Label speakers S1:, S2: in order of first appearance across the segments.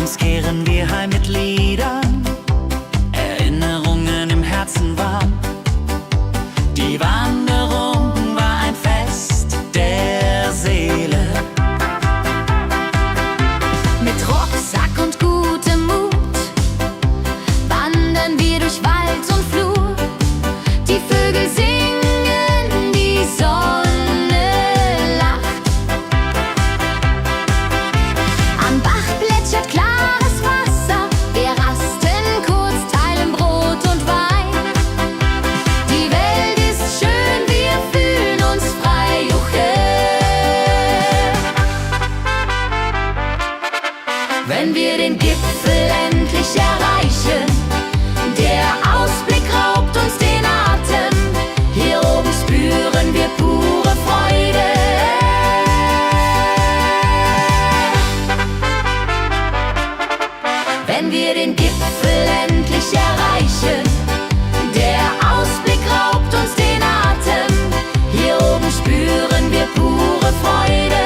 S1: abends kehren wir heim mit Liedern, Erinnerungen im Herzen warm. Die Wanderung war ein Fest der Seele.
S2: Mit Rucksack und gutem Mut wandern wir durch Wald und Flur. Die Vögel singen, die Sonne lacht. Am Bach plätschert klares Wasser, wir rasten kurz, teilen Brot und Wein. Die Welt ist schön, wir fühlen uns frei, juche. Wenn wir den Gipfel endlich erreichen, der Ausblick raubt uns den Atem. Hier oben spüren wir pure Freude. Wenn wir den Gipfel endlich erreichen, der Ausblick raubt uns den Atem. Hier oben spüren wir pure Freude.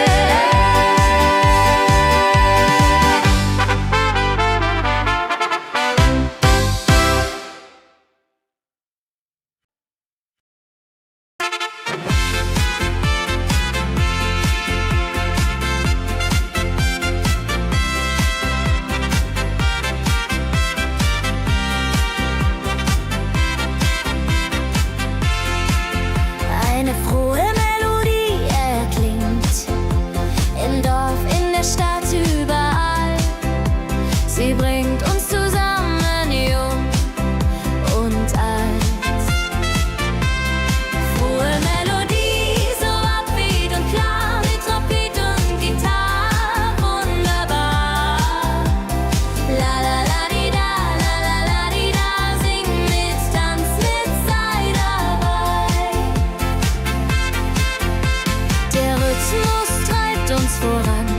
S2: Eine frohe Melodie erklingt im Dorf, in der Stadt, überall. Sie bringt uns zusammen, jung und alt. Frohe Melodie, so upbeat und klar, mit Trompete und Gitarre, wunderbar. La la la di da, la la la di da, sing mit, tanz mit, sei dabei. Der Rhythmus treibt uns voran.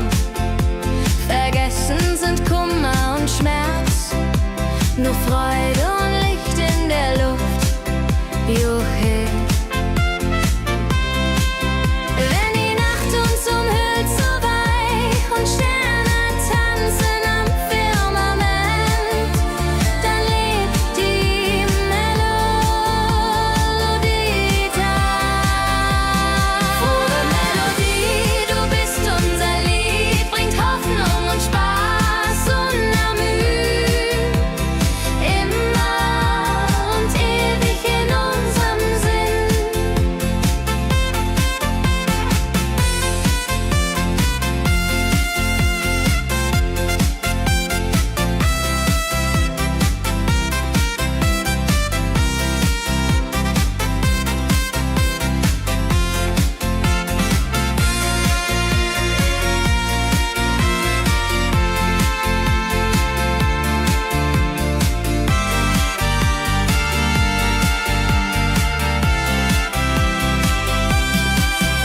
S2: Vergessen sind Kummer und Schmerz. Nur Freude und Licht in der Luft. Juche. Wenn die Nacht uns umhüllt so weich und Sterne tanzen am Firmament, dann lebt die Melodie da. Frohe Melodie, du bist unser Lied, bringt Hoffnung und Spaß unermüht. Immer und ewig in unserem Sinn.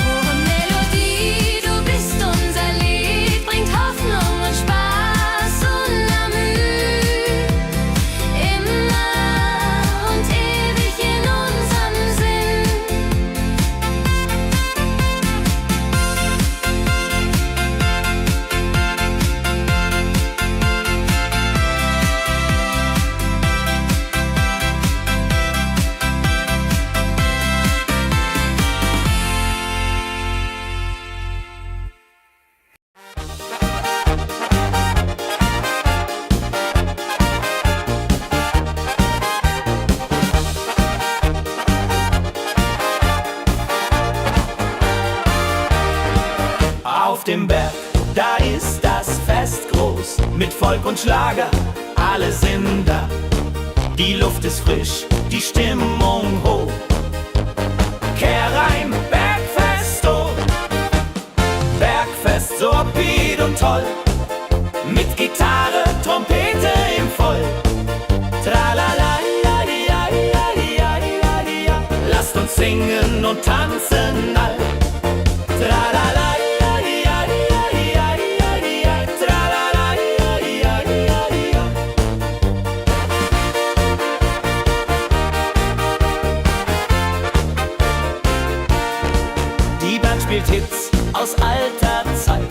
S2: Frohe Melodie, du bist unser Lied, bringt Hoffnung und Spaß unermüht. Immer und ewig in unserem Sinn.
S1: Auf dem Berg, da ist das Fest groß, mit Volk und Schlager, alle sind da. Die Luft ist frisch, die Stimmung hoch. Kehr rein, Bergfest, oh. Bergfest, so upbeat und toll. Mit Gitarre, Trompete im Voll. Tralala, ja, ja, ja, ja, ja, ja. Lasst uns singen und tanzen all. Tralala, ja, ja, ja, ja, ja, ja. Tralala, ja, ja, ja, ja. Die Band spielt Hits aus alter Zeit.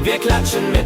S1: Wir klatschen mit,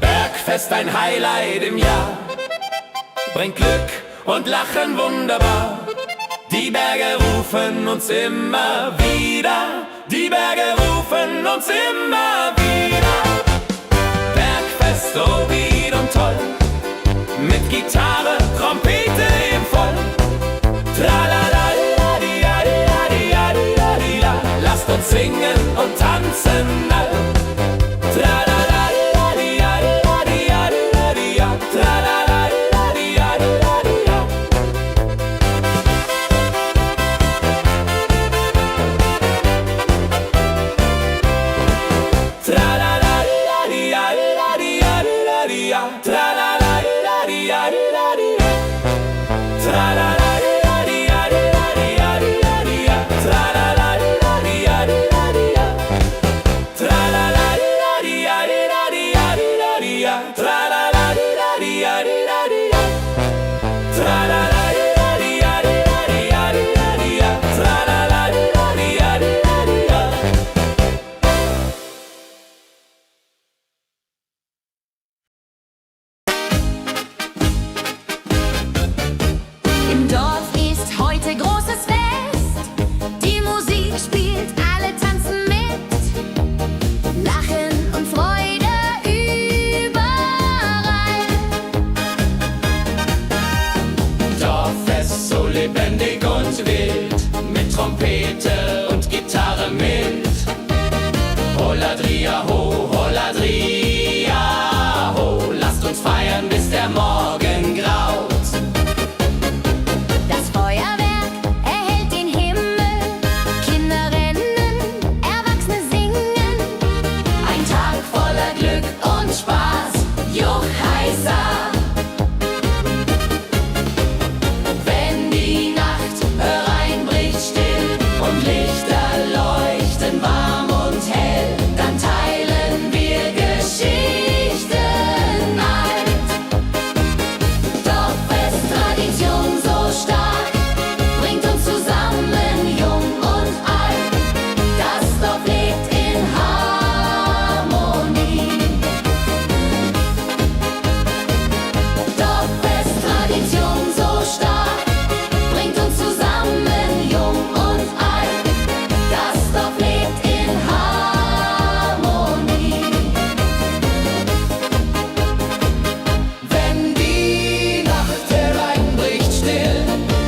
S1: Bergfest, ein Highlight im Jahr, bringt Glück und Lachen wunderbar. Die Berge rufen uns immer wieder, die Berge rufen uns immer wieder. Bergfest, so bied und toll, mit Gitarre, Trompete im Voll. Tralalaladiadiadiadiadida, lasst uns singen und tanzen all. Tralalaladiadiadiadidia, tralalaladiadiadidia. Tralalaladiadiadiadidia, tralalaladiadiadidia. Tralalaladiadiadiadidia, tralalaladiadiadidia. Tralalaladiadiadiadidia, tralalaladiadiadidia. Tralalaladiadiadiadidia, tralalaladiadiadidia.
S2: Im Dorf ist heute großes Fest. Die Musik spielt, alle tanzen mit. Lachen und Freude überall.
S1: Dorffest, so lebendig und wild, mit Trompete und Gitarre mit. Holladria ho, lasst uns feiern, bis der Morgen graut.
S2: Das Feuerwerk erhellt den Himmel. Kinder rennen, Erwachsene singen.
S1: Ein Tag voller Glück und Spaß, Juchheisa. Wenn die Nacht hereinbricht still und Lichter leuchten warm und hell, dann teilen wir Geschichten alt. Dorffest, Tradition so stark, bringt uns zusammen, jung und alt. Das Dorf lebt in Harmonie. Dorffest, Tradition so stark, bringt uns zusammen, jung und alt. Das Dorf lebt in Harmonie. Wenn die Nacht hereinbricht still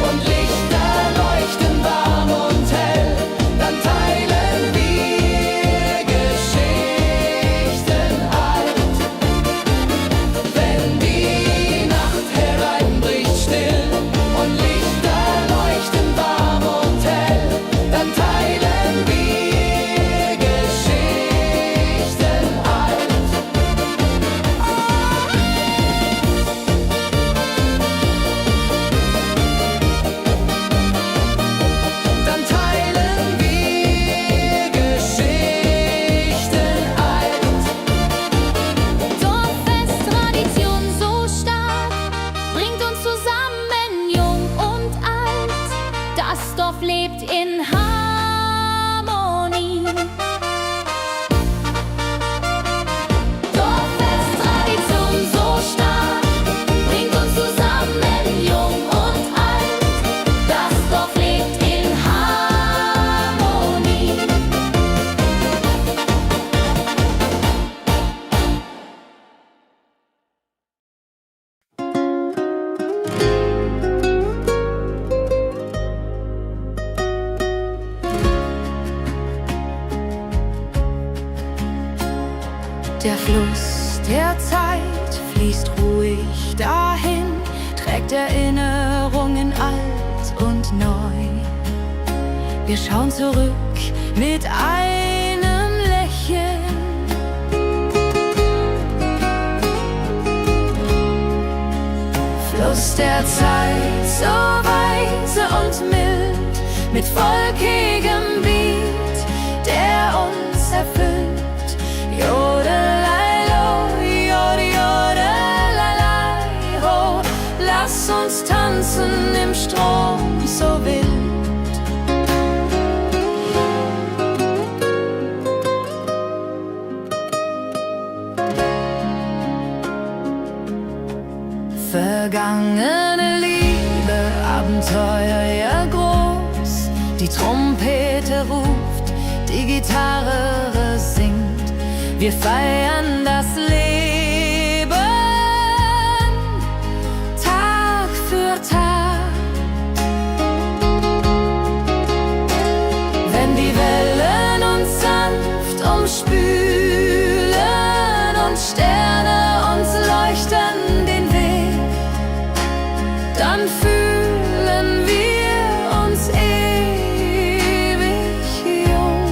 S1: und Lichter leuchten warm und hell, dann teilen wir Geschichten alt. Wenn die Nacht hereinbricht still und Lichter leuchten warm und hell, dann teilen wir Geschichten alt. Dann teilen wir Geschichten alt.
S2: Dorffest, Tradition so stark, bringt uns zusammen, jung und alt. Das Dorf lebt in Harmonie. Dorffest, Tradition so stark, bringt uns zusammen, jung und alt. Das Dorf lebt in Harmonie.
S3: Der Fluss der Zeit fließt ruhig dahin, trägt Erinnerungen alt und neu. Wir schauen zurück mit einem Lächeln. Fluss der Zeit, so weise und mild, mit volkigem Beat, der uns erfüllt. Jodelei-lo, jodelei-lai, ho, lass uns tanzen im Strom so wild. Vergangene Liebe, Abenteuer ja groß. Die Trompete ruft, die Gitarre singt. Wir feiern das Leben Tag für Tag. Wenn die Wellen uns sanft umspülen und Sterne uns leuchten den Weg, dann fühlen wir uns ewig jung.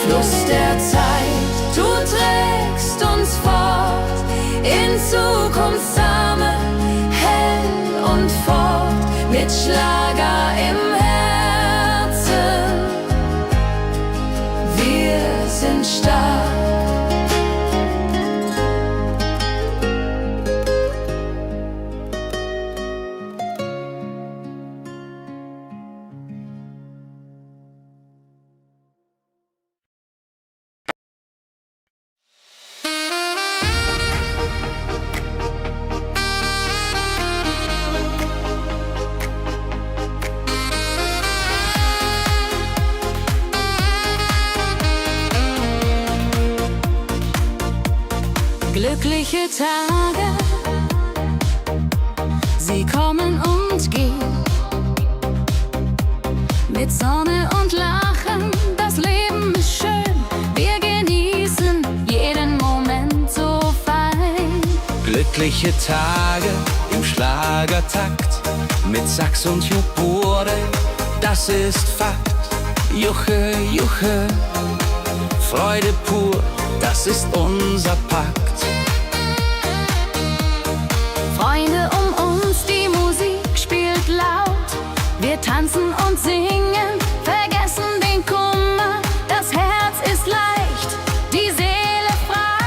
S3: Fluss der Zeit, du trägst uns fort in Zukunftsarme, hell und fort, mit Schlager im Herzen. Wir sind stark. Glückliche Tage, sie kommen und gehen. Mit Sonne und Lachen, das Leben ist schön. Wir genießen jeden Moment so fein.
S1: Glückliche Tage im Schlagertakt, mit Sax und Jupurde, das ist Fakt. Juche, Juche, Freude pur, das ist unser Pakt.
S3: Freunde um uns, die Musik spielt laut. Wir tanzen und singen, vergessen den Kummer. Das Herz ist leicht, die Seele frei.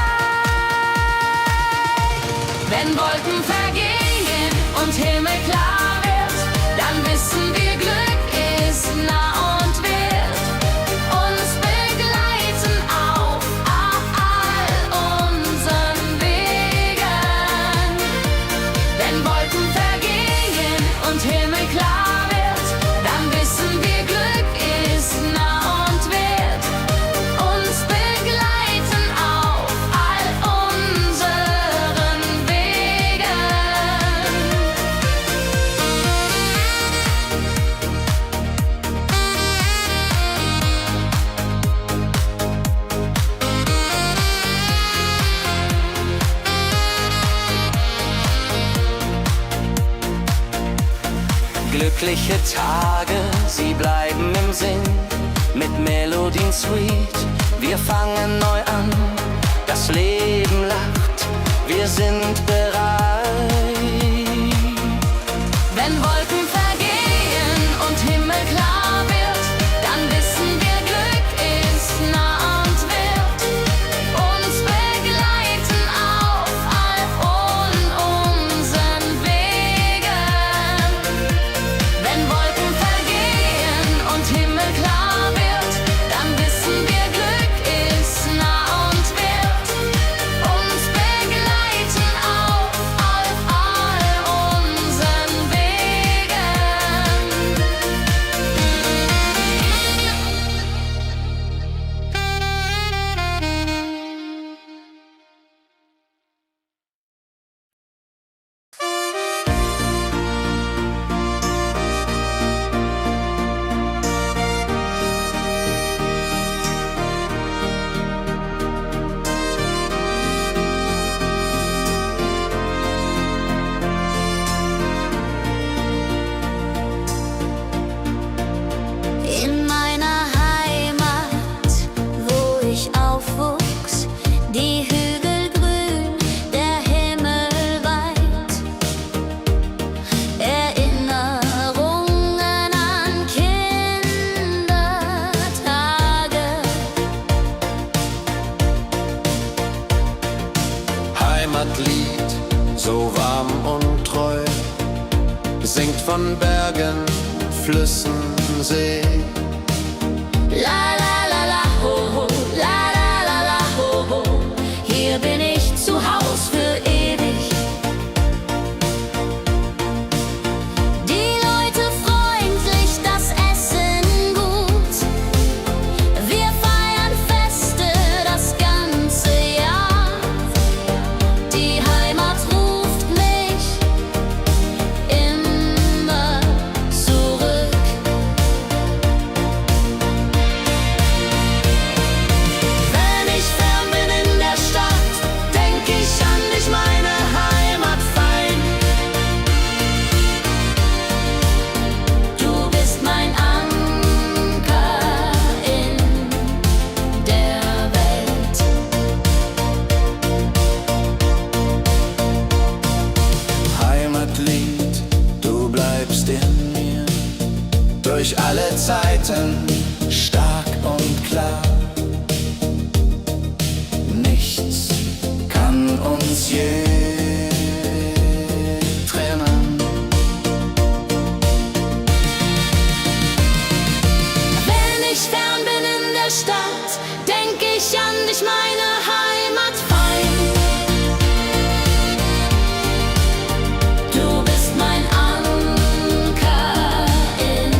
S3: Wenn Wolken vergehen und Himmel klar wird, dann wissen wir, Glück ist nah und wird uns begleiten auf all unseren Wegen. Wenn Wolken vergehen und Himmel klar wird, dann wissen wir, Glück ist nah und wird uns begleiten auf all unseren Wegen.
S1: Glückliche Tage, sie bleiben im Sinn, mit Melodien sweet. Wir fangen neu an, das Leben lacht, wir sind bereit.
S3: Wenn Wolken vergehen und Himmel klar wird, dann wissen wir, Glück ist nah und wird uns begleiten auf all unseren Wegen. Wenn Wolken vergehen und Himmel klar wird, dann wissen wir, Glück ist nah und wird uns begleiten auf all unseren Wegen.
S4: Flüssen seh.
S2: La la la la ho ho, la la la la ho ho. Hier bin ich zu Haus für ewig. Die Leute freundlich, das Essen gut. Wir feiern Feste das ganze Jahr. Die Heimat ruft mich immer zurück. Wenn ich fern bin in der Stadt, denk ich an dich, meine Heimat fein. Du bist mein Anker in der Welt.
S4: Heimatlied, du bleibst in mir durch alle Zeiten stark und klar. Nichts kann uns je trennen.
S2: Wenn ich fern bin in der Stadt, denk ich an dich, meine Heimat fein. Du bist mein Anker in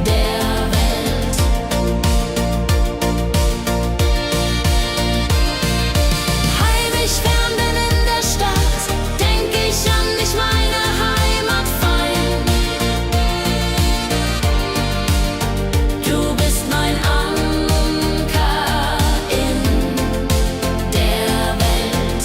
S2: der Welt. Heim ich fern bin in der Stadt, denk ich an dich, meine Heimat fein. Du bist mein Anker in der Welt.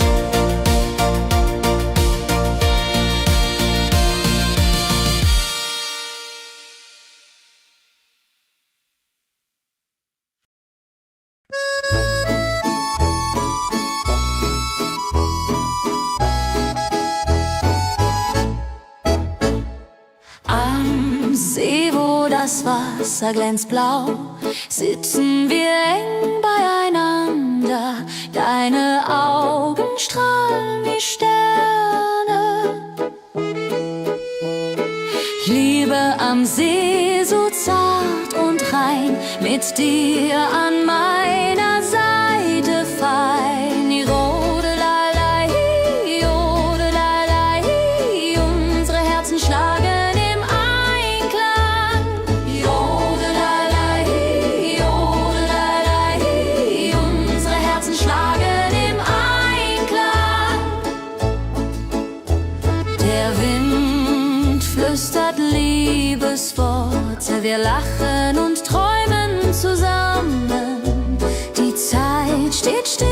S2: Am See, wo das Wasser glänzt blau, sitzen wir eng beieinander. Deine Augen strahlen wie Sterne. Liebe am See, so zart und rein, mit dir an meiner Seite fein. Jodelei, jodelei, unsere Herzen schlagen im Einklang. Jodelei, jodelei, unsere Herzen schlagen im Einklang. Der Wind flüstert Liebesworte, wir lachen und träumen zusammen. Die Zeit steht still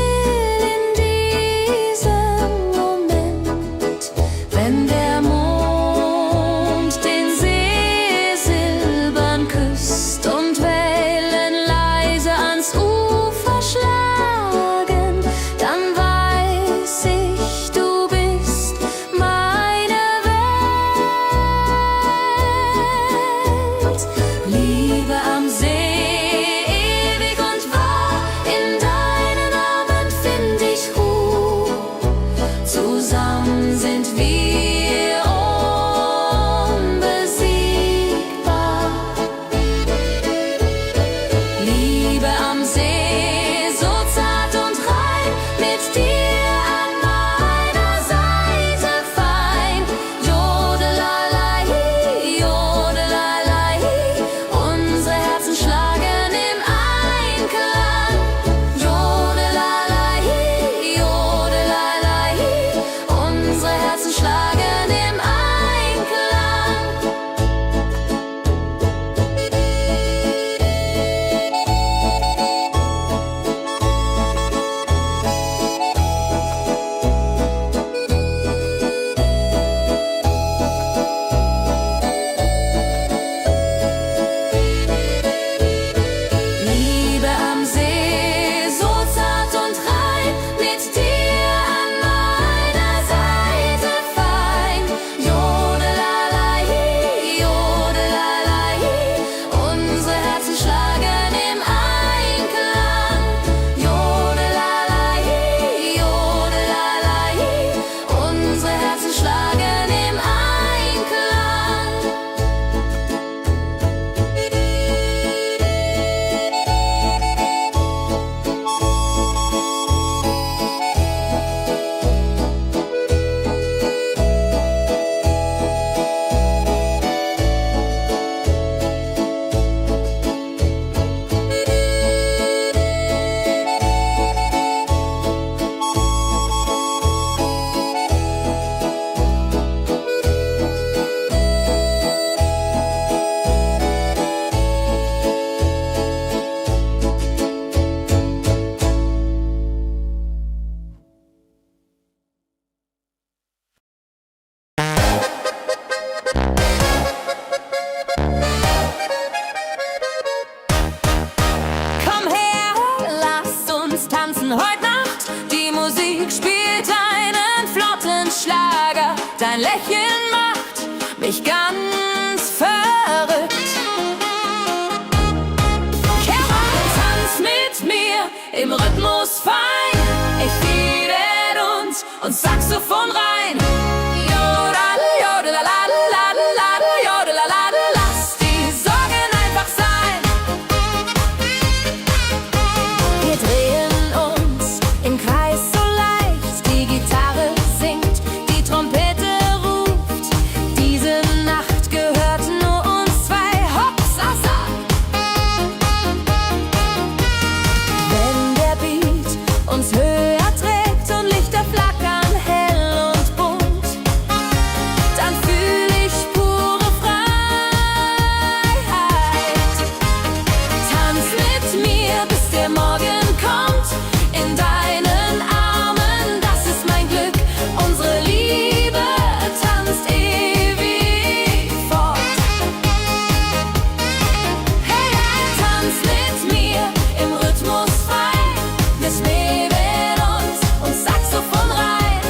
S2: in diesem Moment, wenn der Mond den See silbern küsst und Wellen leise ans Ufer schlagen, dann weiß ich, du bist meine Welt. Liebe am See
S3: Saxophon rein. Jodel, jodelalalalalala, jodelalala, lass die Sorgen einfach sein. Wir drehen uns im Kreis so leicht, die Gitarre singt, die Trompete ruft. Diese Nacht gehört nur uns zwei, Hopsasa. Wenn der Beat uns höher trägt und Lichter flackern hell und bunt, dann fühl ich pure Freiheit. Tanz mit mir, bis der Morgen kommt, in deinen Armen, das ist mein Glück. Unsere Liebe tanzt ewig fort. Hey, hey, tanz mit mir im Rhythmus frei. Wir schweben uns Saxophon rein.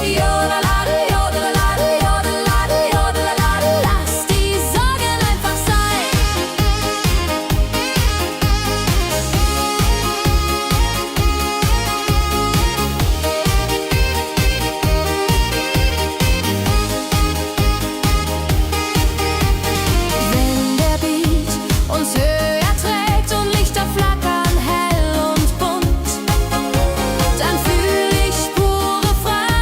S3: Jodelade, jodelade, jodelade, jodelade, lass die Sorgen einfach sein. Wenn der Beat uns höher trägt und Lichter flackern hell und bunt, dann fühl ich pure Freiheit.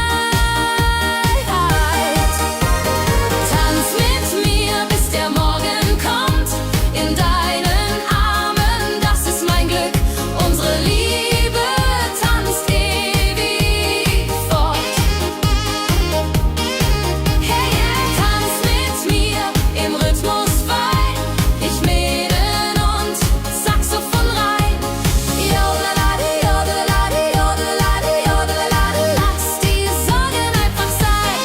S3: Tanz mit mir, bis der Morgen kommt, in deinen Armen, das ist mein Glück. Unsere Liebe tanzt ewig fort. Hey, hey, tanz mit mir im Rhythmus frei. Ich mähen und Saxophon rein. Jodelade, jodelade, jodelade, jodelade, lass die Sorgen einfach sein.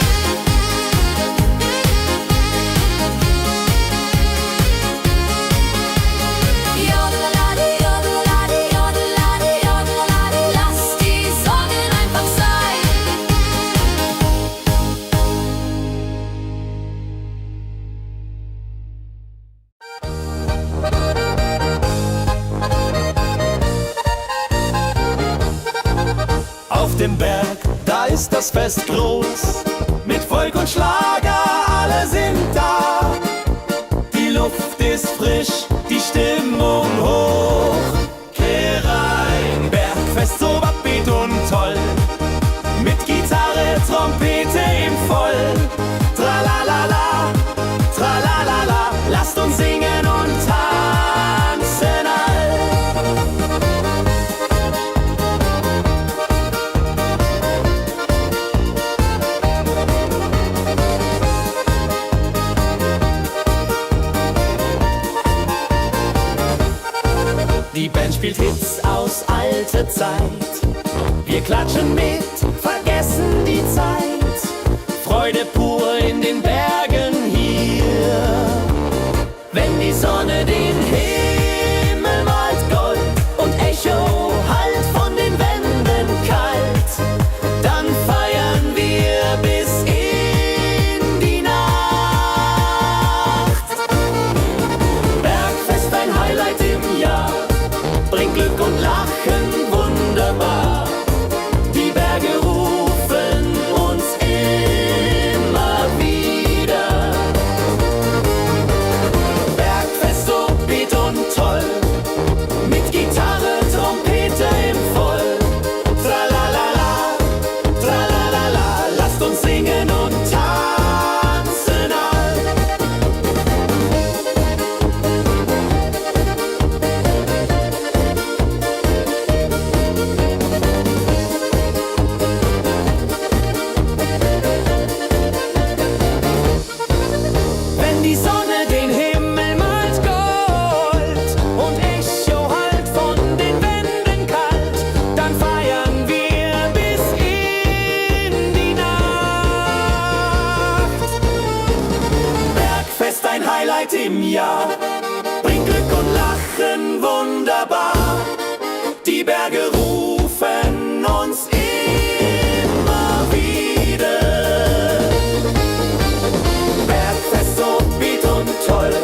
S3: Jodelade, jodelade, jodelade, jodelade, lass die Sorgen einfach sein.
S1: Auf dem Berg, da ist das Fest groß. Mit Volk und Schlager, alle sind da. Die Luft ist frisch, die Stimmung hoch. Kehr rein, Bergfest so upbeat und toll. Mit Gitarre, Trompete im Voll. Tralalala, tralalala, lasst uns singen und tanzen all. Die Band spielt Hits aus alter Zeit. Wir klatschen mit, vergessen die Zeit. Freude pur in den Bergen hier. Wenn die Sonne den Himmel malt Gold und Echo hallt von den Wänden kalt, dann feiern wir bis in die Nacht. Bergfest, ein Highlight im Jahr, bringt Glück und Lachen wunderbar. Die Berge rufen uns immer wieder. Bergfest so beat und toll, mit Gitarre, Trompete im Voll. Tralalala, tralalala, lasst uns singen und tanzen all. Wenn die Sonne den Himmel malt Gold und Echo hallt von den Wänden kalt, dann feiern wir bis in die Nacht. Bergfest, ein Highlight im Jahr, bringt Glück und Lachen wunderbar. Die Berge rufen uns immer wieder. Bergfest so beat und toll,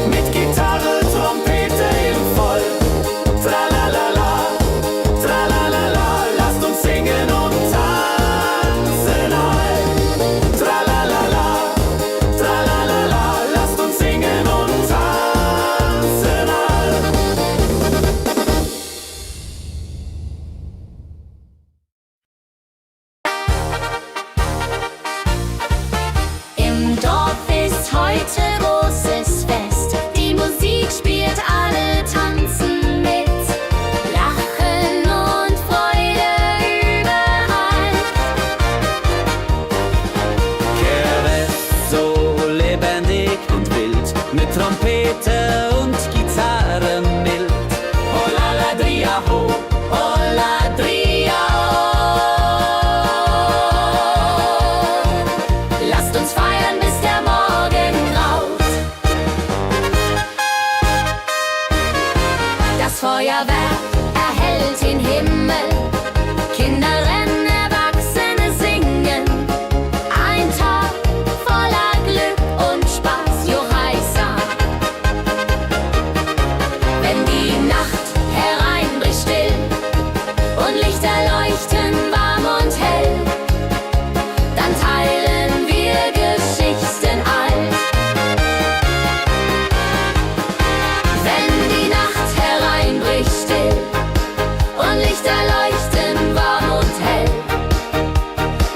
S1: mit Gitarre, Trompete im Voll. Tralalala, tralalala, lasst uns singen und tanzen. Trompete und Gitarre mild. Oh la la dria ho, oh la dria oh.
S2: Lasst uns feiern, bis der Morgen graut. Das Feuerwerk erhellt den Himmel. Kinder rennen, Erwachsene singen. Ein Tag voller Glück und Spaß, Johaisa. Wenn die Nacht hereinbricht still und Lichter leuchten warm und hell, dann teilen wir Geschichten alt. Wenn die Nacht hereinbricht still und Lichter leuchten warm und hell,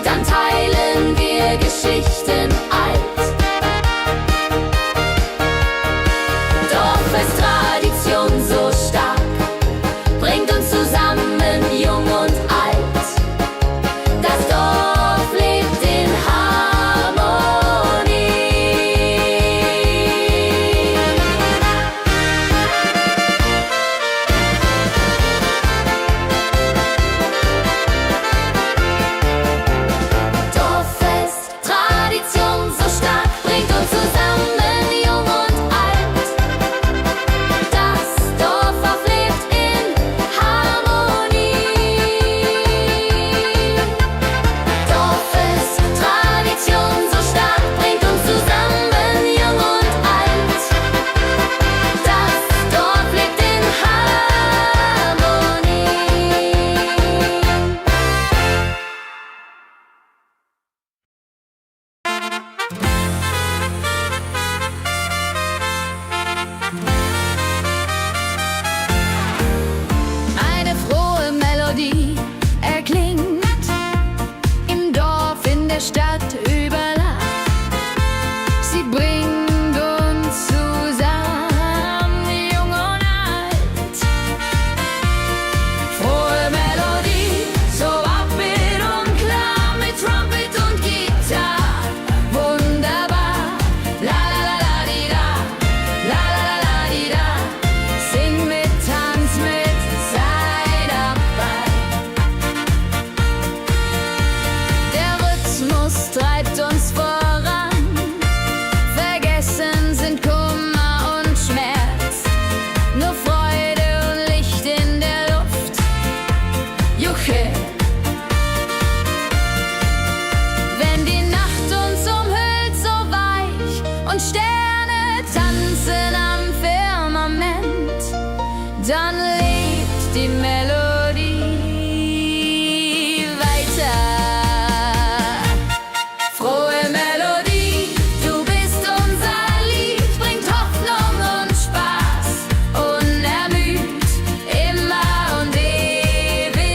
S2: dann teilen wir Geschichten alt. Dorfes-Tradition so stark bringt uns zusammen, jung und alt. Das Dorf lebt in Harmonie. Dorffest, Tradition so stark bringt uns zusammen, jung und alt. Das Dorf auflebt in Harmonie. Dorffest, Tradition so stark bringt uns zusammen, jung und alt. Das Dorf lebt in Harmonie. Eine frohe Melodie erklingt im Dorf, in der Stadt, überall. Sie bringt uns zusammen, jung und alt. Frohe Melodie, so upbeat und klar, mit Trumpet und Gitarre. Wunderbar, la la la la di da, la la la la di da. Sing mit, tanz mit, sei dabei. Der Rhythmus treibt uns voran. Vergessen sind Kummer und Schmerz. Nur Freude und Licht in der Luft. Juche. Wenn die Nacht uns umhüllt, so weich, und Sterne tanzen am Firmament, dann lebt die Melodie weiter. Frohe Melodie, du bist unser Lied, bringt Hoffnung und Spaß, unermüd, immer und ewig.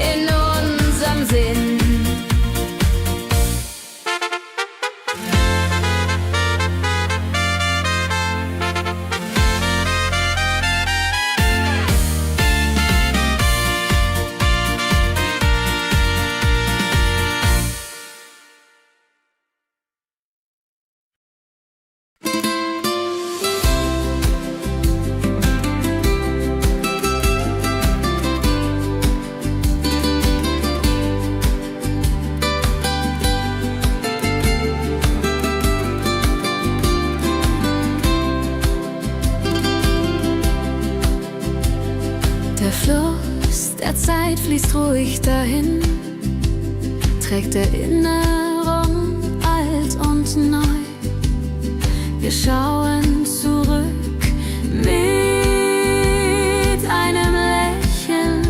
S2: In unserem Sinn. Der Fluss der Zeit fließt ruhig dahin, trägt Erinnerung alt und neu. Wir schauen zurück mit einem Lächeln.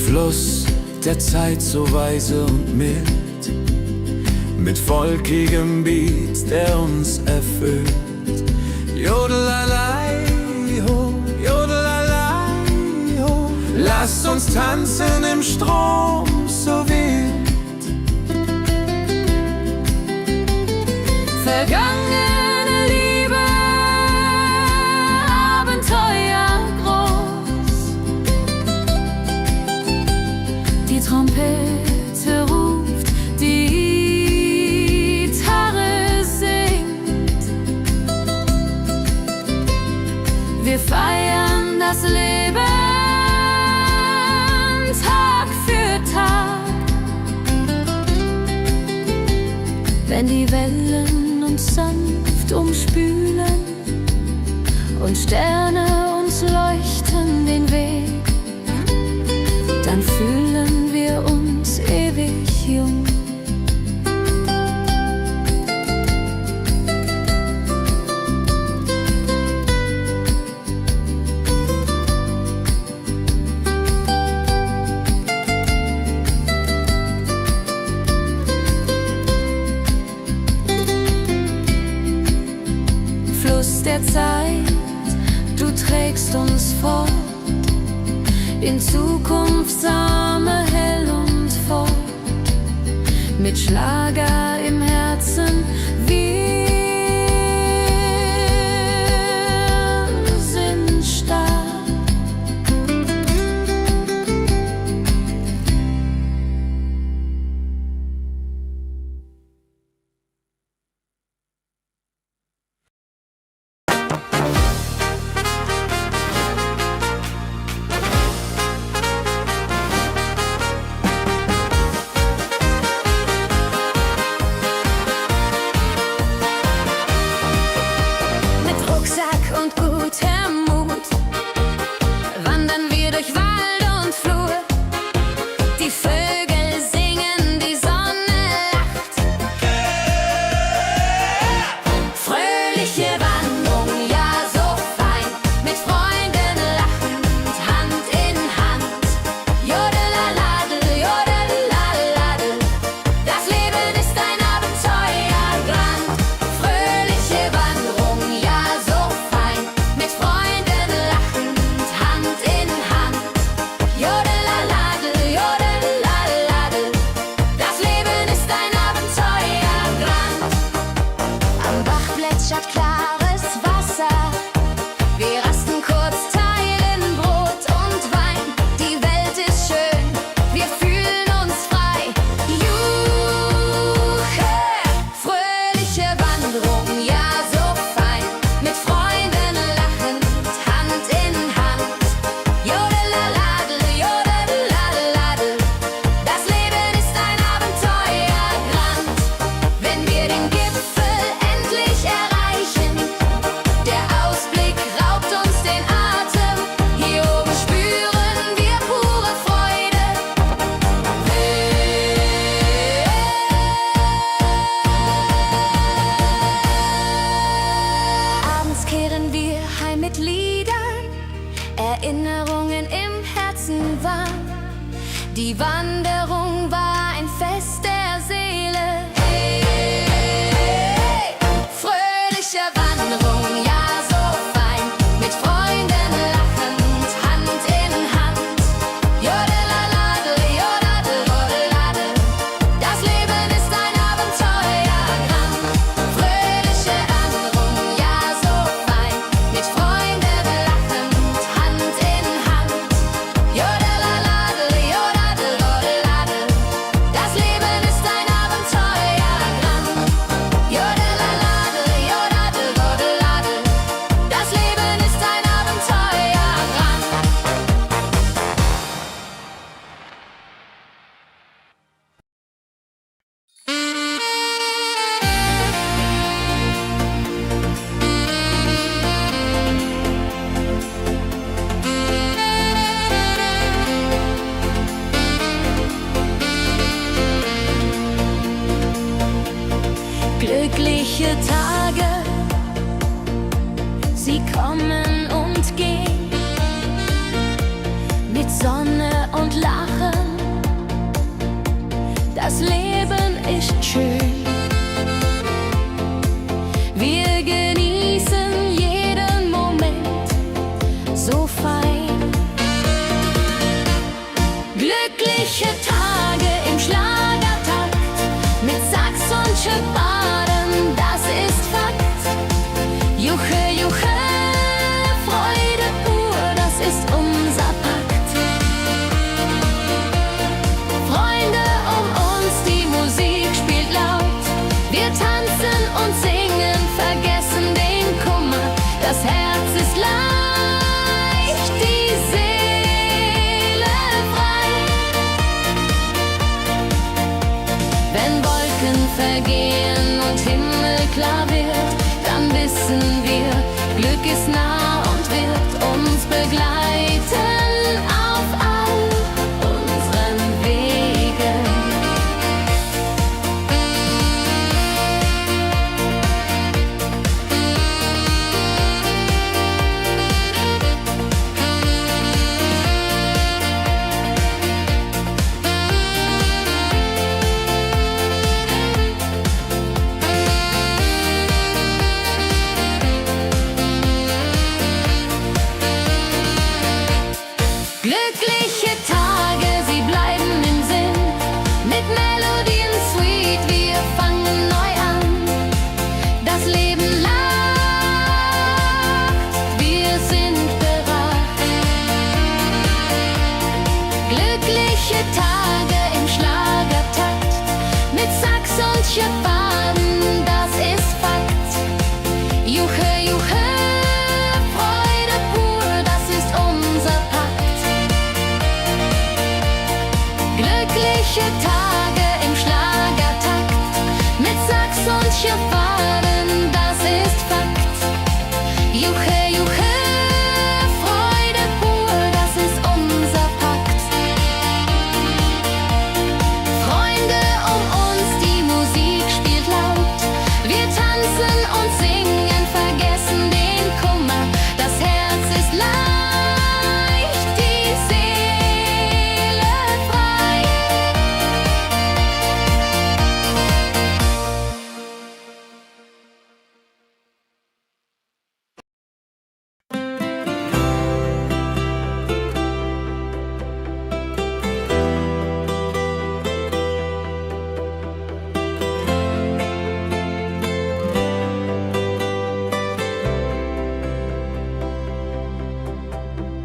S4: Fluss der Zeit so weise und mild, mit volkigem Beat, der uns erfüllt. Jodelalei ho, jodelalei ho. Lasst uns tanzen im Strom so wild.
S2: Vergangene Liebe Wir feiern das Leben Tag für Tag. Wenn die Wellen uns sanft umspülen und Sterne uns leuchten den Weg, dann fühlen wir uns ewig jung. Fluss der Zeit, du trägst uns fort in Zukunftssame hell und fort, mit Schlager im Herzen. Wir sind stark. Und gutem Mut wandern wir durch Wald und Flur. Die Vögel singen, die Sonne lacht. Fröhliche Wanderung, ja so fein, mit Freunden lachend, Hand in Hand. Jodelaladel, jodelaladel, das Leben ist ein Abenteuerland. Fröhliche Wanderung, ja so fein, mit Freunden lachend, Hand in Hand. Jodelaladel, jodelaladel, das Leben ist ein Abenteuerland. Am Bach plätschert klares Wasser, wir rasten kurz, teilen Brot und Wein. Die Welt ist schön, wir fühlen uns frei. Juche, fröhliche Wanderung, ja so fein, mit Freunden lachend, Hand in Hand. Jodelaladel, jodelaladel, das Leben ist ein Abenteuerland. Wenn wir den Gipfel endlich erreichen, der Ausblick raubt uns den Atem. Hier oben spüren wir pure Freude. Abends kehren wir heim mit Liedern, Erinnerungen im Herzen warm. Die Wanderung war ein Fest der Seele. Hey, fröhliche Wanderung, ja so fein, mit Freunden lachend, Hand in Hand. Jodelaladel, jodadel, jodeladel, das Leben ist ein Abenteuerland. Fröhliche Wanderung, ja so fein, mit Freunden lachend, Hand in Hand. Jodelaladel, jodadel, jodeladel, das Leben ist ein Abenteuerland. Jodelaladel, jodadel, jodeladel, das Leben ist ein Abenteuerland. Glückliche Tage, sie kommen und gehen, mit Sonne und Lachen. Das Leben ist schön. Wir genießen jeden Moment so fein. Glückliche Tage im Schlagertakt, mit Sax und Schöpfaden, das ist Fakt. Juche, Juche, Freude pur, das ist unser Pakt. Freunde um uns, die Musik spielt laut. Wir tanzen und singen, vergessen den Kummer, das Herz ist laut.
S3: vergehen und himmelklar wird, dann wissen wir, Glück ist nah und wird uns begleiten auf all unseren Wegen. Glückliche Tage, sie bleiben im Sinn, mit Melodien sweet, wir fangen neu an. Das Leben lacht, wir sind bereit. Glückliche Tage im Schlagertakt, mit Sax und Schöpfaden, das ist Fakt. Juche, juche, Freude pur, das ist unser Pakt. Glückliche Tage im Schlagertakt, mit Sax und Schöpfaden, das ist Fakt. Juche, juche, Freude pur, das ist unser Pakt. Freunde um uns, die Musik spielt laut, wir tanzen und singen, vergessen den Kummer, das Herz ist leicht, die Seele frei.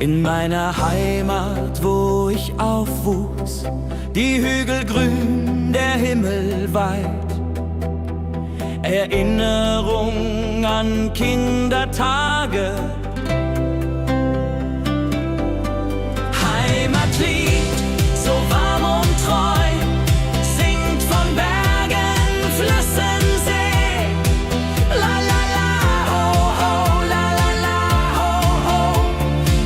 S1: In meiner Heimat, wo ich aufwuchs, die Hügel grün, der Himmel weit. Erinnerung an Kindertage. Heimatlied, so warm und treu, singt von Bergen, Flüssen, See. La la la, ho ho, la la la, ho ho.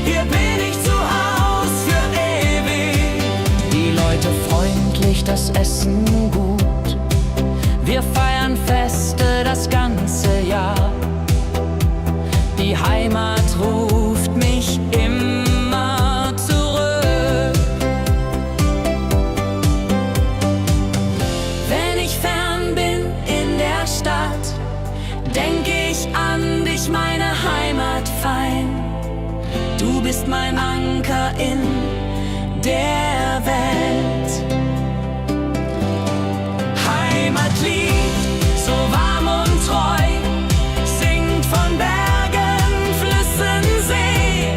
S1: Hier bin ich zu Haus für ewig. Die Leute freundlich, das Essen gut. Wir feiern Feste das ganze Jahr. Die Heimat ruft mich immer zurück. Wenn ich fern bin in der Stadt, denk ich an dich, meine Heimat fein. Du bist mein Anker in der Welt. Heimatlied, so warm und treu, singt von Bergen, Flüssen, See.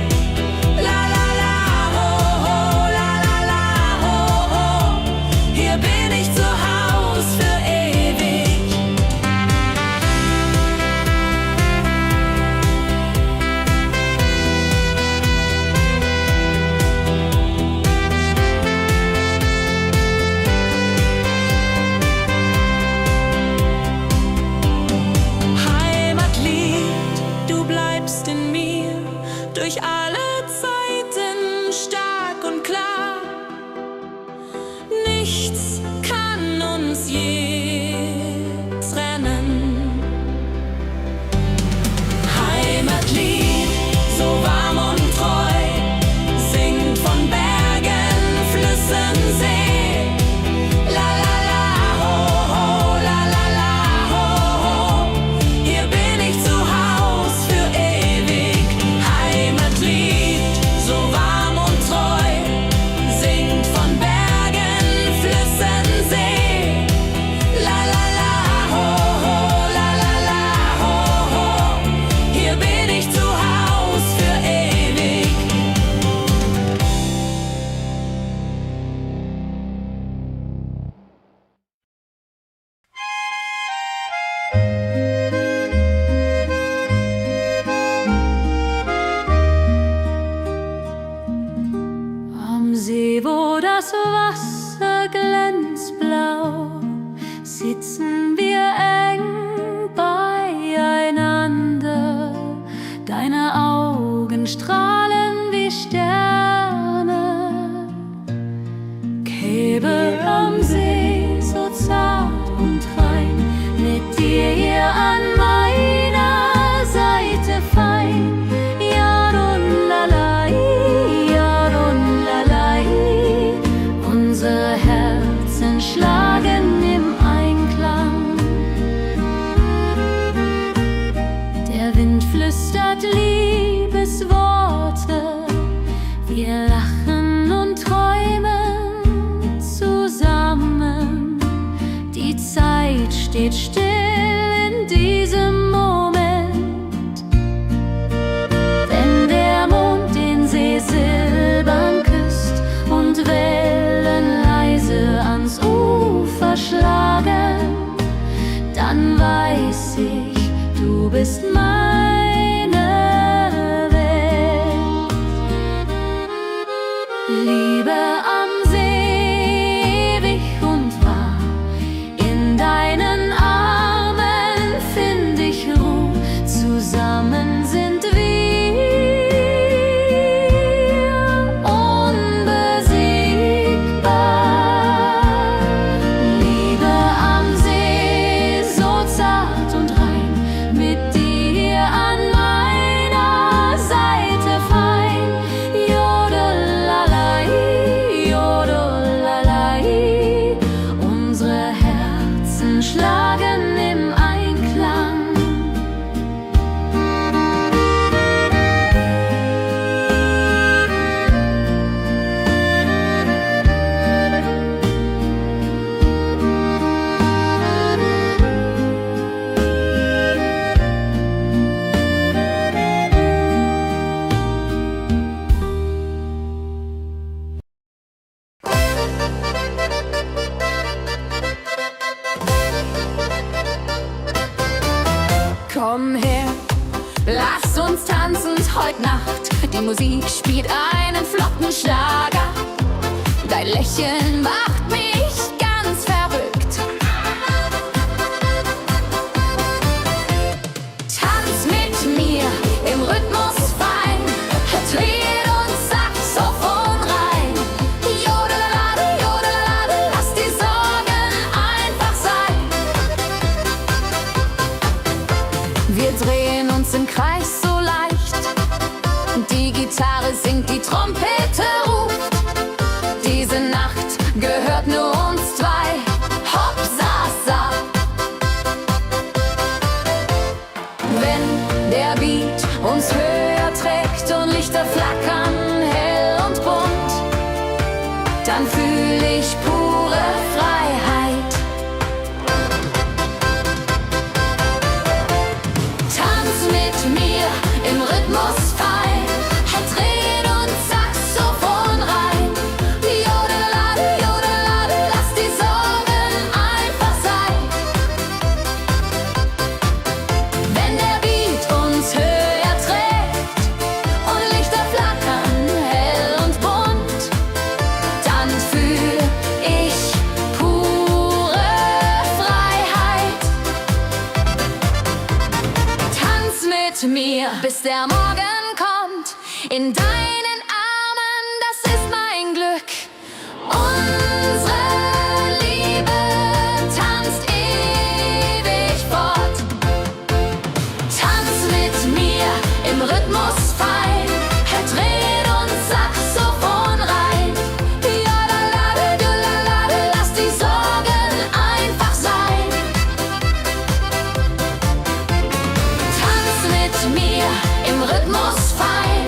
S1: La la la, ho ho, la la la, ho ho. Hier bin ich zu Haus für ewig. Heimatlied, du bleibst in mir durch alle Zeiten stark und klar. Nichts kann uns je trennen. Heimatlied, so warm und treu, singt von Bergen, Flüssen, See. La la la, ho ho, la la la, ho ho. Hier bin ich zu Haus für ewig. Heimatlied.
S2: flüstert Liebesworte. Wir lachen und träumen zusammen. Die Zeit steht still in diesem Moment. Wenn der Mond den See silbern küsst und Wellen leise ans Ufer schlagen, dann weiß ich, du bist meine Welt. Liebe am See, ewig und wahr, in deinen Armen find ich Ruhe, zusammen sind wir unbesiegbar. Liebe am See, so zart und rein, mit dir an meiner Seite fein. Jodelalai, jodelalai, unsere Herzen schlagen im Einklang.
S3: Komm her, lass uns tanzen heute Nacht. Die Musik spielt einen flotten Schlager. Dein Lächeln macht mich ganz verrückt. Tanz mit mir im Rhythmus fein, Tritt und Saxophon rein. Jodelade, jodelade, lass die Sorgen einfach sein. Wir drehen uns im Kreis so leicht. Die Gitarre singt, die Trompete ruft. Diese Nacht gehört nur uns zwei. Hopp, sa, sa. Wenn der Beat uns höher trägt und Lichter flackern hell und bunt, dann fühl ich pure Freiheit. Tanz mit mir im Rhythmus fein, Tritt und Saxophon rein. Jodelade, jodelade, lass die Sorgen einfach sein. Wenn der Beat uns höher trägt und Lichter flackern hell und bunt, dann fühl ich pure Freiheit. Tanz mit mir, bis der Morgen kommt. In deinen Armen, das ist mein Glück. Unsere Liebe tanzt ewig fort. Tanz mit mir im Rhythmus fein, Tritt und Saxophon rein. Jodelade, jodelade, lass die Sorgen einfach sein. Tanz mit mir im Rhythmus fein,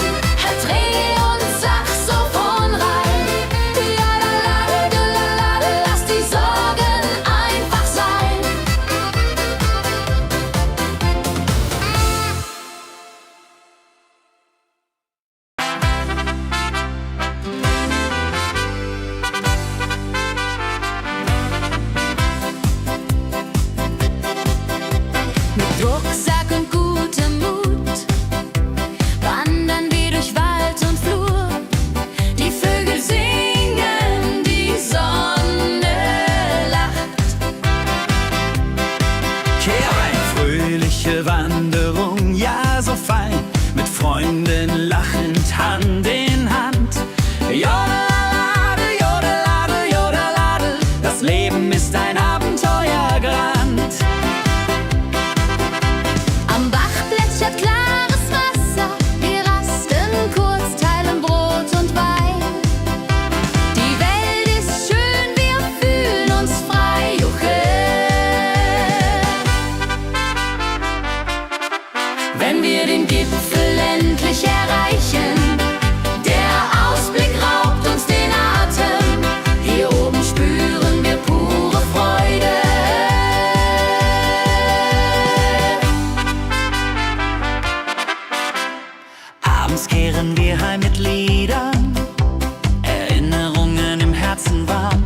S3: Dreh und Saxophon rein. Jodelade, jodelade, lass die Sorgen einfach sein. Mit Rucksack und gutem Mut wandern wir durch Wald wir den Gipfel endlich erreichen. Der Ausblick raubt uns den Atem. Hier oben spüren wir pure Freude.
S1: Abends kehren wir heim mit Liedern, Erinnerungen im Herzen warm.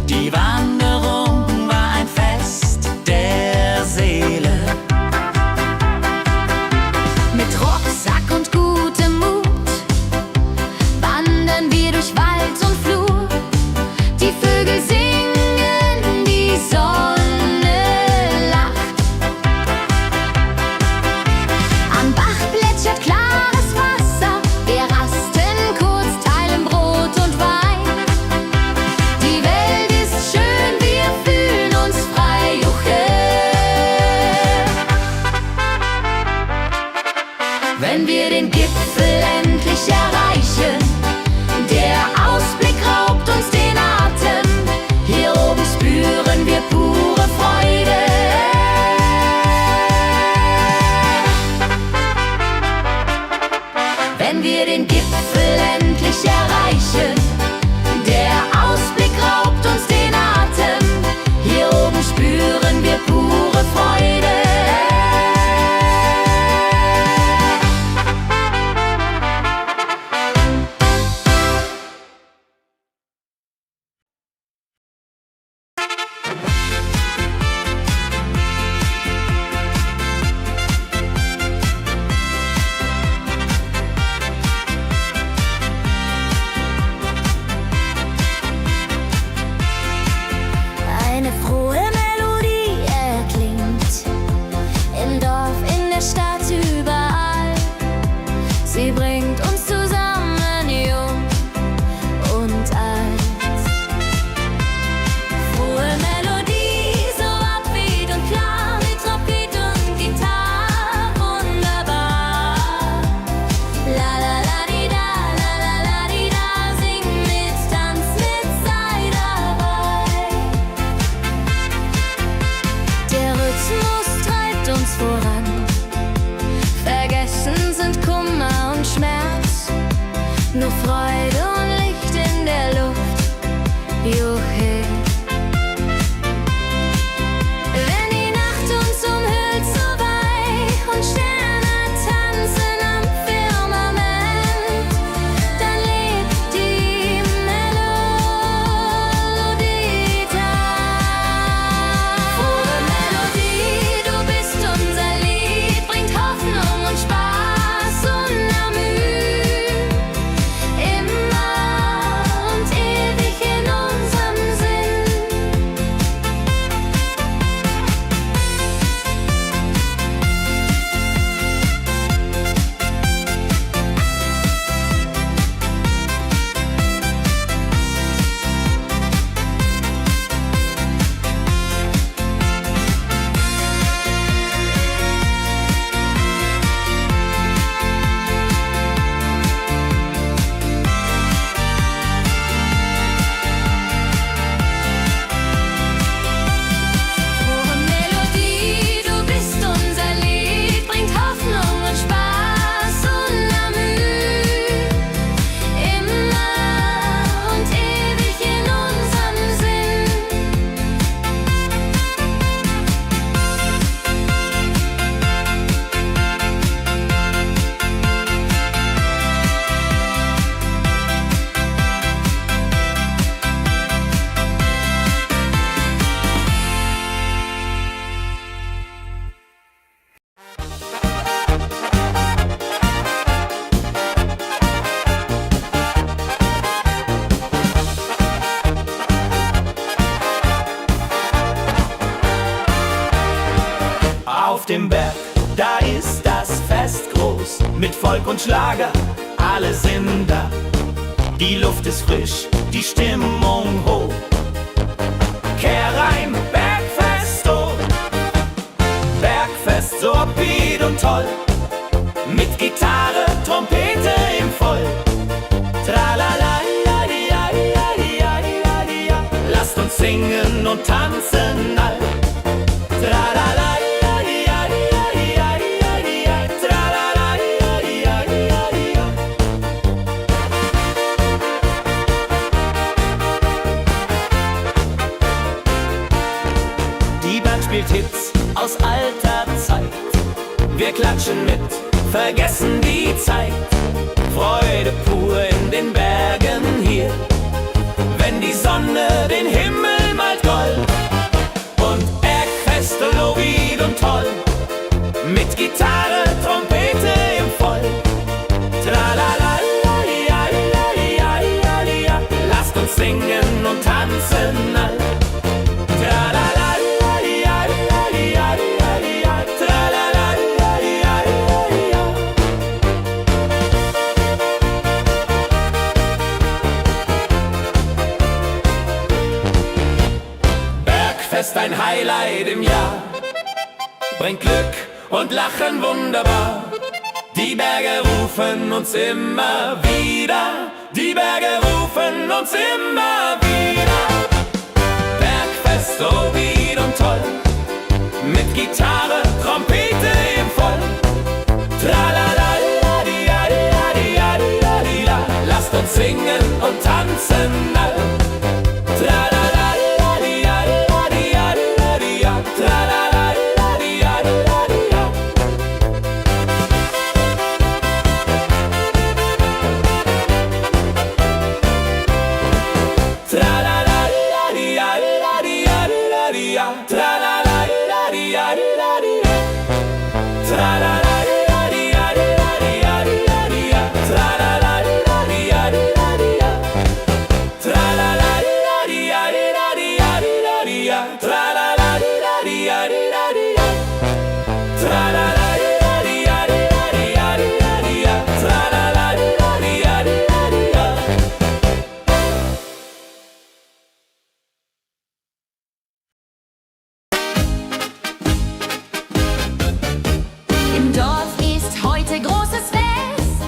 S1: Die Wanderung war ein Fest der Seele.
S3: Mit Rucksack und gutem Mut wandern wir durch Wald und Flur. Die Vögel singen, die Sonne lacht. Am Bach plätschert klares Wasser. Wir rasten kurz, teilen Brot und Wein. Die Welt ist schön, wir fühlen uns frei. Juche. Wenn wir den Gipfel endlich erreichen, der Ausblick raubt uns den Atem. Hier oben spüren wir pure Freude. Wenn wir den Gipfel endlich erreichen, der Ausblick raubt uns den Atem. Hier oben spüren wir pure Freude. Eine frohe Melodie erklingt im Dorf, in der Stadt, überall. Sie bringt uns zusammen, jung und alt. Frohe Melodie, so upbeat und klar, mit Trompete und Gitarre, wunderbar. La la la di da, la la la di da, sing mit, tanz mit, sei dabei. Der Rhythmus treibt uns voran. Vergessen sind Kummer und Schmerz. Nur Freude und Licht in der Luft. Juche. Wenn die Nacht uns umhüllt so weich und Sterne tanzen am Firmament, dann lebt die Melodie da. Frohe Melodie, du bist unser Lied, bringt Hoffnung und Spaß unermüht. Immer und ewig in unserem Sinn. Frohe Melodie, du bist unser Lied, bringt Hoffnung und Spaß unermüht. Immer und ewig in unserem Sinn.
S1: Auf dem Berg, da ist das Fest groß, mit Volk und Schlager, alle sind da. Die Luft ist frisch, die Stimmung hoch. Kehr rein, Bergfest, oh. Bergfest, so upbeat und toll. Mit Gitarre, Trompete im Voll. Tralala, ja, ja, ja, ja, ja, ja. Lasst uns singen und tanzen all. Tralala, ja, ja, ja, ja, ja, ja. mit, vergessen die Zeit. Freude pur in den Bergen hier, wenn die Sonne den Himmel malt gold. Und Bergfest, Lovid und toll, mit Gitarre, Trompete im Voll. Tralala, lasst uns singen und tanzen all. Bergfest, ein Highlight im Jahr, bringt Glück und Lachen wunderbar. Die Berge rufen uns immer wieder, die Berge rufen uns immer wieder. Bergfest, so wieder und toll, mit Gitarre, Trompete im Voll. Tralala, lasst uns singen und tanzen all.
S2: Im Dorf ist heute großes Fest.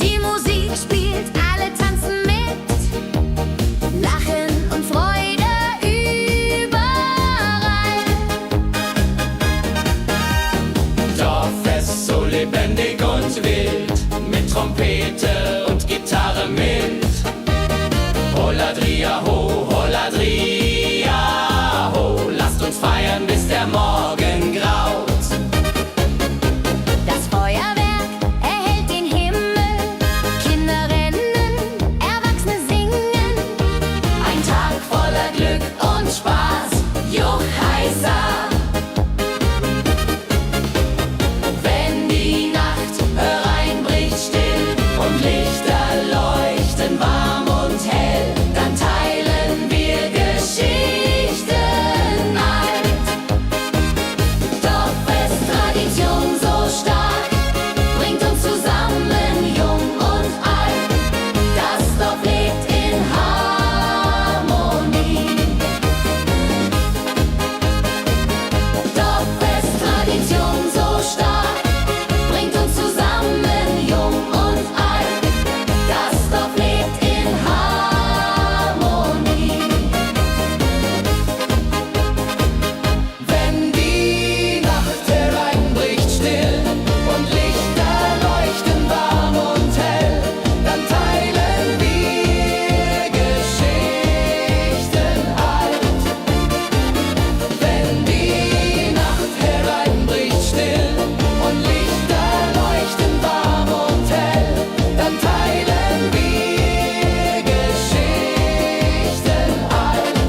S2: Die Musik spielt, alle tanzen mit. Lachen und Freude überall.
S1: Dorffest, so lebendig und wild, mit Trompete und Gitarre mit. Holladria ho, Holladria ho, lasst uns feiern, bis der Morgen graut.
S2: Das Feuerwerk erhellt den Himmel. Kinder rennen, Erwachsene singen.
S3: Ein Tag voller Glück und Spaß, Juchheisa. Wenn die Nacht hereinbricht still und Lichter leuchten warm und hell, dann teilen wir Geschichten alt. Dorffest, Tradition so stark, bringt uns zusammen, jung und alt. Das Dorf lebt in Harmonie. Dorffest, Tradition so stark, bringt uns zusammen, jung und alt. Das Dorf lebt in Harmonie.
S1: Wenn die Nacht hereinbricht still und Lichter leuchten warm und hell, dann teilen wir Geschichten alt. Wenn die Nacht hereinbricht still und Lichter leuchten warm und hell, dann teilen wir Geschichten alt.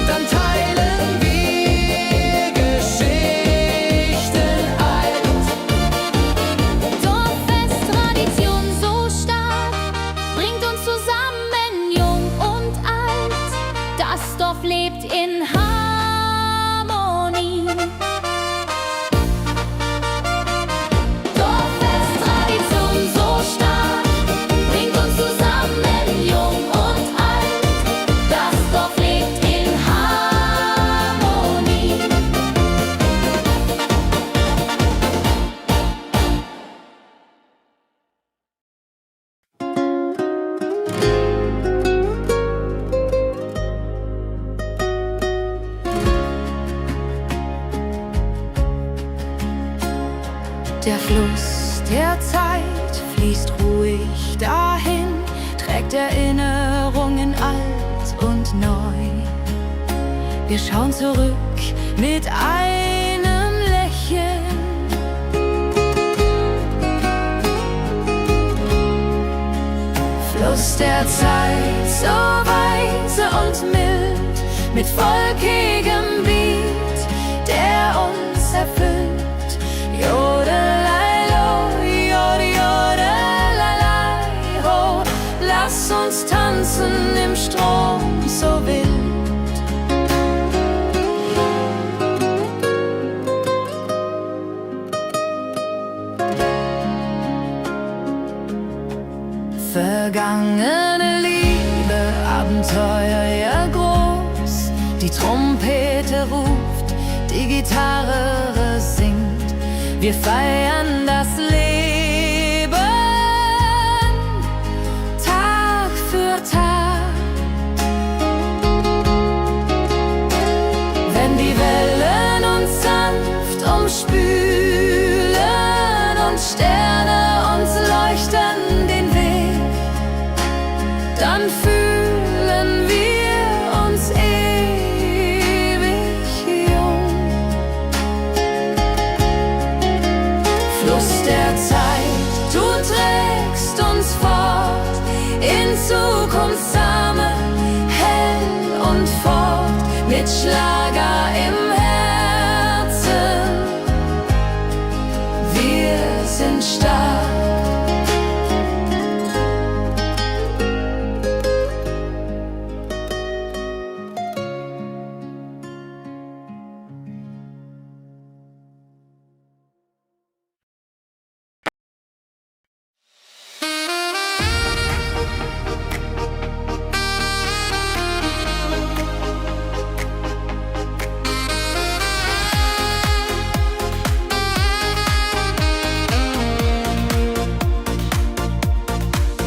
S1: Dann teilen wir Geschichten alt.
S2: Dorffest, Tradition so stark, bringt uns zusammen, jung und alt. Das Dorf lebt in Harmonie.
S3: Dorffest, Tradition so stark, bringt uns zusammen, jung und alt. Das Dorf lebt in Harmonie.
S5: Der Fluss der Zeit fließt ruhig dahin, trägt Erinnerungen alt und neu. Wir schauen zurück mit einem Lächeln. Fluss der Zeit, so weise und mild, mit volkigem Beat, der uns erfüllt. Jodelei-lo, jodelei-lei, ho, lass uns tanzen im Strom so wild. Vergangene Liebe, Abenteuer, ja groß. Die Trompete ruft, die Gitarre singt. Wir feiern das Leben, Tag für Tag. Wenn die Wellen uns sanft umspülen und Sterne uns leuchten den Weg, dann fühlen wir uns ewig jung. Fluss der Zeit, du trägst uns fort in Zukunftssame, hell und fort, mit Schlager im Herzen. Wir sind stark.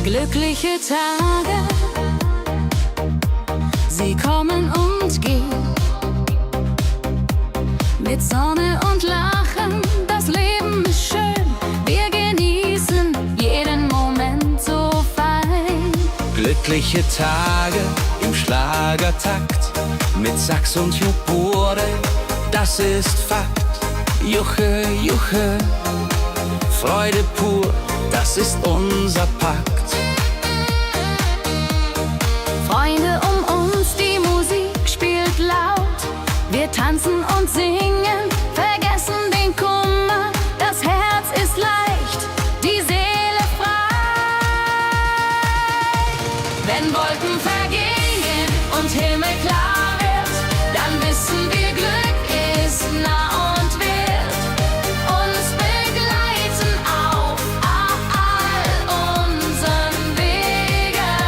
S5: Glückliche Tage, sie kommen und gehen. Mit Sonne und Lachen, das Leben ist schön. Wir genießen jeden Moment so fein.
S4: Glückliche Tage im Schlagertakt, mit Sax und Jubore, das ist Fakt. Juche, Juche, Freude pur, das ist unser Pakt.
S5: Freunde um uns, die Musik spielt laut. Wir tanzen und singen, vergessen den Kummer. Das Herz ist leicht, die Seele frei.
S3: Wenn Wolken vergehen und Himmel klar wird, dann wissen wir, Glück ist nah und wird uns begleiten auf all unseren Wegen.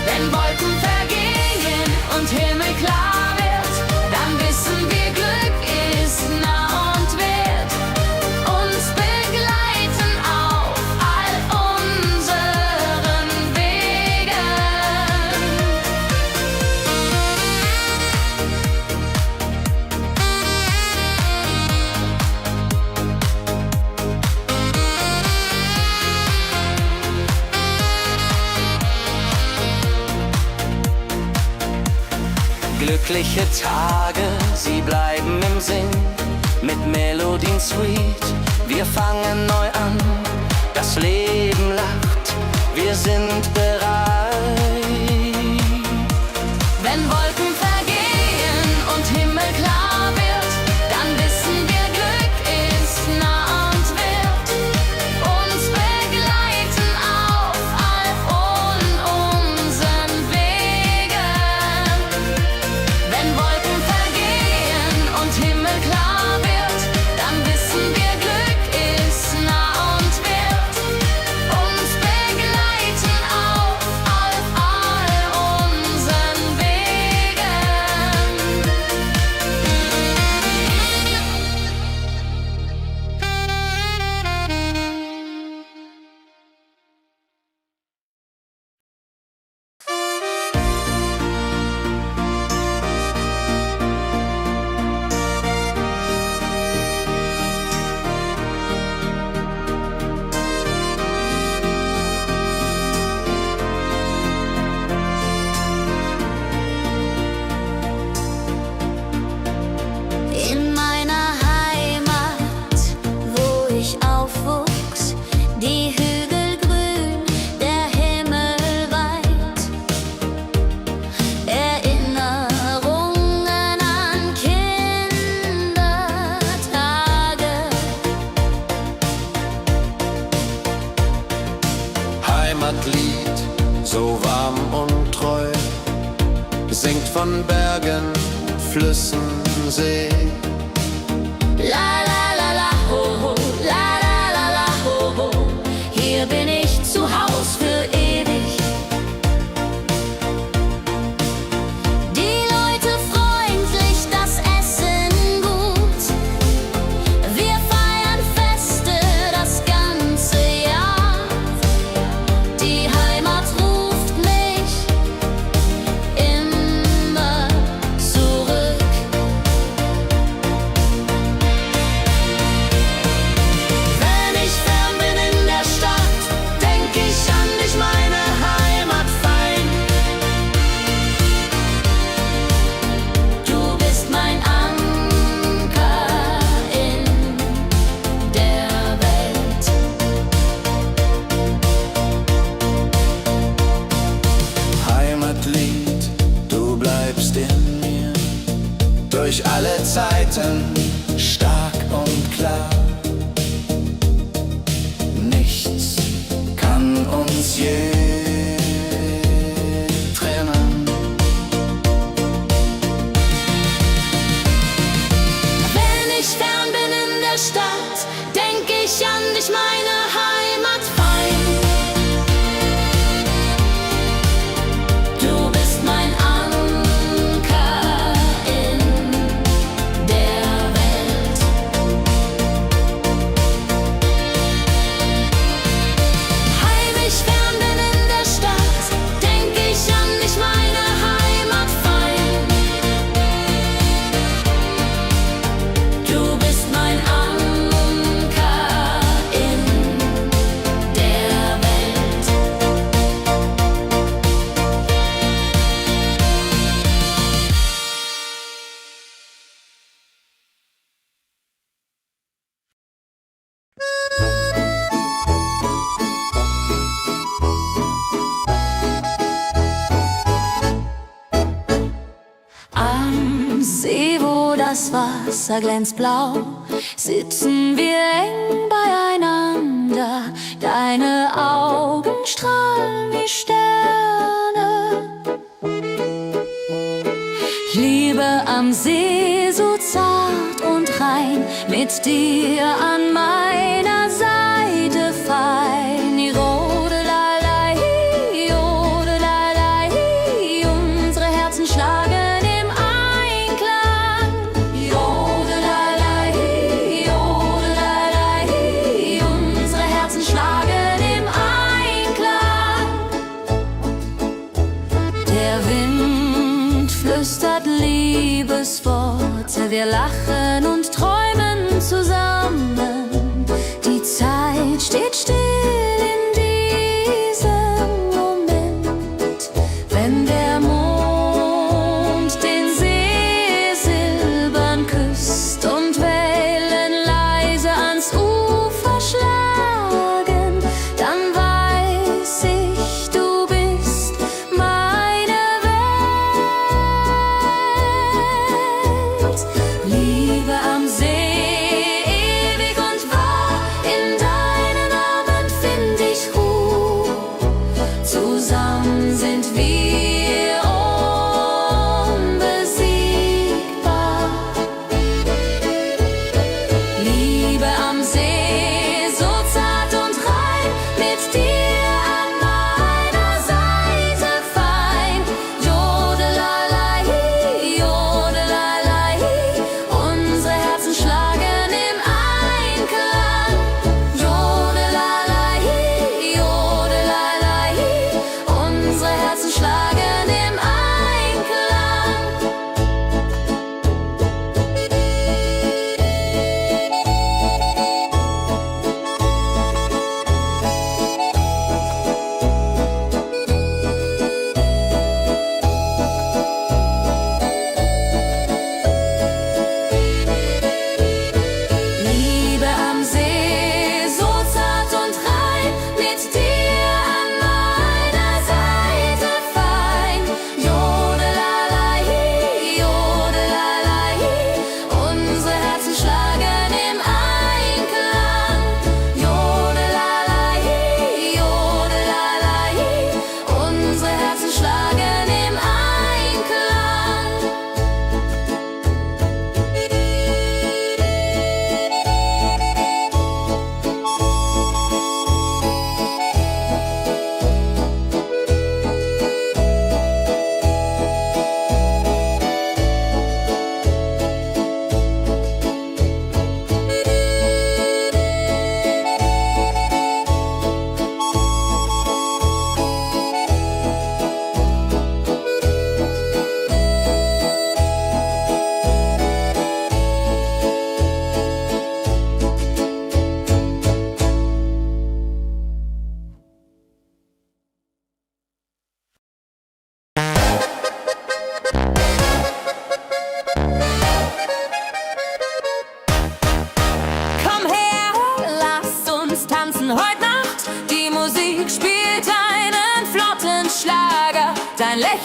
S3: Wenn Wolken vergehen und Himmel klar wird, dann wissen wir, Glück ist nah und wird uns begleiten auf all unseren Wegen.
S4: Glückliche Tage, sie bleiben im Sinn, mit Melodien sweet. Wir fangen neu an, das Leben lacht, wir sind bereit.
S3: Wenn Wolken vergehen und Himmel klar wird, dann wissen wir, Glück ist nah und wird uns begleiten auf all unseren Wegen. Wenn Wolken vergehen und Himmel klar wird, dann wissen wir, Glück ist nah und wird uns begleiten auf all
S4: von Bergen, Flüssen, See.
S2: La la la la ho ho, la la la la ho ho. Hier bin ich zu Haus für ewig. Die Leute freundlich, das Essen gut. Wir feiern Feste das ganze Jahr. Die Heimat ruft mich immer zurück. Wenn ich fern bin in der Stadt, denk ich an dich, meine Heimat fein. Du bist mein Anker in der Welt.
S4: Heimatlied, du bleibst in mir durch alle Zeiten stark und klar. Nichts kann uns je trennen.
S2: Wenn ich fern bin in der Stadt, denk ich an dich, meine Heimat fein. Du bist mein Anker in der Welt. Heim ich fern bin in der Stadt, denk ich an dich, meine Heimat fein. Du bist mein Anker in der Welt. Am See, wo das Wasser glänzt blau, sitzen wir eng beieinander. Deine Augen strahlen wie Sterne. Liebe am See, so zart und rein, mit dir an meiner Seite fein. Jodelei, jodelei, unsere Herzen schlagen im Einklang. Jodelei, jodelei, unsere Herzen schlagen im Einklang. Der Wind flüstert Liebesworte, wir lachen und träumen zusammen. Die Zeit steht still in diesem Moment, wenn der Mond den See silbern küsst und Wellen leise ans Ufer schlagen, dann weiß ich, du bist meine Welt. Liebe am See, ewig und wahr, in deinen Armen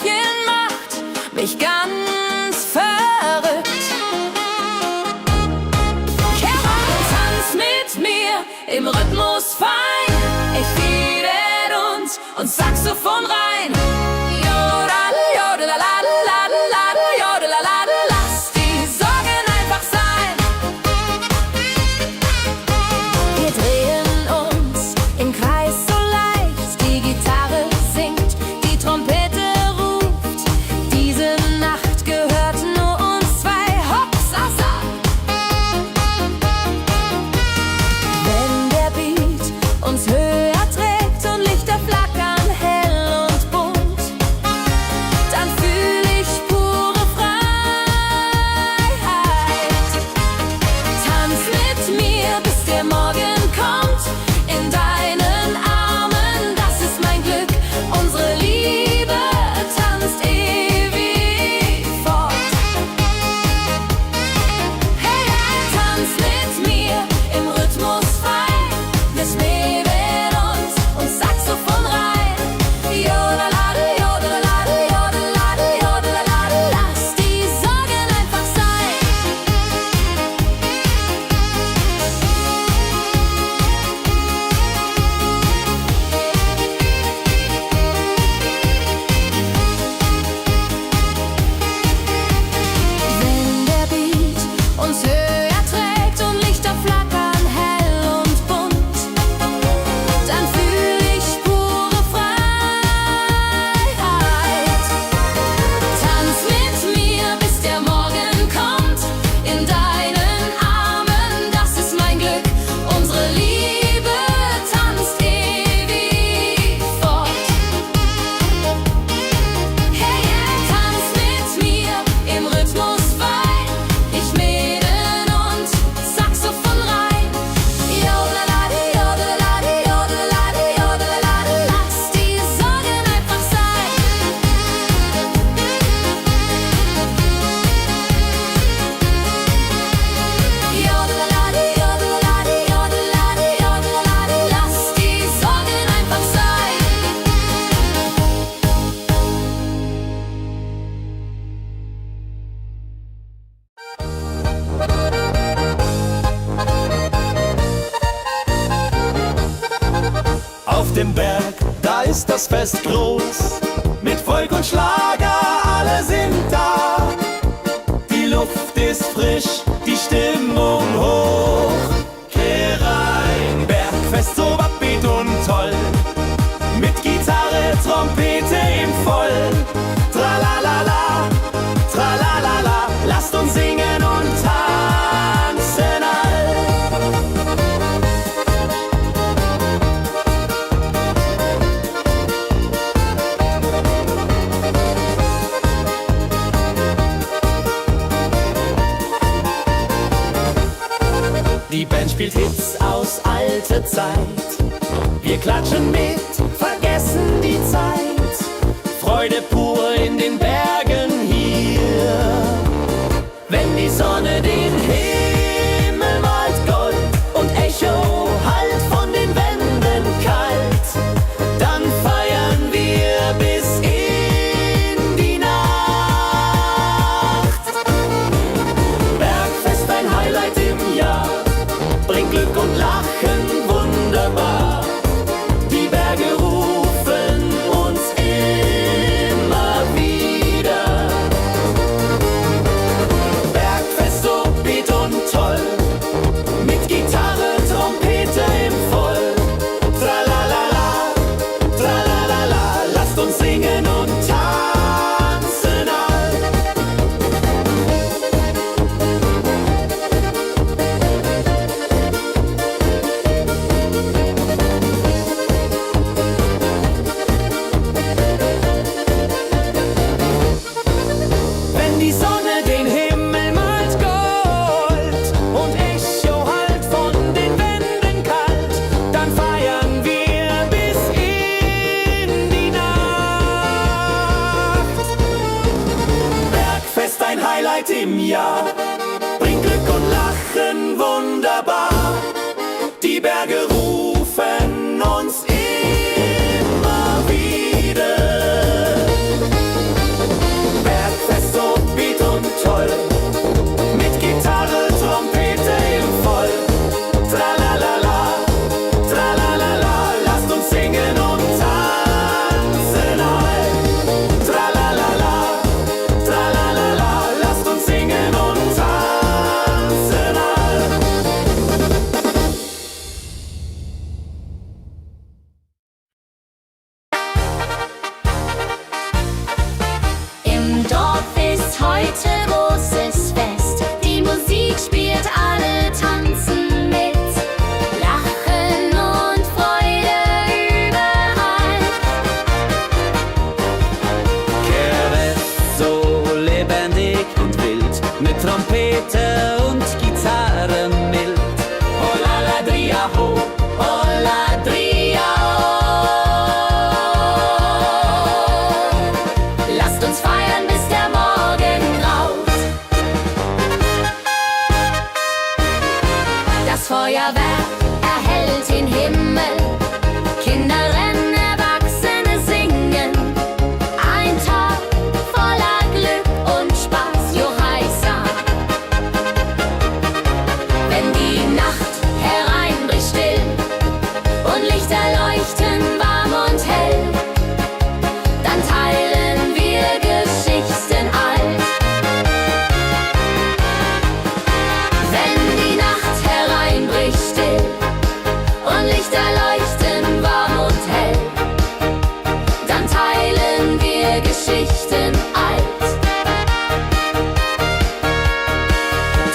S3: Märchen macht mich ganz verrückt. Kehr rein, tanz mit mir im Rhythmus fein. Ich fiedert und Saxophon rein. Jodel, jodelalalalalala, jodelalala. Lass die Sorgen einfach sein. Wir drehen uns im Kreis so leicht. Die Gitarre singt, die Trompete ruft. Diese Nacht gehört nur uns zwei. Hopsasa! Wenn der Beat uns höher trägt und Lichter flackern hell und bunt, dann fühl ich pure Freiheit. Tanz mit mir, bis der Morgen kommt. In deinen Armen, das ist mein Glück. Unsere Liebe tanzt ewig fort. Hey, tanz mit mir im Rhythmus fein. Wir schweben uns Saxophon rein. Jodelade, jodelade, jodelade, jodelade. Lass die Sorgen einfach sein. Wenn der Beat uns höher trägt und Lichter flackern hell und bunt, dann fühl ich pure Freiheit. Tanz mit mir, bis der Morgen kommt. In deinen Armen, das ist mein Glück. Unsere Liebe tanzt ewig fort. Hey, tanz mit mir im Rhythmus fein. Ich mähen und Saxophon rein. Jodelade, jodelade, jodelade, jodelade. Lass die Sorgen einfach sein. Jodelade, jodelade, jodelade, jodelade. Lass die Sorgen einfach sein.
S1: Auf dem Berg, da ist das Fest groß. Mit Volk und Schlager, alle sind da. Die Luft ist frisch, die Stimmung hoch. Kehr rein, Bergfest so upbeat und toll. Mit Gitarre, Trompete im Voll. Tralalala, tralalala, lasst uns singen und tanzen all. Die Band spielt Hits aus alter Zeit. Wir klatschen mit, vergessen die Zeit. Freude pur in den Bergen hier. Wenn die Sonne den Himmel malt Gold und Echo hallt von den Wänden kalt, dann feiern wir bis in die Nacht. Bergfest, ein Highlight im Jahr, bringt Glück und Lachen wunderbar. Die Berge rufen uns immer wieder. Bergfest so beat und toll, mit Gitarre, Trompete im Voll. Tralalala, tralalala, lasst uns singen und tanzen all. Wenn die Sonne den Himmel malt Gold und Echo hallt von den Wänden kalt, dann feiern wir bis in die Nacht. Bergfest, ein Highlight im Jahr, bringt Glück und Lachen wunderbar. Die Berge rufen uns immer wieder.
S2: heute großes Fest. Die Musik spielt, alle tanzen mit. Lachen und Freude überall.
S6: Keress so lebendig und wild, mit Trompete und Gitarre mild.
S1: Oh la la dria ho,
S2: Oh Ladria, oh. Lasst uns feiern, bis der Morgen graut. Das Feuerwerk erhellt den Himmel. Kinder rennen, Erwachsene singen. Ein Tag voller Glück und Spaß, Johaisa. Wenn die Nacht hereinbricht still und Lichter leuchten warm und hell, dann teilen wir Geschichten alt. Wenn die Nacht hereinbricht still und Lichter leuchten warm und hell, dann teilen wir Geschichten alt.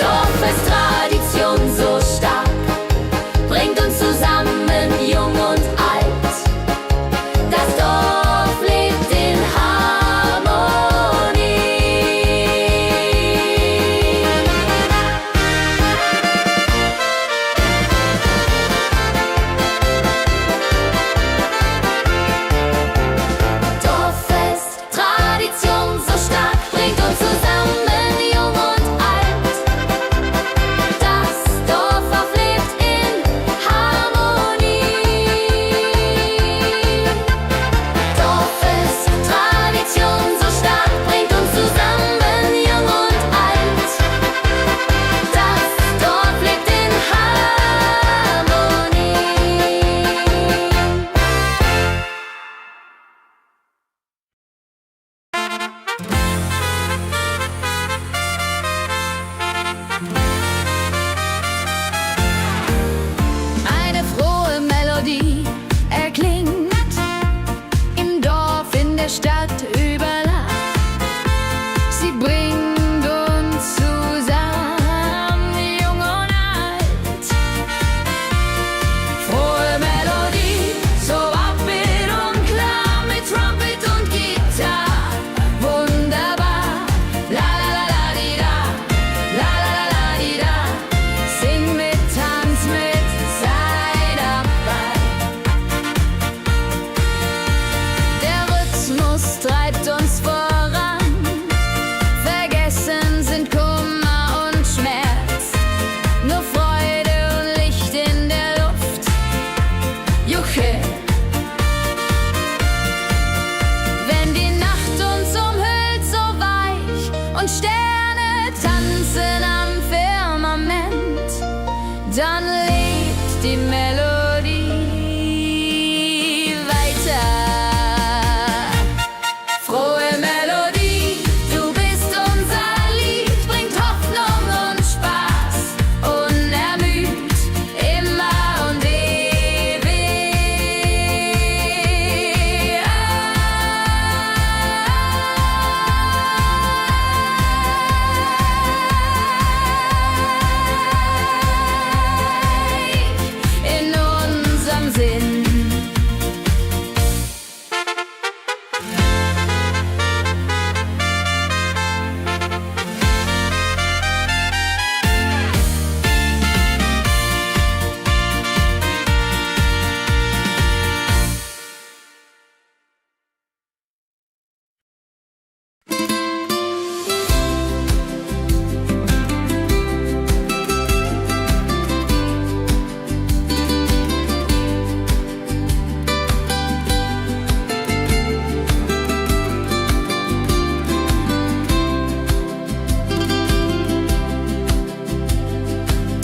S2: Dorfes-Tradition so stark bringt uns zusammen, jung und alt. Das Dorf lebt in Harmonie. Dorffest, Tradition so stark bringt uns zusammen, jung und alt. Das Dorf auflebt in Harmonie. Dorffest, Tradition so stark bringt uns zusammen, jung und alt. Das Dorf lebt in Harmonie.
S5: Eine frohe Melodie erklingt im Dorf, in der Stadt, überall. Sie bringt uns zusammen, jung und alt. Frohe Melodie, so upbeat und klar, mit Trumpet und Gitarre. Wunderbar, la la la la di da, la la la la di da. Sing mit, tanz mit, sei dabei. Der Rhythmus treibt uns voran. Vergessen sind Kummer und Schmerz. Nur Freude und Licht in der Luft. Juche. Wenn die Nacht uns umhüllt, so weich, und Sterne tanzen am Firmament, dann lebt die Melodie weiter. Frohe Melodie, du bist unser Lied, bringt Hoffnung und Spaß, unermüd, immer und ewig. In unserem Sinn.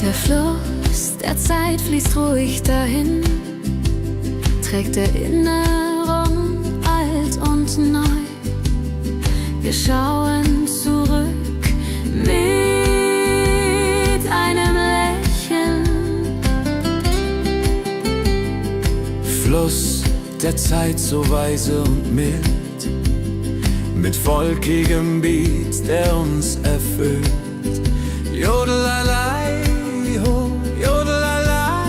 S5: Der Fluss der Zeit fließt ruhig dahin, trägt Erinnerung alt und neu. Wir schauen zurück mit einem Lächeln.
S6: Fluss der Zeit so weise und mild,
S1: mit volkigem Beat, der uns erfüllt. Jodelalei, ho, jodelalei,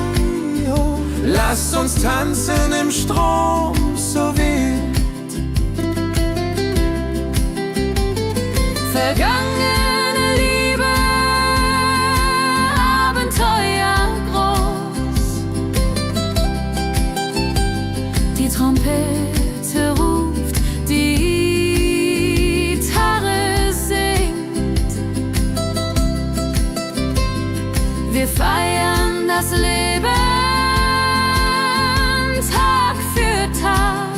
S1: ho. Lasst uns tanzen im Strom so wild.
S5: Vergangene Liebe, Abenteuer groß. Die Trompete ruft, die Gitarre singt. Wir feiern das Leben Tag für Tag.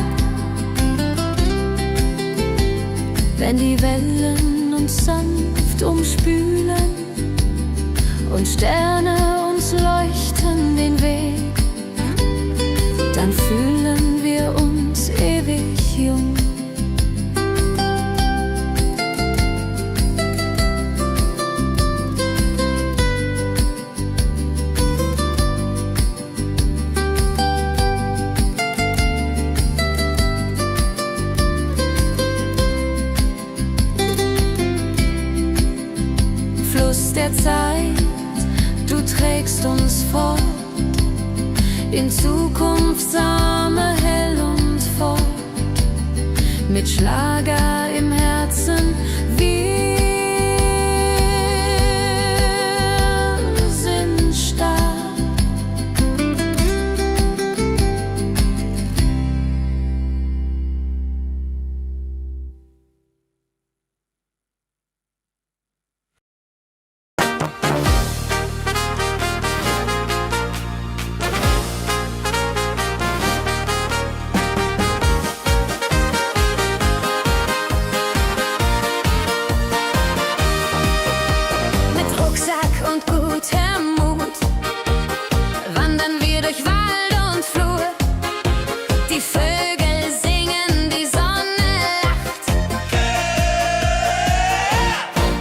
S5: Wenn die Wellen uns sanft umspülen und Sterne uns leuchten den Weg, dann fühlen wir uns ewig jung. Fluss der Zeit, du trägst uns fort in Zukunftsarme hell und fort, mit Schlager im Herzen. Wir sind stark. Mit Rucksack und gutem Mut wandern wir durch Wald und Flur. Die Vögel singen, die Sonne lacht.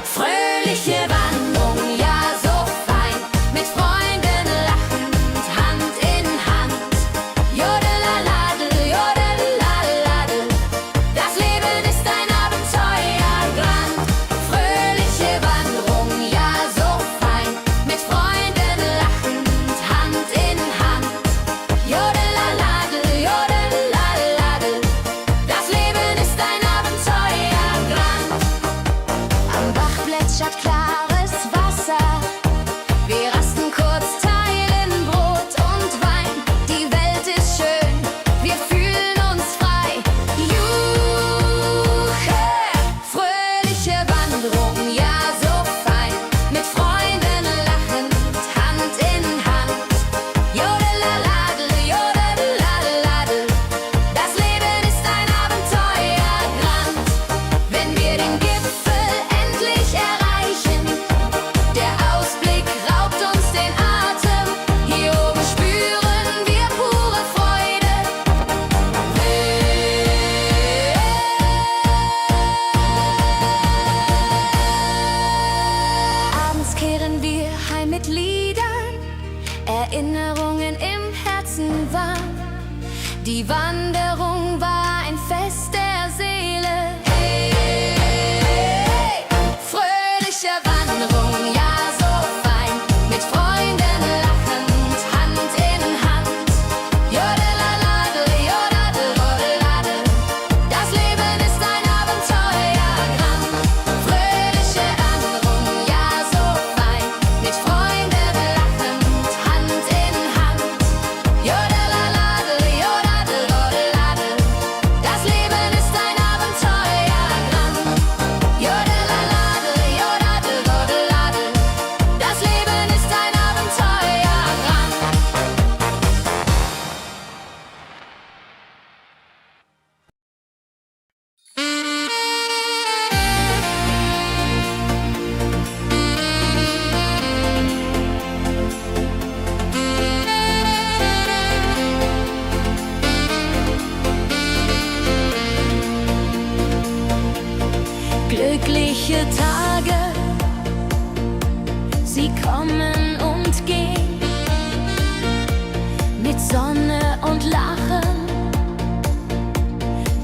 S5: Fröhliche Wanderung, ja so fein, mit Freunden lachend, Hand in Hand. Jodelaladel, jodelaladel, das Leben ist ein Abenteuerland. Fröhliche Wanderung, ja so fein, mit Freunden lachend, Hand in Hand. Jodelaladel, jodelaladel, das Leben ist ein Abenteuerland. Am Bach plätschert klares Wasser, wir rasten kurz, teilen Brot und Wein. Die Welt ist schön, wir fühlen uns frei. Juche, fröhliche Wanderung, ja so fein, mit Freunden lachend, Hand in Hand. Jodelaladel, jodelaladel, das Leben ist ein Abenteuerland. Wenn wir den Gipfel endlich erreichen, der Ausblick raubt uns den Atem. Hier oben spüren wir pure Freude. Abends kehren wir heim mit Liedern, Erinnerungen im Herzen warm. Die Wanderung war ein Fest der Seele. Hey, fröhliche Wanderung, ja so fein, mit Freunden lachend, Hand in Hand. Jodelaladel, jodadel, rodeladel, das Leben ist ein Abenteuerland. Fröhliche Wanderung, ja so fein, mit Freunden lachend, Hand in Hand. Jodelaladel, jodadel, rodeladel, das Leben ist ein Abenteuerland. Jodelaladel, jodadel, rodeladel, das Leben ist ein Abenteuerland. Glückliche Tage, sie kommen und gehen, mit Sonne und Lachen.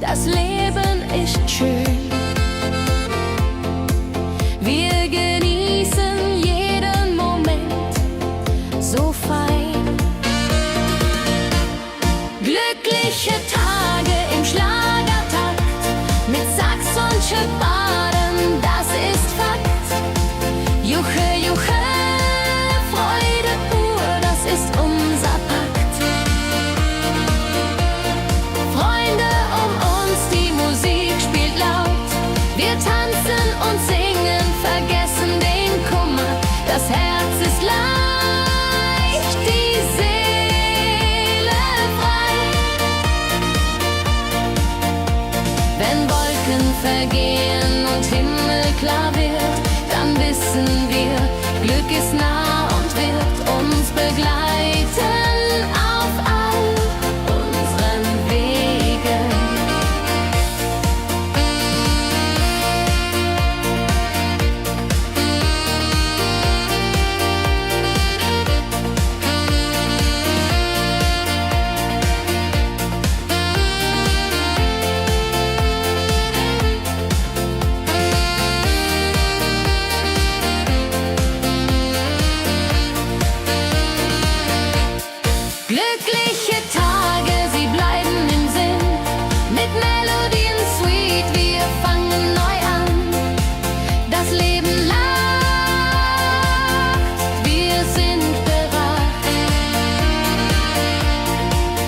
S5: Das Leben ist schön. tanzen und singen, vergessen den Kummer. Das Herz ist leicht, die Seele frei. Wenn Wolken vergehen und Himmel klar wird, dann wissen wir, Glück ist nah und wird uns begleiten auf all unseren Wegen. Glückliche Tage, sie bleiben im Sinn, mit Melodien sweet, wir fangen neu an. Das Leben lacht, wir sind bereit.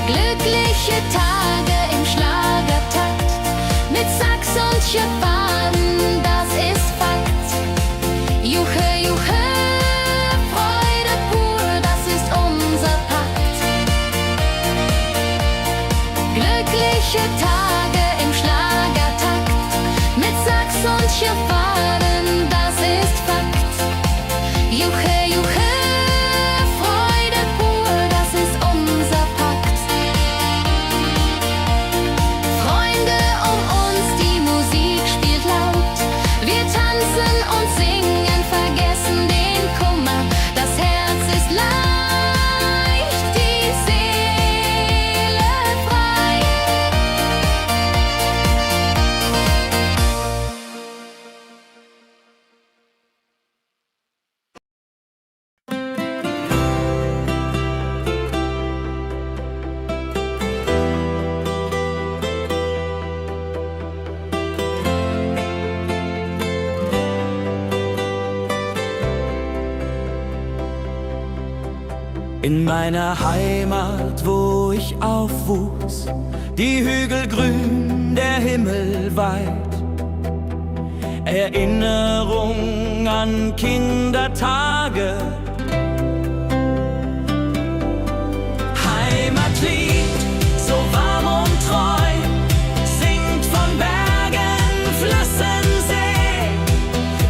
S5: Glückliche Tage im Schlagertakt, mit Sax und Schöpfaden, das ist Fakt. Juche, juche, Freude pur, das ist unser Pakt. Glückliche Tage im Schlagertakt, mit Sax und Schöpfaden, das ist Fakt. Juche, juche, Freude pur, das ist unser Pakt. Freunde um uns, die Musik spielt laut. Wir tanzen und singen, vergessen den Kummer. Das Herz ist leicht, die Seele frei.
S1: In meiner Heimat, wo ich aufwuchs, die Hügel grün, der Himmel weit. Erinnerung an Kindertage. Heimatlied, so warm und treu, singt von Bergen, Flüssen, See.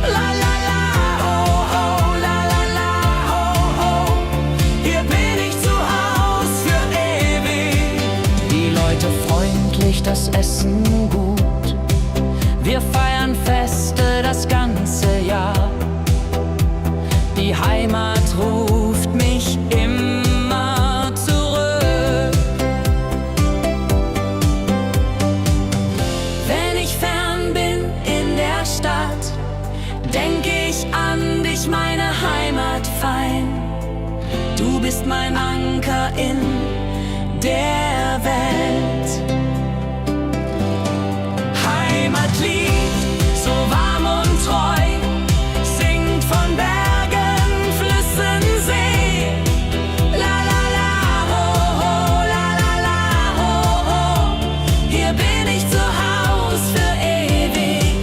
S1: La la la, ho ho, la la la, ho ho. Hier bin ich zu Haus für ewig.
S4: Die Leute freundlich, das Essen gut. Wir feiern Feste das ganze Jahr. Die Heimat ruft mich immer zurück. Wenn ich fern bin in der Stadt, denk ich an dich, meine Heimat fein. Du bist mein Anker in der Welt. Heimatlied, so warm und treu, singt von Bergen, Flüssen, See. La la la, ho ho, la la la, ho ho. Hier bin ich zu Haus für ewig.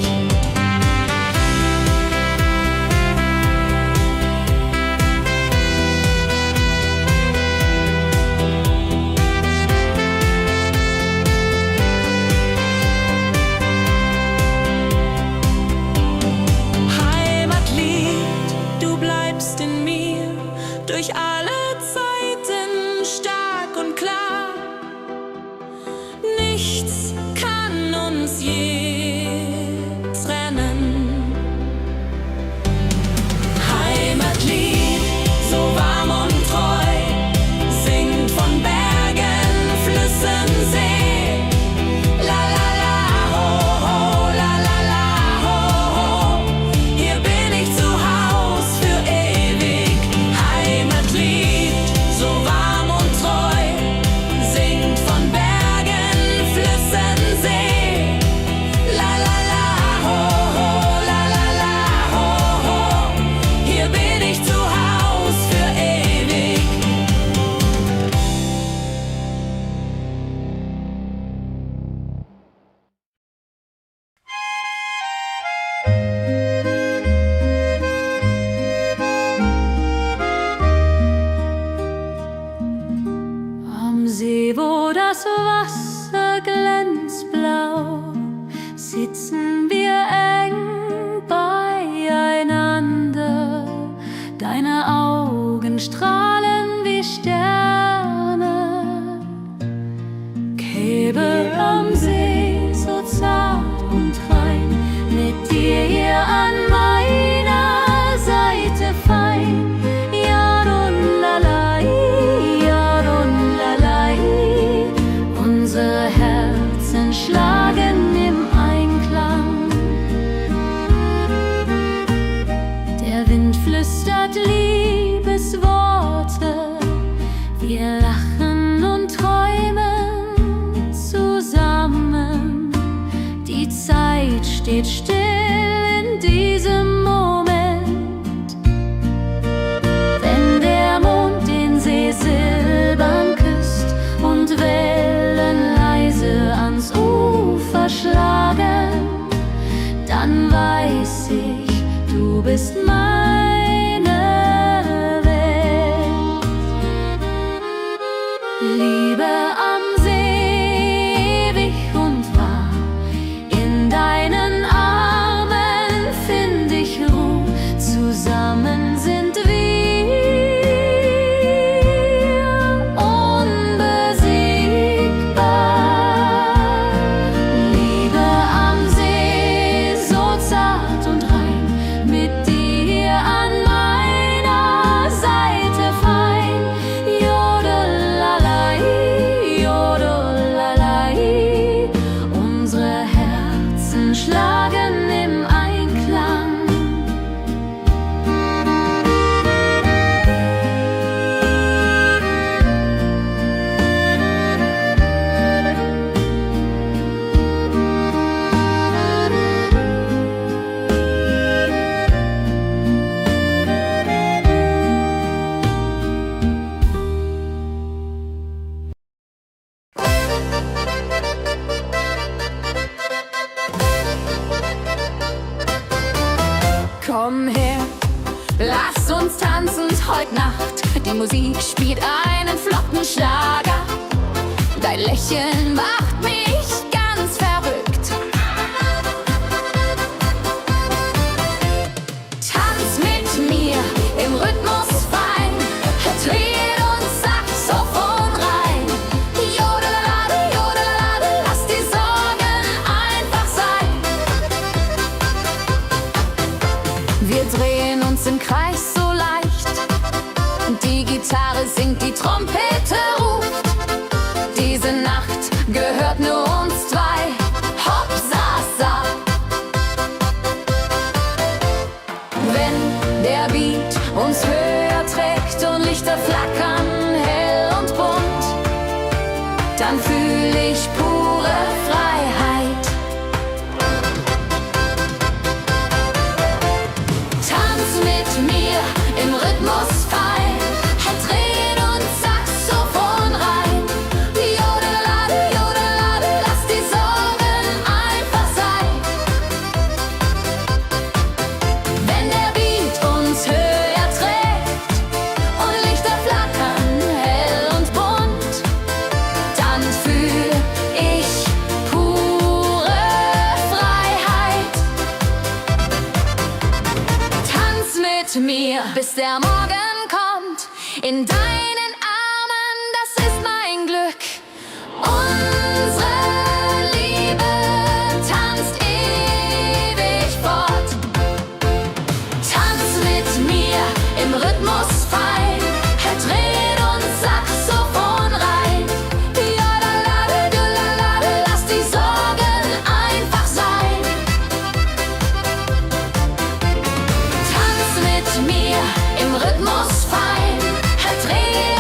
S2: flüstert Liebesworte. Wir lachen und träumen zusammen. Die Zeit steht still in diesem Moment. Wenn der Mond den See silbern küsst und Wellen leise ans Ufer schlagen, dann weiß ich, du bist meine Welt. Liebe am See, ewig und wahr, in deinen Armen find ich Ruhe, zusammen sind wir unbesiegbar. Liebe am See, so zart und rein, mit dir an meiner Seite fein. Jodelalai, jodelalai, unsere Herzen schlagen im Einklang.
S5: Komm her, lass uns tanzen heute Nacht. Die Musik spielt einen flotten Schlager. Dein Lächeln macht mich ganz verrückt. Tanz mit mir im Rhythmus fein, Tritt und Saxophon rein. Jodelade, jodelade, lass die Sorgen einfach sein. Wir drehen uns im Kreis so leicht. Die Gitarre singt, die Trompete ruft. Diese Nacht gehört nur uns zwei. Hopp, sa, sa. Wenn der Beat uns höher trägt und Lichter flackern hell und bunt, dann fühl ich pure Freiheit. Tanz mit mir im Rhythmus fein, Tritt und Saxophon rein. Jodelade, jodelade, lass die Sorgen einfach sein. Wenn der Beat uns höher trägt und Lichter flackern hell und bunt, dann fühl ich pure Freiheit. Tanz mit mir, bis der Morgen kommt. In deinen Armen, das ist mein Glück. Unsere Liebe tanzt ewig fort. Tanz mit mir im Rhythmus fein, Tritt und Saxophon rein. Jodelade, jodelade, lass die Sorgen einfach sein. Tanz mit mir im Rhythmus fein, Tritt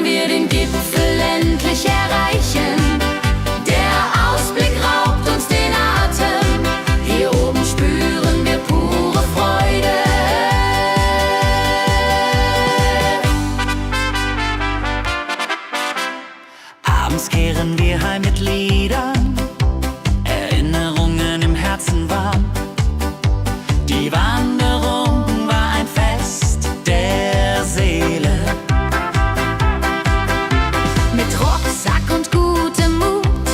S5: wir den Gipfel endlich erreichen. Der Ausblick raubt uns den Atem. Hier oben spüren wir pure Freude.
S6: Abends kehren wir heim mit Liedern, Erinnerungen im Herzen warm. Die Wanderung war ein Fest der Seele.
S5: Mit Rucksack und gutem Mut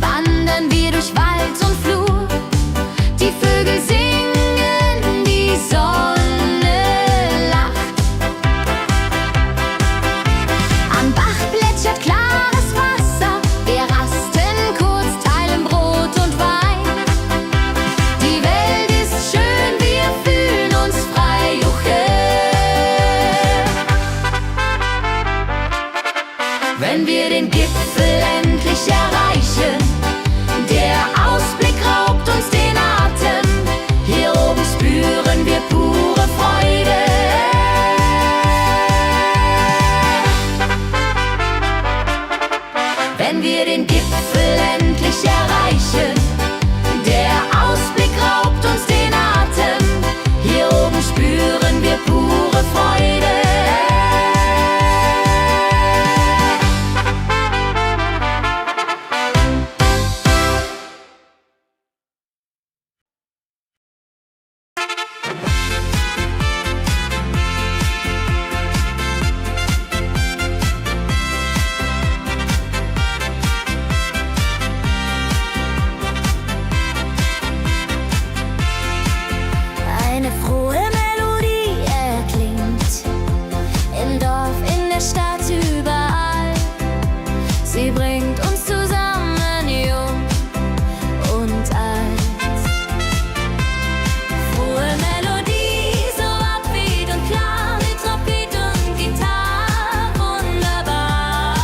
S5: wandern wir durch Wald und Flur. Die Vögel singen, die Sonne lacht. Am Bach plätschert klares Wasser. Wir rasten kurz, teilen Brot und Wein. Die Welt ist schön, wir fühlen uns frei. Juche. Wenn wir den Gipfel endlich erreichen, der Ausblick raubt uns den Atem. Hier oben spüren wir pure Freude. Wenn wir den Gipfel endlich erreichen, der Ausblick raubt uns den Atem. Hier oben spüren wir pure Freude. Eine frohe Melodie erklingt im Dorf, in der Stadt, überall. Sie bringt uns zusammen, jung und alt. Frohe Melodie, so upbeat und klar, mit Trompete und Gitarre, wunderbar.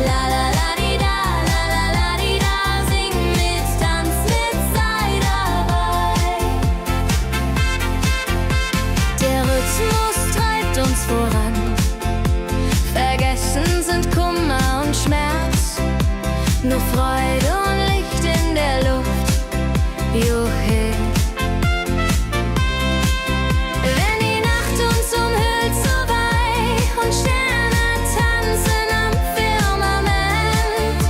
S5: La la la di da, la la la di da, sing mit, tanz mit, sei dabei. Der Rhythmus treibt uns voran. Vergessen sind Kummer und Schmerz. Nur Freude und Licht in der Luft. Juche. Wenn die Nacht uns umhüllt so weit und Sterne tanzen am Firmament,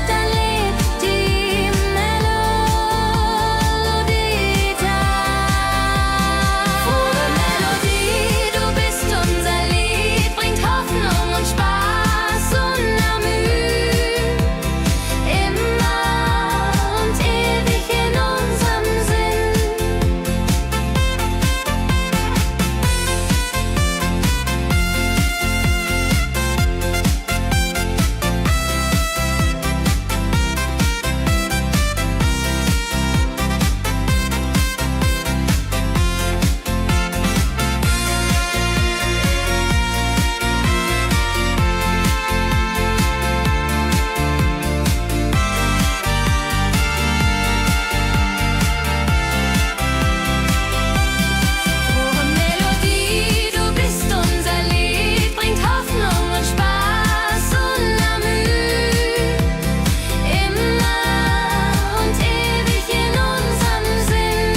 S5: dann lebt die Melodie da. Frohe Melodie, du bist unser Lied, bringt Hoffnung und Spaß unermüht. Immer und ewig in unserem Sinn. Frohe Melodie, du bist unser Lied, bringt Hoffnung und Spaß unermüht. Immer und ewig in unserem Sinn.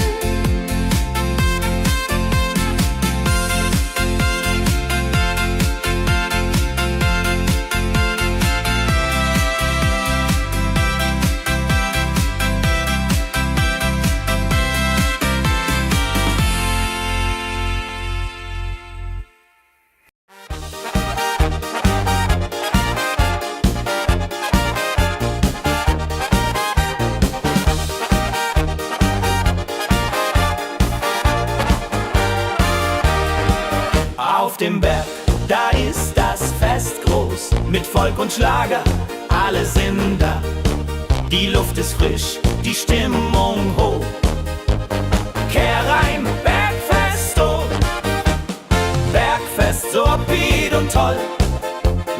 S1: Auf dem Berg, da ist das Fest groß, mit Volk und Schlager, alle sind da. Die Luft ist frisch, die Stimmung hoch. Kehr rein, Bergfest, oh. Bergfest, so upbeat und toll.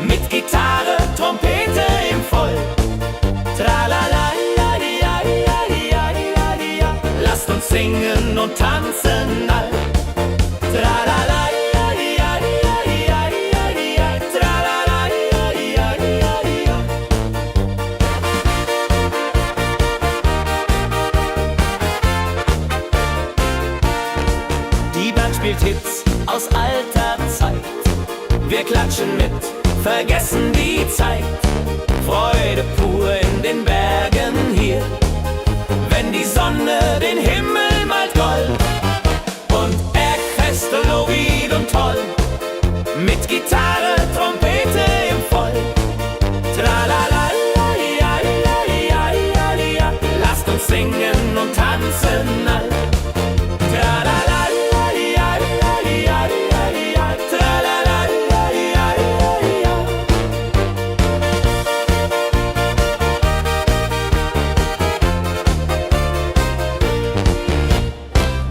S1: Mit Gitarre, Trompete im Voll. Tralala, ja, ja, ja, ja, ja, ja. Lasst uns singen und tanzen all. Tralala, ja, ja, ja, ja, ja, ja. aus alter Zeit. Wir klatschen mit, vergessen die Zeit. Freude pur in den Bergen hier, wenn die Sonne den Himmel malt gold. Und Bergfest, Lovid und toll, mit Gitarre, Trompete im Voll. Tralala, lasst uns singen und tanzen all.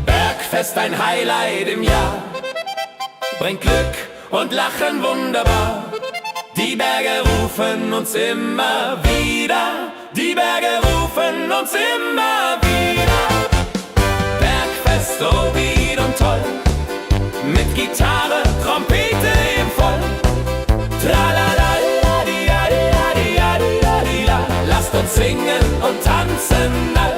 S1: Bergfest, ein Highlight im Jahr, bringt Glück und Lachen wunderbar. Die Berge rufen uns immer wieder, die Berge rufen uns immer wieder. Bergfest, Lovid und toll, mit Gitarre, Trompete im Voll. Tralala, lasst uns singen und tanzen all.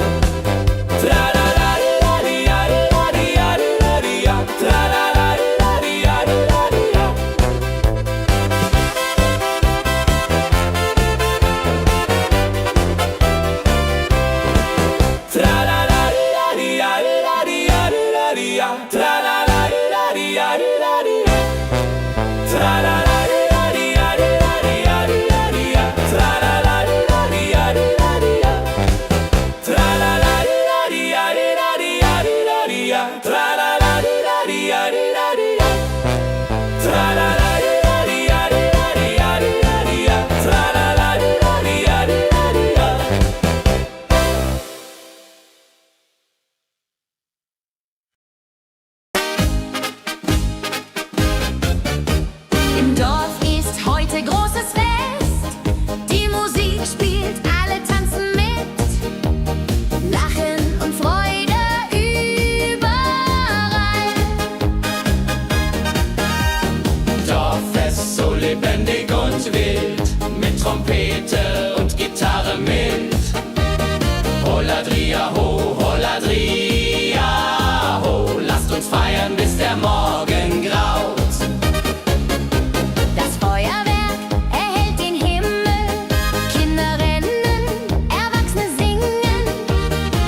S2: Im Dorf ist heute großes Fest. Die Musik spielt, alle tanzen mit. Lachen und Freude überall.
S1: Dorffest, so lebendig und wild, mit Trompete und Gitarre mit. Holladria ho, Holladria ho, lasst uns feiern, bis der Morgen graut.
S2: Das Feuerwerk erhellt den Himmel. Kinder rennen, Erwachsene singen.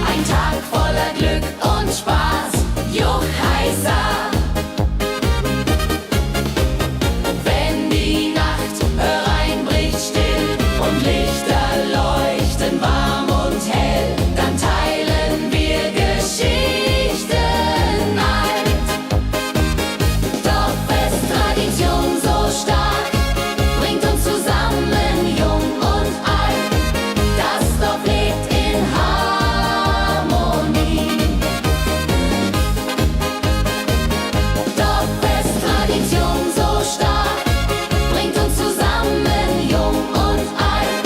S3: Ein Tag voller Glück und Spaß, Juchheisa. Wenn die Nacht hereinbricht still und Lichter leuchten warm und hell, dann teilen wir Geschichten alt. Dorffest, Tradition so stark, bringt uns zusammen, jung und alt. Das Dorf lebt in Harmonie. Dorffest, Tradition so stark, bringt uns zusammen, jung und alt.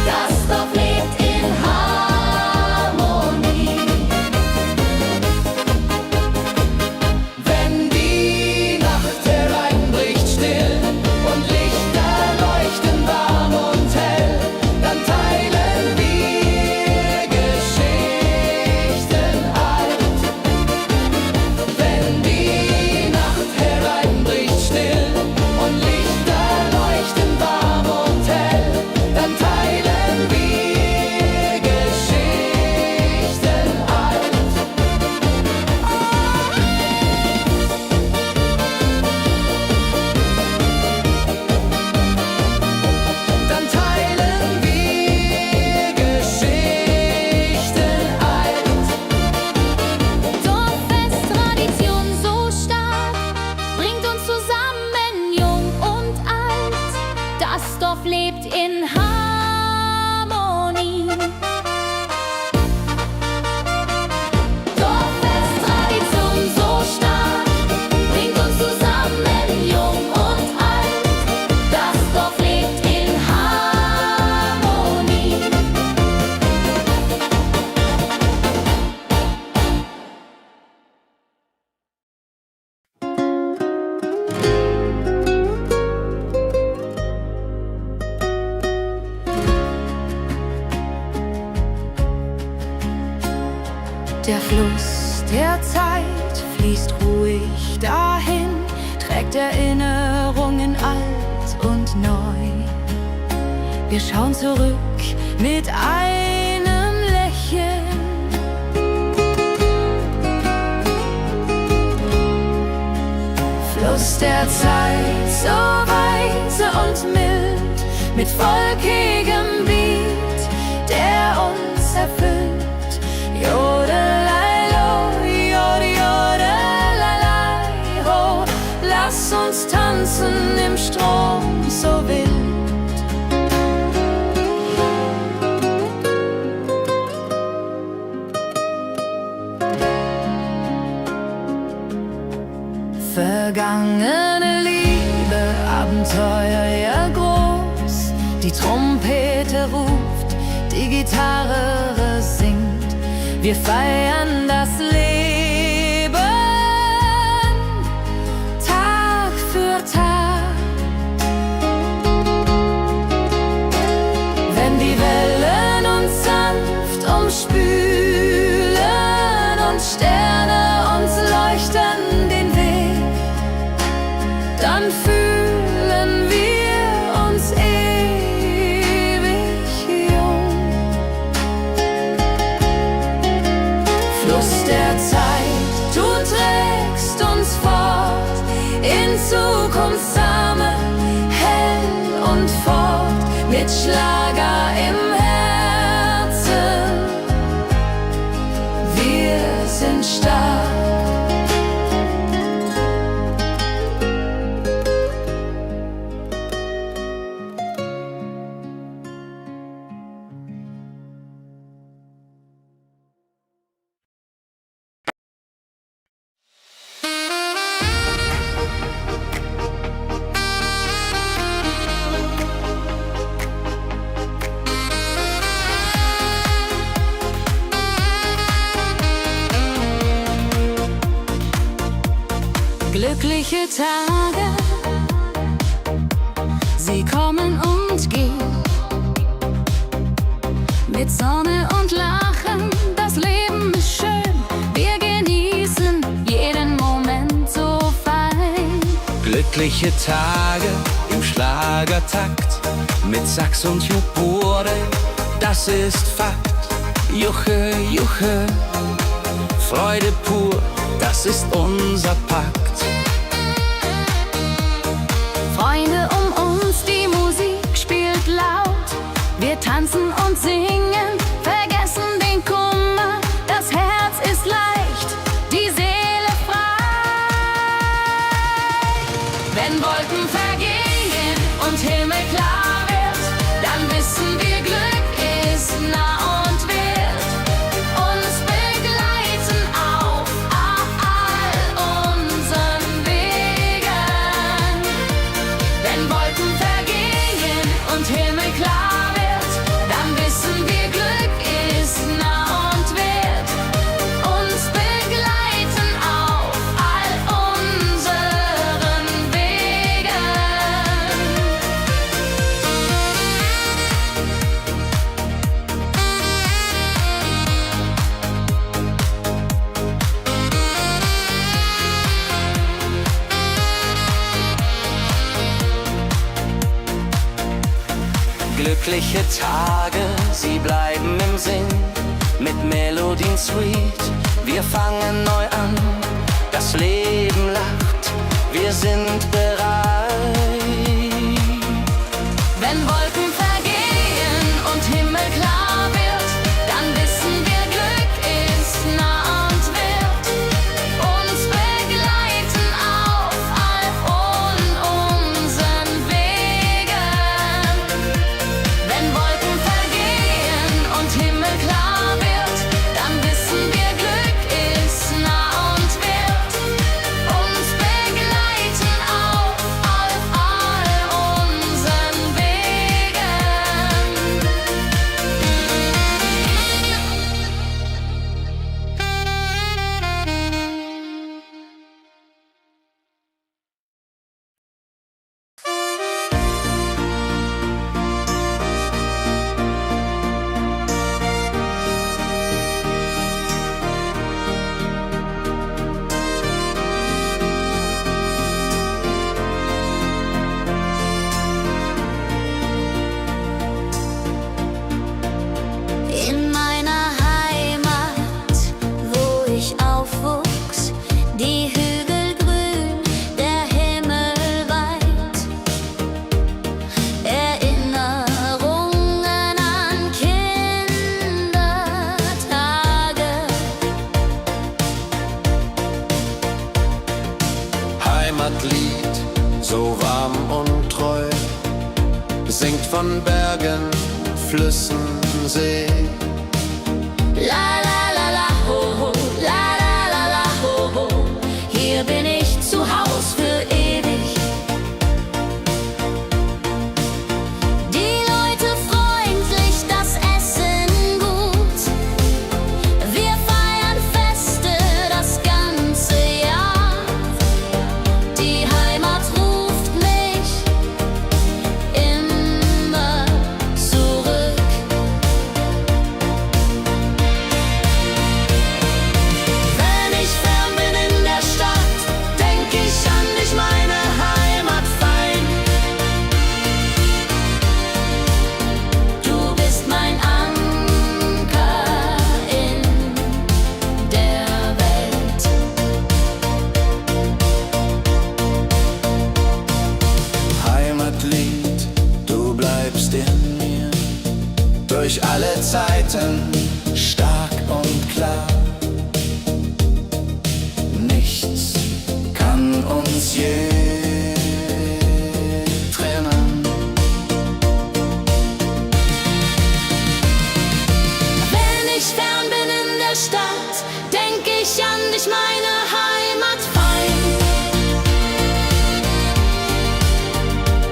S3: Das Dorf lebt in Harmonie.
S1: Wenn die Nacht hereinbricht still und Lichter leuchten warm und hell, dann teilen wir Geschichten alt. Wenn die Nacht hereinbricht still und Lichter leuchten warm und hell, dann teilen wir Geschichten alt. Dann teilen wir Geschichten alt.
S2: Dorffest, Tradition so stark, bringt uns zusammen, jung und alt. Das Dorf lebt in Harmonie.
S3: Dorffest, Tradition so stark, bringt uns zusammen, jung und alt. Das Dorf lebt in Harmonie.
S5: Der Fluss der Zeit fließt ruhig dahin. weckt Erinnerungen alt und neu. Wir schauen zurück mit einem Lächeln. Fluss der Zeit, so weise und mild, mit wolkigem Beat, der uns erfüllt. Jodelei-lo, jodelei-lai, ho, lass uns tanzen im Strom so wild. Vergangene Liebe, Abenteuer ja groß. Die Trompete ruft, die Gitarre singt. Wir feiern das Leben Tag für Tag. Wenn die Wellen uns sanft umspülen und Sterne uns leuchten den Weg, dann fühlen wir uns ewig jung. Fluss der Zeit, du trägst uns fort in Zukunftssame, hell und fort, mit Schlager im Herzen. Wir sind stark. Glückliche Tage, sie kommen und gehen. Mit Sonne und Lachen, das Leben ist schön. Wir genießen jeden Moment so fein.
S4: Glückliche Tage im Schlagertakt, mit Sax und Jubore, das ist Fakt. Juche, Juche, Freude pur, das ist unser Pakt.
S5: Freunde um uns, die Musik spielt laut. Wir tanzen und singen, vergessen den Kummer. Das Herz ist leicht, die Seele frei. Wenn Wolken vergehen und Himmel klar wird, dann wissen wir, Glück ist nah und wird uns begleiten auf all unseren Wegen. Wenn Wolken vergehen und Himmel klar wird, dann wissen wir, Glück ist nah und wird uns begleiten auf all unseren Wegen.
S4: Glückliche Tage, sie bleiben im Sinn, mit Melodien sweet. Wir fangen neu an, das Leben lacht, wir sind bereit.
S5: Wenn Wolken vergehen und Himmel klar wird, dann wissen wir, Glück ist nah und wird uns begleiten auf all unseren Wegen. Wenn Wolken vergehen und Himmel klar wird, dann wissen wir, Glück ist nah und wird uns begleiten auf
S4: so warm und treu, singt von Bergen, Flüssen, See.
S2: La la la la ho ho, la la la la ho ho. Hier bin ich zu Haus für ewig. Die Leute freundlich, das Essen gut. Wir feiern Feste das ganze Jahr. Die Heimat ruft mich immer zurück. Wenn ich fern bin in der Stadt, denk ich an dich, meine Heimat fein. Du bist mein Anker in der Welt.
S4: Heimatlied, du bleibst in mir, durch alle Zeiten stark und klar. Nichts kann uns je trennen.
S2: Wenn ich fern bin in der Stadt, denk ich an dich, meine Heimat fein.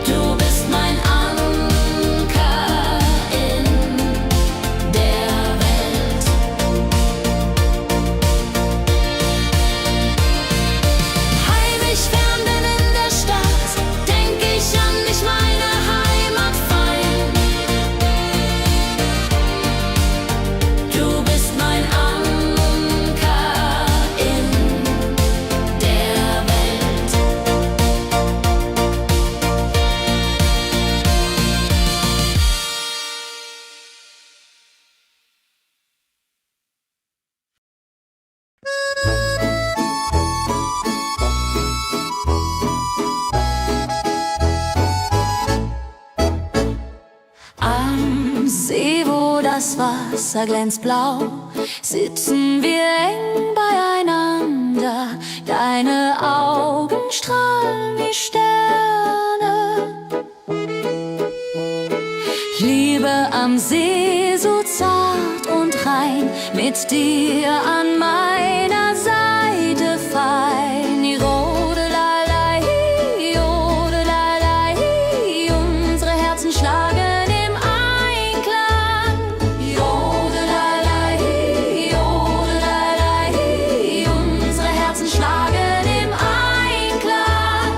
S2: Du bist mein Anker in der Welt. Heim ich fern bin in der Stadt, denk ich an dich, meine Heimat fein. Du bist mein Anker in der Welt. Am See, wo das Wasser glänzt blau, sitzen wir eng beieinander. Deine Augen strahlen wie Sterne. Liebe am See, so zart und rein, mit dir an meiner Seite fein. Jodelei, jodelei, unsere Herzen schlagen im Einklang. Jodelei, jodelei, unsere Herzen schlagen im Einklang.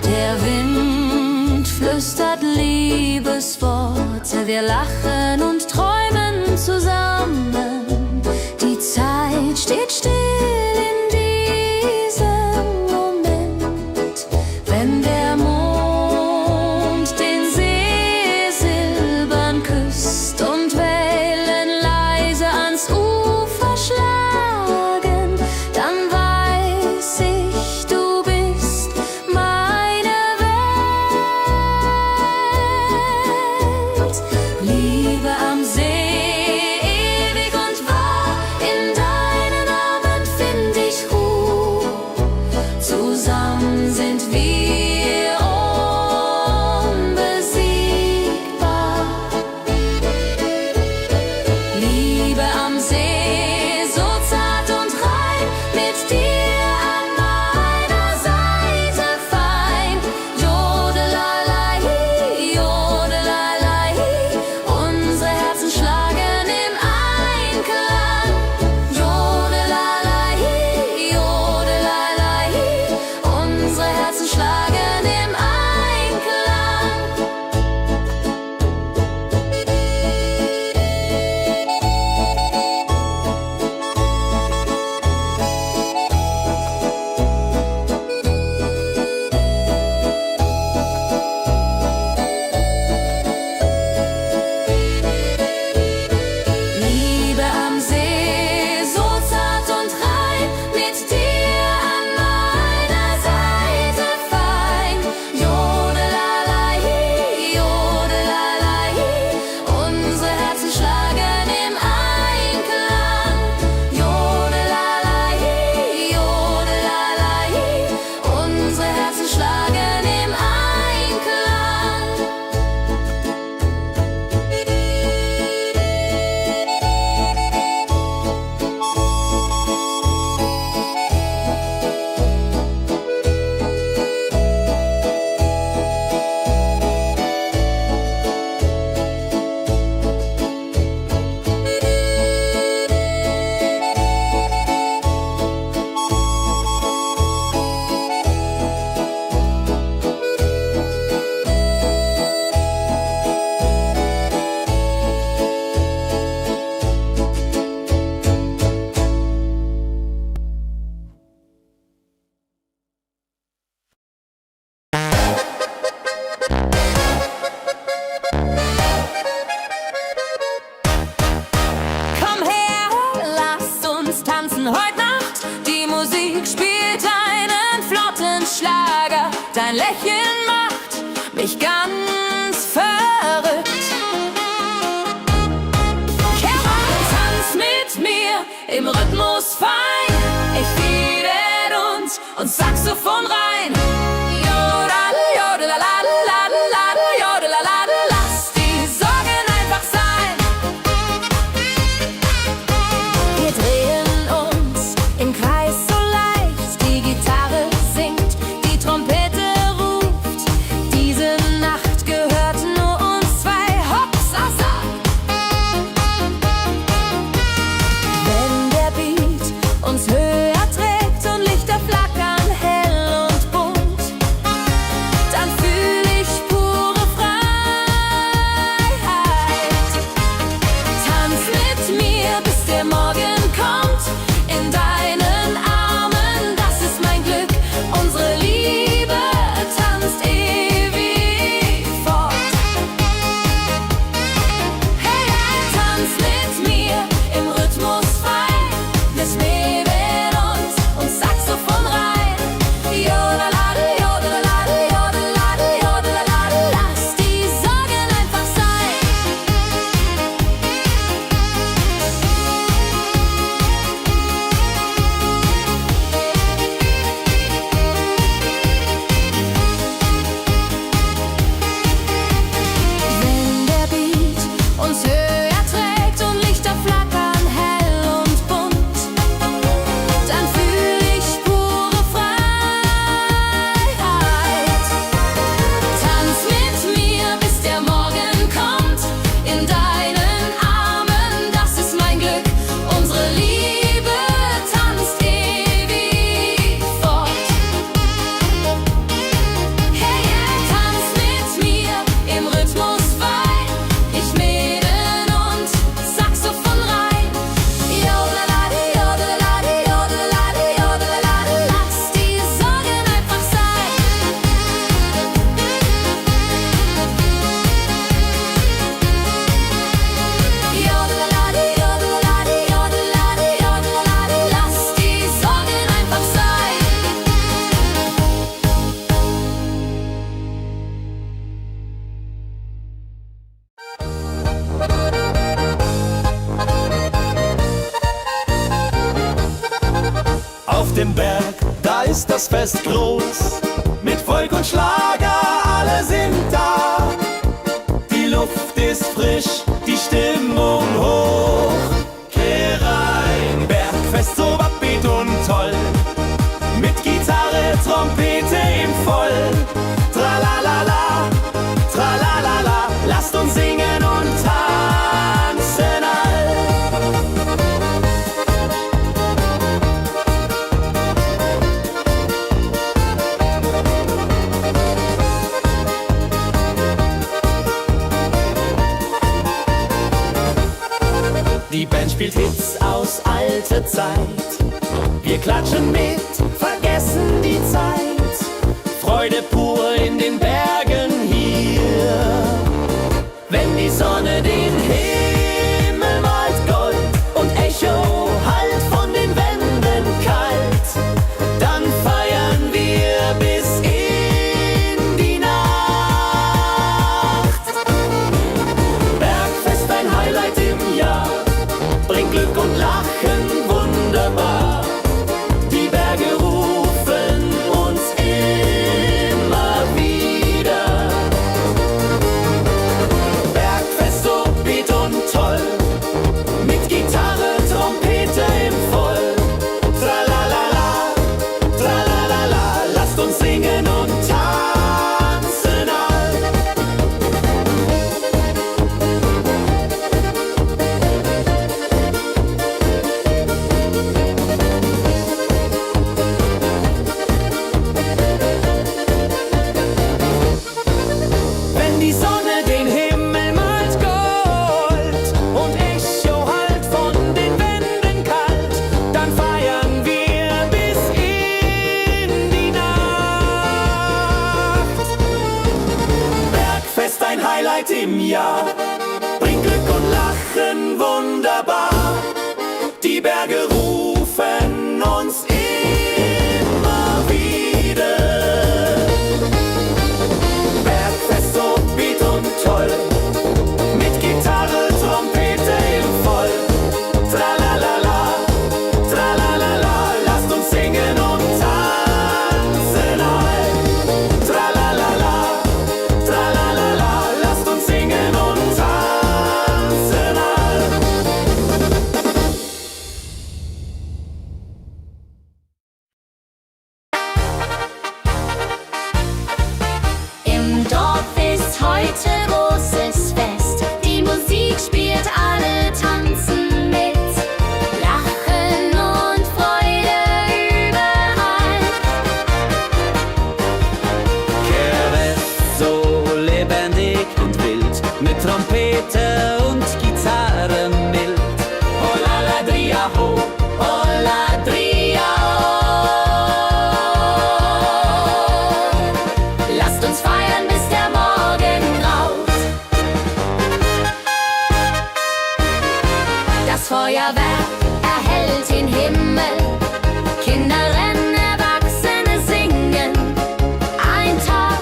S2: Der Wind flüstert Liebesworte, wir lachen und träumen zusammen. Die Zeit steht still in diesem Moment, wenn der Mond den See silbern küsst und Wellen leise ans Ufer schlagen, dann weiß ich, du bist meine Welt. Liebe am See, ewig und wahr, in deinen Armen find ich Ruhe. Zusammen sind wir unbesiegbar. Liebe am See, so zart und rein, mit dir an meiner Seite fein. Jodelei, jodelei, unsere Herzen schlagen im Einklang. Jodelei, jodelei, unsere Herzen schlagen
S5: Dein Lächeln macht mich ganz verrückt. Tanz mit mir im Rhythmus fein. Ich fiedel und Saxophon rein. Jodel, jodel, la la la la, jodel, la la la. Lass die Sorgen einfach sein. Wir drehen uns im Kreis so leicht. Die Gitarre singt, die Trompete ruft. Diese Nacht gehört nur uns zwei. Hopsasa. Wenn der Beat uns höher trägt und Lichter flackern hell und bunt, dann fühl ich pure Freiheit. Tanz mit mir, bis der Morgen kommt. In deinen Armen, das ist mein Glück. Unsere Liebe tanzt ewig fort. Hey, tanz mit mir im Rhythmus fein. Wir schweben und Saxophon rein. Jodelade, jodelade, jodelade, jodelade. Lass die Sorgen einfach sein. Wenn der Beat uns höher trägt und Lichter flackern hell und bunt, dann fühl ich pure Freiheit. Tanz mit mir, bis der Morgen kommt. In deinen Armen, das ist mein Glück. Unsere Liebe tanzt ewig fort. Hey, tanz mit mir im Rhythmus fein. Ich mäden und Saxophon rein. Jodelade, jodelade, jodelade, jodelade. Lass die Sorgen einfach sein. Jodelade, jodelade, jodelade, jodelade. Lass die Sorgen einfach sein.
S1: Auf dem Berg, da ist das Fest groß. Mit Volk und Schlager, alle sind da. Die Luft ist frisch, die Stimmung hoch. Kehr rein, Bergfest so upbeat und toll. Mit Gitarre, Trompete im Voll. Tralalala, tralalala, lasst uns singen und tanzen all. Die Band spielt Hits aus alter Zeit. Wir klatschen mit, vergessen die Zeit. Freude pur in den Bergen hier. Wenn die Sonne den Himmel malt Gold und Echo hallt von den Wänden kalt, dann feiern wir bis in die Nacht. Bergfest, ein Highlight im Jahr, bringt Glück und Lachen wunderbar. Die Berge rufen uns immer wieder. Bergfest so beat und toll, mit Gitarre, Trompete im Voll. Tralalala, tralalala, lasst uns singen und tanzen all. Wenn die Sonne den Himmel malt Gold und Echo hallt von den Wänden kalt, dann feiern wir bis in die Nacht. Bergfest, ein Highlight im Jahr, bringt Glück und Lachen wunderbar. Die Berge rufen uns immer wieder.
S6: mit Trompete und Gitarre mild. Oh la la dria ho, oh la dria oh.
S2: Lasst uns feiern, bis der Morgen graut. Das Feuerwerk erhellt den Himmel. Kinder rennen, Erwachsene singen. Ein Tag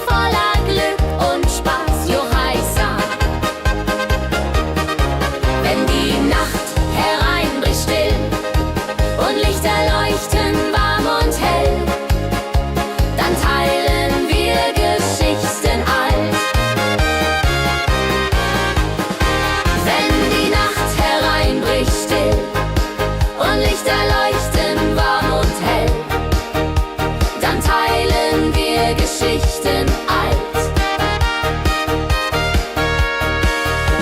S2: voller Glück und Spaß, Johaisa. Wenn die Nacht hereinbricht still und Lichter leuchten warm und hell, dann teilen wir Geschichten alt. Wenn die Nacht hereinbricht still und Lichter leuchten warm und hell, dann teilen wir Geschichten alt.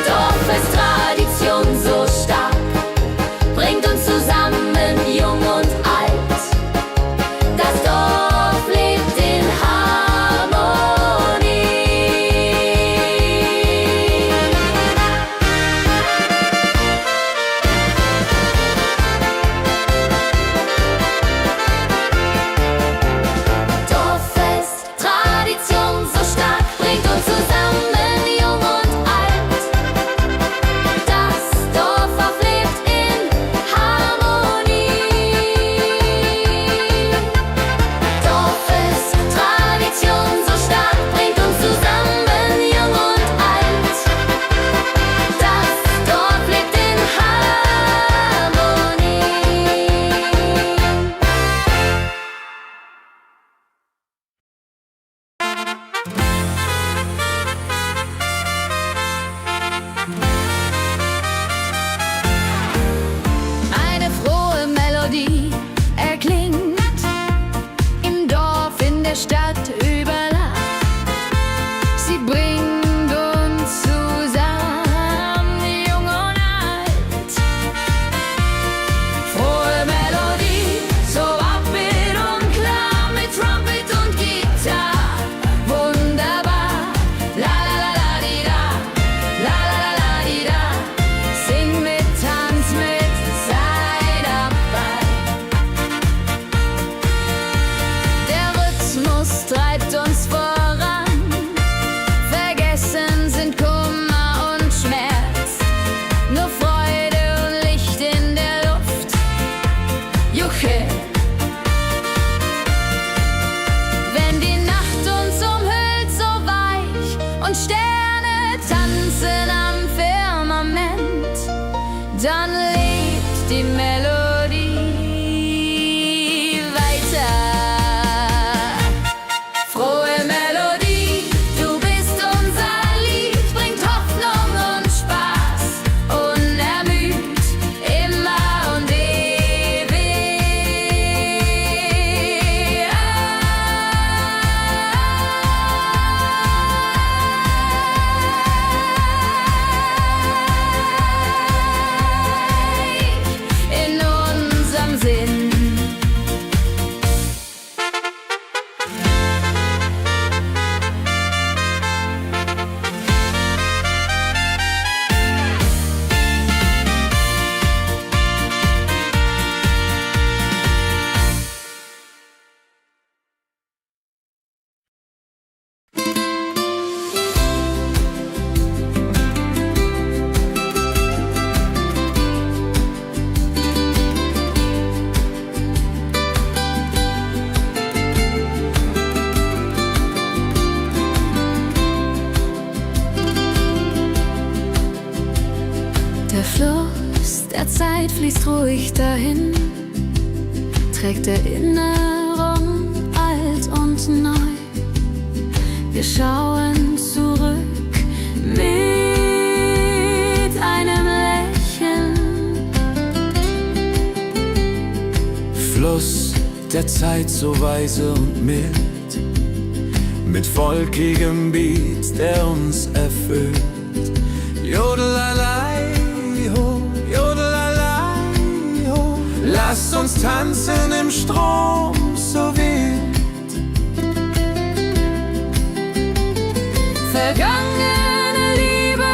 S2: Dorfes Tradition so stark bringt uns zusammen, jung und alt. Das Dorf lebt in Harmonie. Dorffest, Tradition so stark, bringt uns zusammen, jung und alt. Das Dorf auflebt in Harmonie. Dorffest, Tradition so stark, bringt uns zusammen, jung und alt. Das Dorf lebt in Harmonie.
S5: Eine frohe Melodie erklingt im Dorf, in der Stadt, überall. Sie bringt uns zusammen, jung und alt. Frohe Melodie, so upbeat und klar, mit Trumpet und Gitarre. Wunderbar, la la la la di da, la la la la di da. Sing mit, tanz mit, sei dabei. Der Rhythmus treibt uns voran. Vergessen sind Kummer und Schmerz. Nur Freude und Licht in der Luft. Juche. Wenn die Nacht uns umhüllt, so weich, und Sterne tanzen am Firmament, dann lebt die Melodie weiter. Frohe Melodie, du bist unser Lied, bringt Hoffnung und Spaß, unermüd, immer und ewig. In unserem Sinn. Der Fluss der Zeit fließt ruhig dahin, trägt Erinnerung alt und neu. Wir schauen zurück mit einem Lächeln.
S1: Fluss der Zeit so weise und mild, mit volkigem Beat, der uns erfüllt. Jodelalei ho, jodelalei ho. Lasst uns tanzen im Strom so wild.
S5: Vergangene Liebe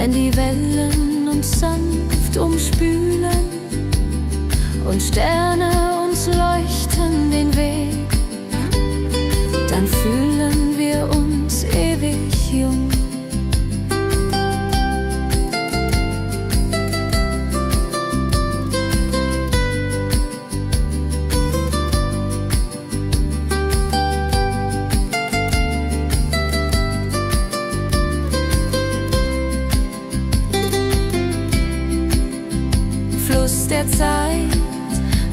S5: wenn die Wellen uns sanft umspülen und Sterne uns leuchten den Weg, dann fühlen wir uns ewig jung. Fluss der Zeit,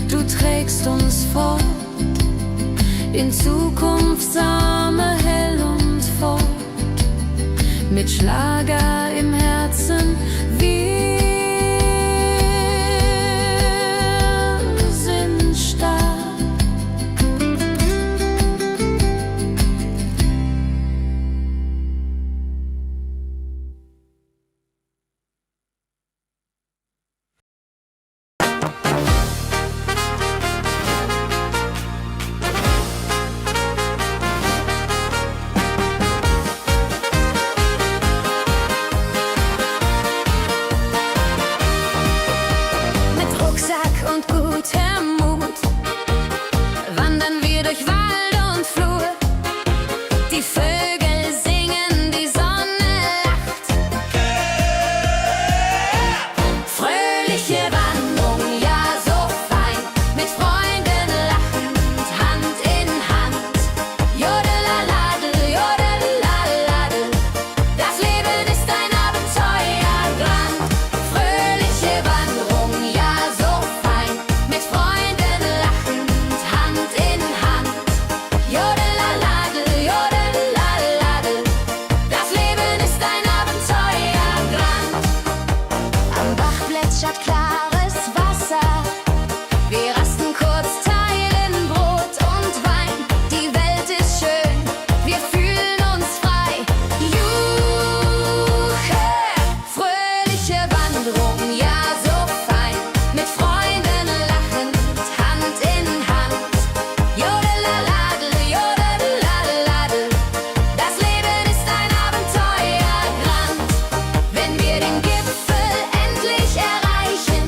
S5: du trägst uns fort in Zukunftssame hell und fort, mit Schlager im Herzen. Wir sind stark. Mit Rucksack und gutem Mut wandern wir durch Wald und Flur. Die Vögel singen, die Sonne lacht. Fröhliche Wanderung, ja so fein, mit Freunden lachend, Hand in Hand. Jodelaladel, jodelaladel, das Leben ist ein Abenteuerland. Fröhliche Wanderung, ja so fein, mit Freunden lachend, Hand in Hand. Jodelaladel, jodelaladel, das Leben ist ein Abenteuerland. Am Bach plätschert klares Wasser, wir rasten kurz, teilen Brot und Wein. Die Welt ist schön, wir fühlen uns frei. Juche, fröhliche Wanderung, ja so fein, mit Freunden lachend, Hand in Hand. Jodelaladel, jodelaladel, das Leben ist ein Abenteuerland. Wenn wir den Gipfel endlich erreichen,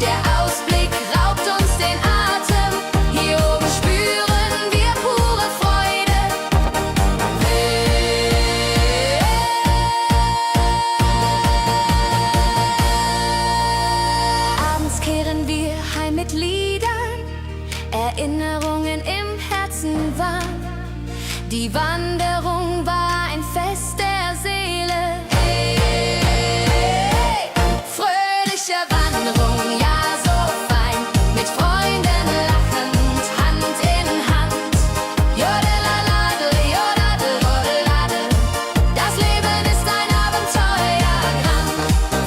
S5: der Ausblick raubt uns den Atem. Hier oben spüren wir pure Freude. Abends kehren wir heim mit Liedern, Erinnerungen im Herzen warm. Die Wanderung war ein Fest der Seele. Hey, fröhliche Wanderung, ja so fein, mit Freunden lachend, Hand in Hand. Jodelaladel, jodadel, jodelaladel, das Leben ist ein Abenteuerland.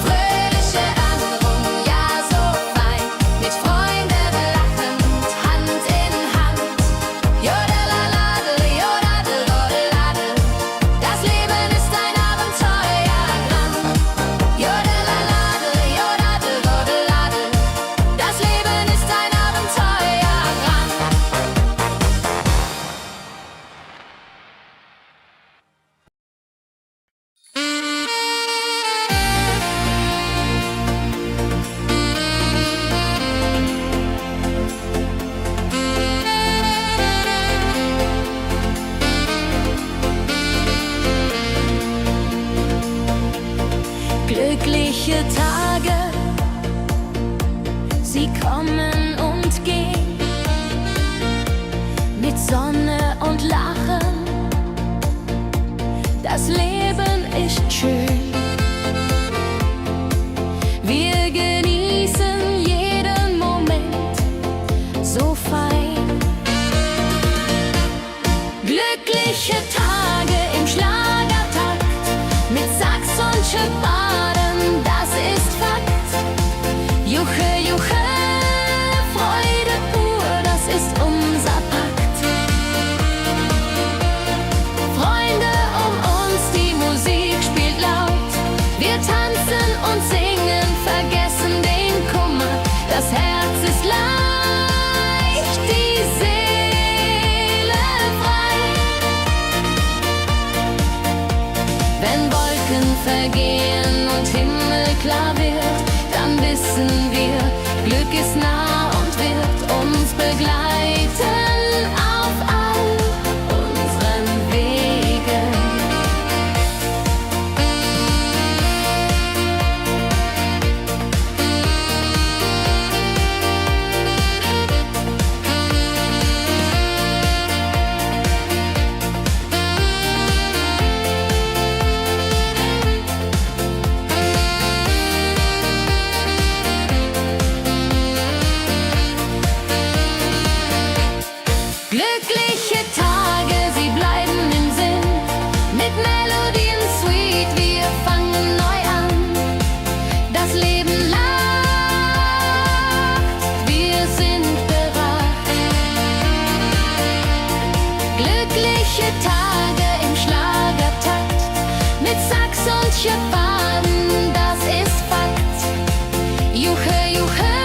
S5: Fröhliche Wanderung, ja so fein, mit Freunden lachend, Hand in Hand. Jodelaladel, jodadel, jodelaladel, das Leben ist ein Abenteuerland. Jodelaladel, jodadel, jodelaladel, das Leben ist ein Abenteuerland. Glückliche Tage, sie kommen und gehen, mit Sonne und Lachen. Das Leben ist schön. Wir genießen jeden Moment so fein. Glückliche Tage im Schlagertakt, mit Sax und Schöpfaden, das ist Fakt. Juche, juche, Freude pur, das ist unser Pakt. Freunde um uns, die Musik spielt laut, vergehen und himmelklar wird, dann wissen wir, Glück ist nah und wird uns begleiten auf all unseren Wegen. Glückliche Tage, sie bleiben im Sinn, mit Melodien sweet, wir fangen neu an. Das Leben lacht, wir sind bereit. Glückliche Tage im Schlagertakt, mit Sax und Schöpfaden, das ist Fakt. Juche, juche,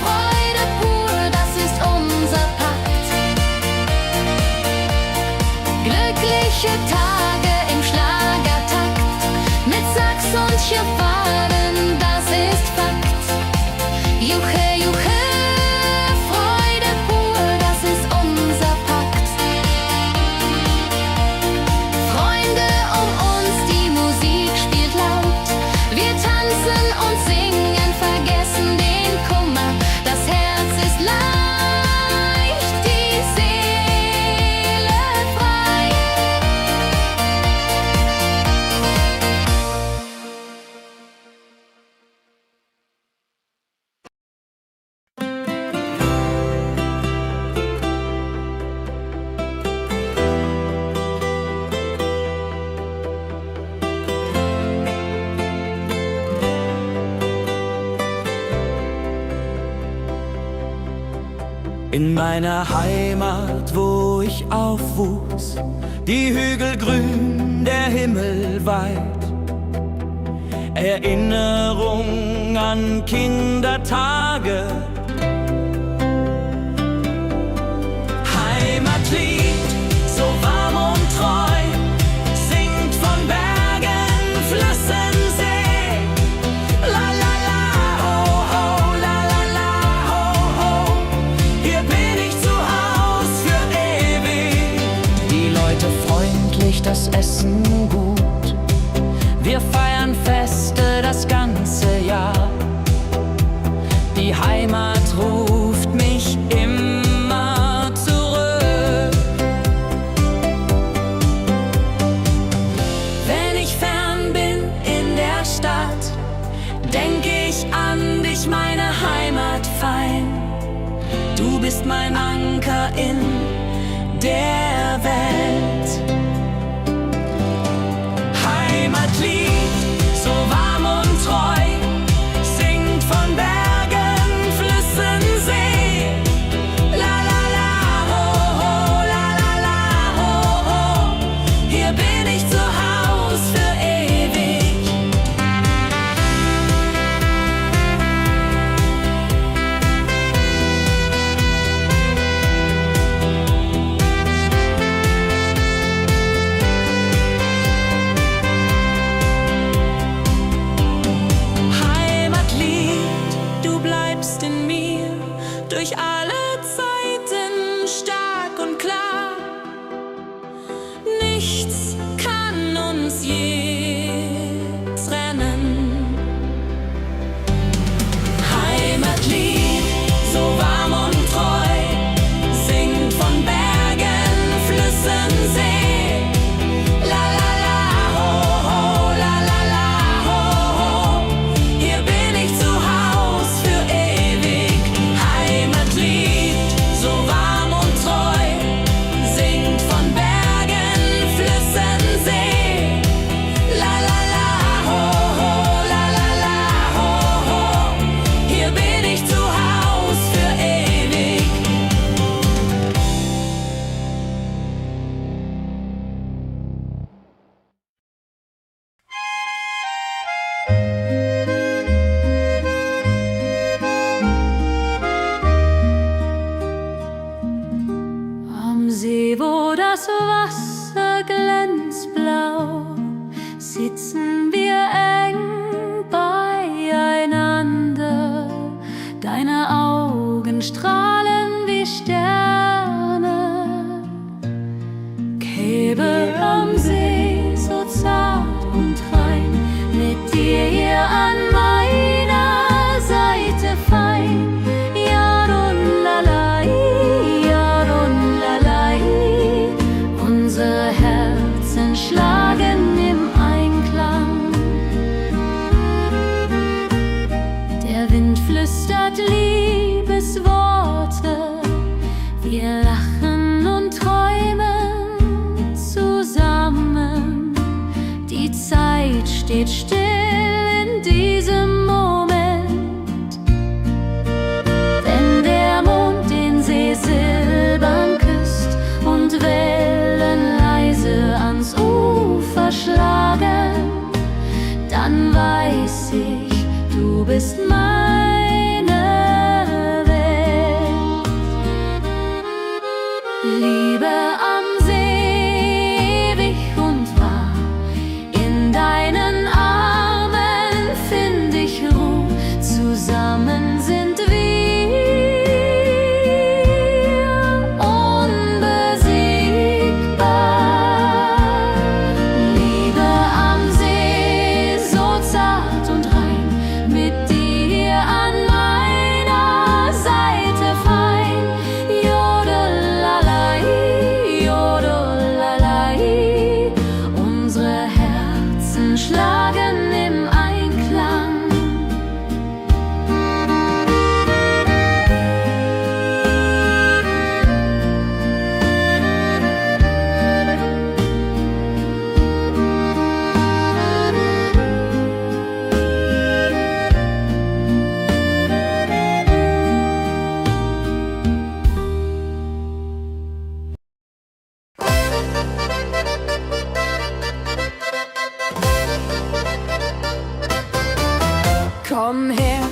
S5: Freude pur, das ist unser Pakt. Glückliche Tage im Schlagertakt, mit Sax und Schöpfaden, das ist Fakt. Juche, juche, Freude pur, das ist unser Pakt. Freunde um uns, die Musik spielt laut, wir tanzen und singen, vergessen den Kummer, das Herz ist leicht, die Seele frei.
S6: In meiner Heimat, wo ich aufwuchs, die Hügel grün, der Himmel weit. Erinnerung an Kindertage. Heimatlied, so warm und treu, singt von Bergen, Flüssen, See. La la la, ho ho, la la la, ho ho. Hier bin ich zu Haus für ewig. Die Leute freundlich, das Essen gut. Wir feiern Feste das ganze Jahr. Die Heimat ruft mich immer zurück. Wenn ich fern bin in der Stadt, denk ich an dich, meine Heimat fein. Du bist mein Anker in der Welt. Heimatlied, so warm und treu, singt von Bergen, Flüssen, See. La la la, ho ho, la la la, ho ho. Hier bin ich zu Haus für ewig.
S5: sitzen wir eng beieinander. Deine Augen strahlen wie Sterne. Käbe am See, so zart und rein, mit dir hier an meiner Seite fein. Jarunlalai, Jarunlalai, unsere Herzen schlagen im Einklang. Der Wind flüstert Liebesworte, wir lachen und träumen zusammen. Die Zeit steht still in diesem Moment, wenn der Mond den See silbern küsst und Wellen leise ans Ufer schlagen, dann weiß ich, du bist meine Welt. Liebe am See, ewig und wahr, in deinen Armen find ich Ruhe, zusammen sind wir unbesiegbar. Liebe am See, so zart und rein, mit dir an meiner Seite fein. Jodelalai, Jodelalai, unsere Herzen schlagen im Einklang. Komm her,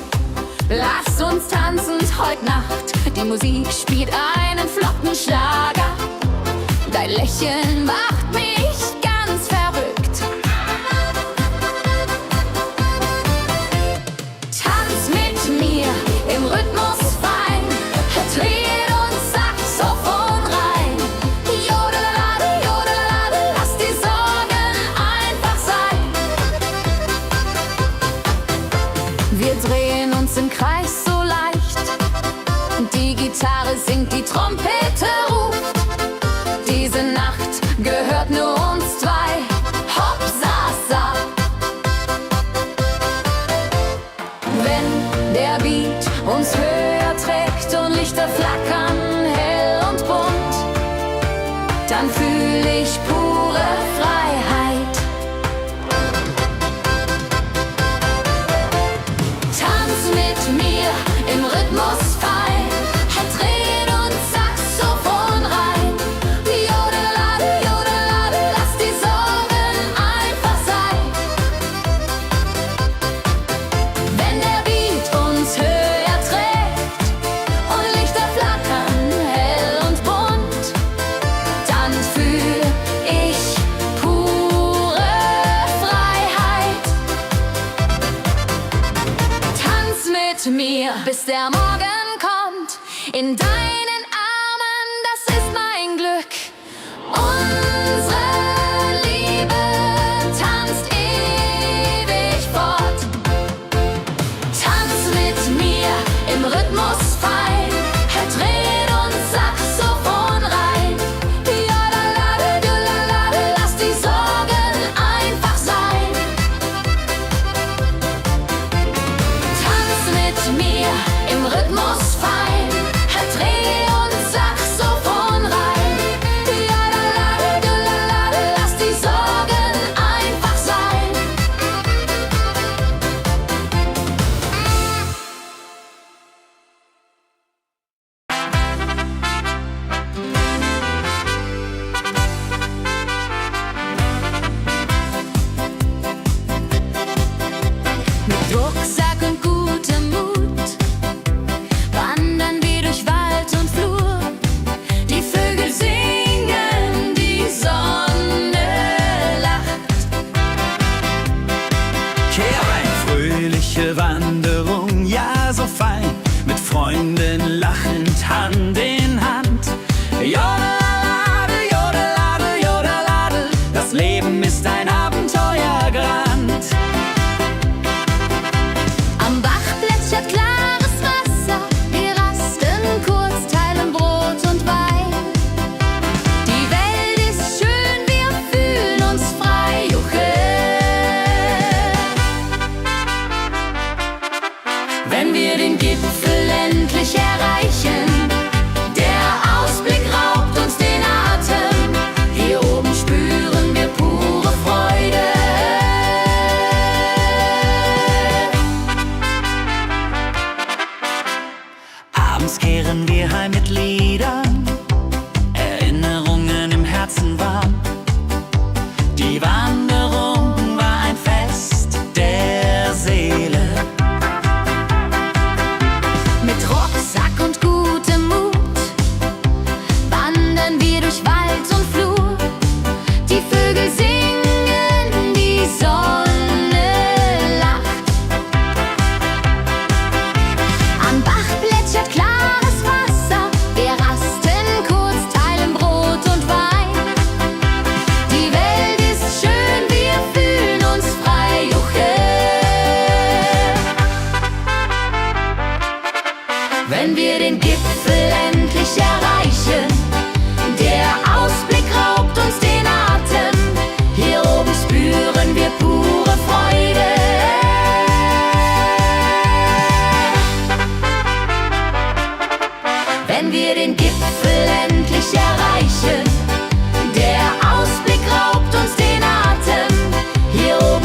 S5: lass uns tanzen heut Nacht. Die Musik spielt einen flotten Schlager. Dein Lächeln macht mich ganz verrückt. Tanz mit mir im Rhythmus fein, Tritt und Saxophon rein. Jodelade, jodelade, lass die Sorgen einfach sein. Wir drehen uns im Kreis so leicht, die Gitarre singt, die Trompete ruft. Diese Nacht gehört nur uns zwei, hopp, sa, sa. Wenn der Beat uns höher trägt und Lichter flackern hell und bunt, dann fühl ich pure Freiheit. Tanz mit mir im Rhythmus fein, Tritt und Saxophon rein. Jodelade, jodelade, lass die Sorgen einfach sein. Wenn der Beat uns höher trägt und Lichter flackern hell und bunt, dann fühl ich pure Freiheit. Tanz mit mir, bis der Morgen kommt. In deinen Armen, das ist mein Glück. Unsere Liebe tanzt ewig fort. Tanz mit mir im Rhythmus fein, Tritt und Saxophon rein. Jodelade, jodelade, lass die Sorgen einfach sein. Tanz mit mir im Rhythmus fein, Dreh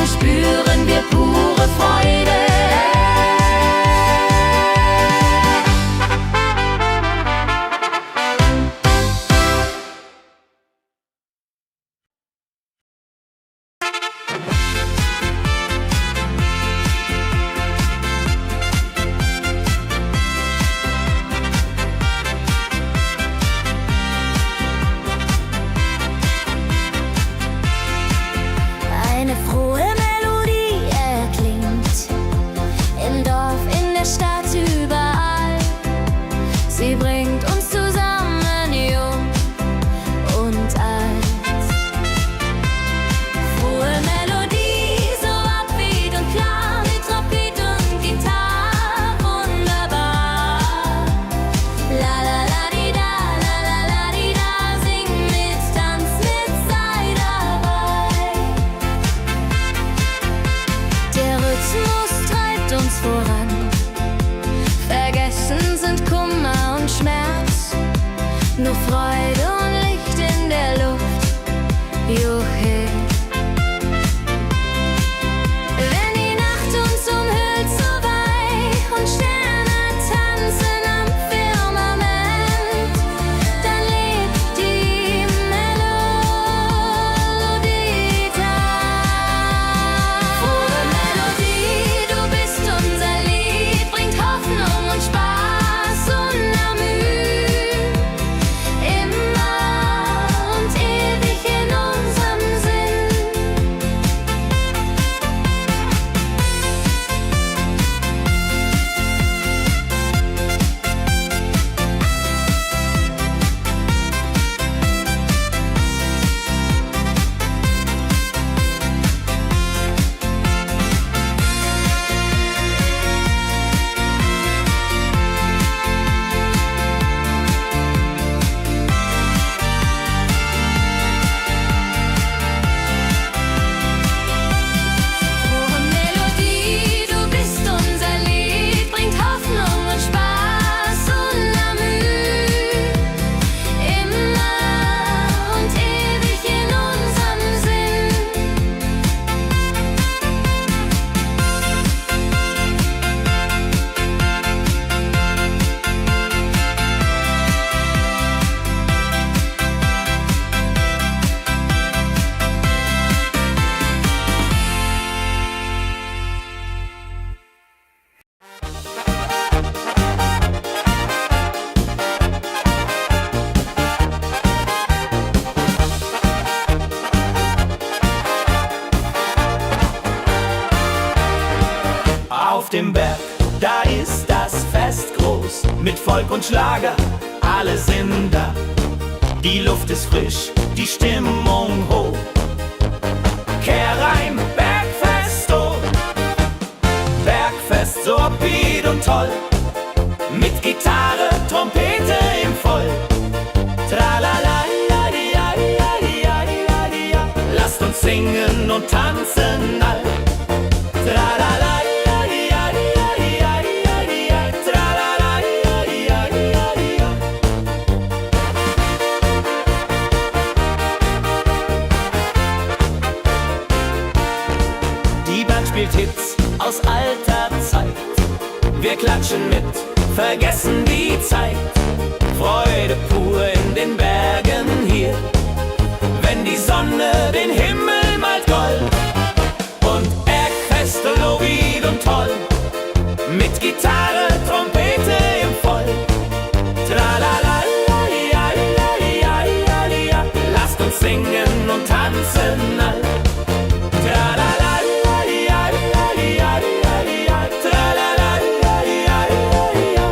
S2: Wolken spüren wir pure Freude. Eine frohe Melodie erklingt im Dorf, in der Stadt, überall. Sie bringt uns zusammen, jung und alt. Frohe Melodie, so upbeat und klar, mit Trompete und Gitarre, wunderbar. La la la di da, la la la di da, sing mit, tanz mit, sei dabei. Der Rhythmus treibt uns voran. Vergessen sind Kummer und Schmerz. Nur Freude und Licht in der Luft. Juhe. Wenn die Nacht uns umhüllt, so weich und Sterne tanzen am Firmament, dann lebt die Melodie da. Frohe Melodie, du bist unser Lied, bringt Hoffnung und Spaß unermüht. Immer und ewig in unserem Sinn. Frohe Melodie, du bist unser Lied, bringt Hoffnung und Spaß unermüht. Immer und ewig in unserem Sinn.
S1: Auf dem Berg, da ist das Fest groß, mit Volk und Schlager, alle sind da. Die Luft ist frisch, die Stimmung hoch. Kehr rein, Bergfest, oh. Bergfest, so upbeat und toll, mit Gitarre, Trompete im Voll. Tralala, ja, ja, ja, ja, ja, ja. Lasst uns singen und tanzen all. Tralala, ja, ja, ja, ja, ja, ja. Tralala, ja, ja, ja, ja. Die Band spielt Hits aus alter Zeit. Wir klatschen mit, vergessen die Zeit. Freude pur in den Bergen hier, wenn die Sonne den Himmel malt gold. Und Bergfest, Lobid und toll, mit Gitarre, Trompete im Voll. Tralala, ja, ja, ja, ja, ja. Lasst uns singen und tanzen all. Tralala, ja, ja, ja, ja, ja. Tralala, ja, ja, ja, ja.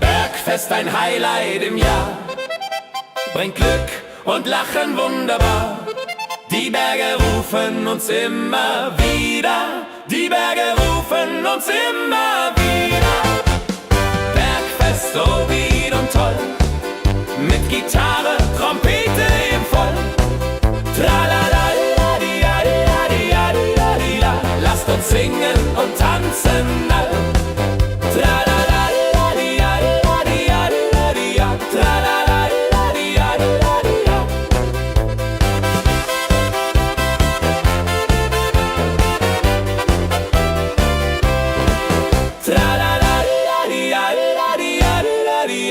S1: Bergfest, ein Highlight im Jahr, bringt Glück und Lachen wunderbar. Die Berge rufen uns immer wieder, die Berge rufen uns immer wieder. Bergfest, so weit und toll, mit Gitarre, Trompete im Voll. Tralala, ja, ja, ja, ja, ja. Lasst uns singen und tanzen all. Tralala, ja, ja, ja, ja,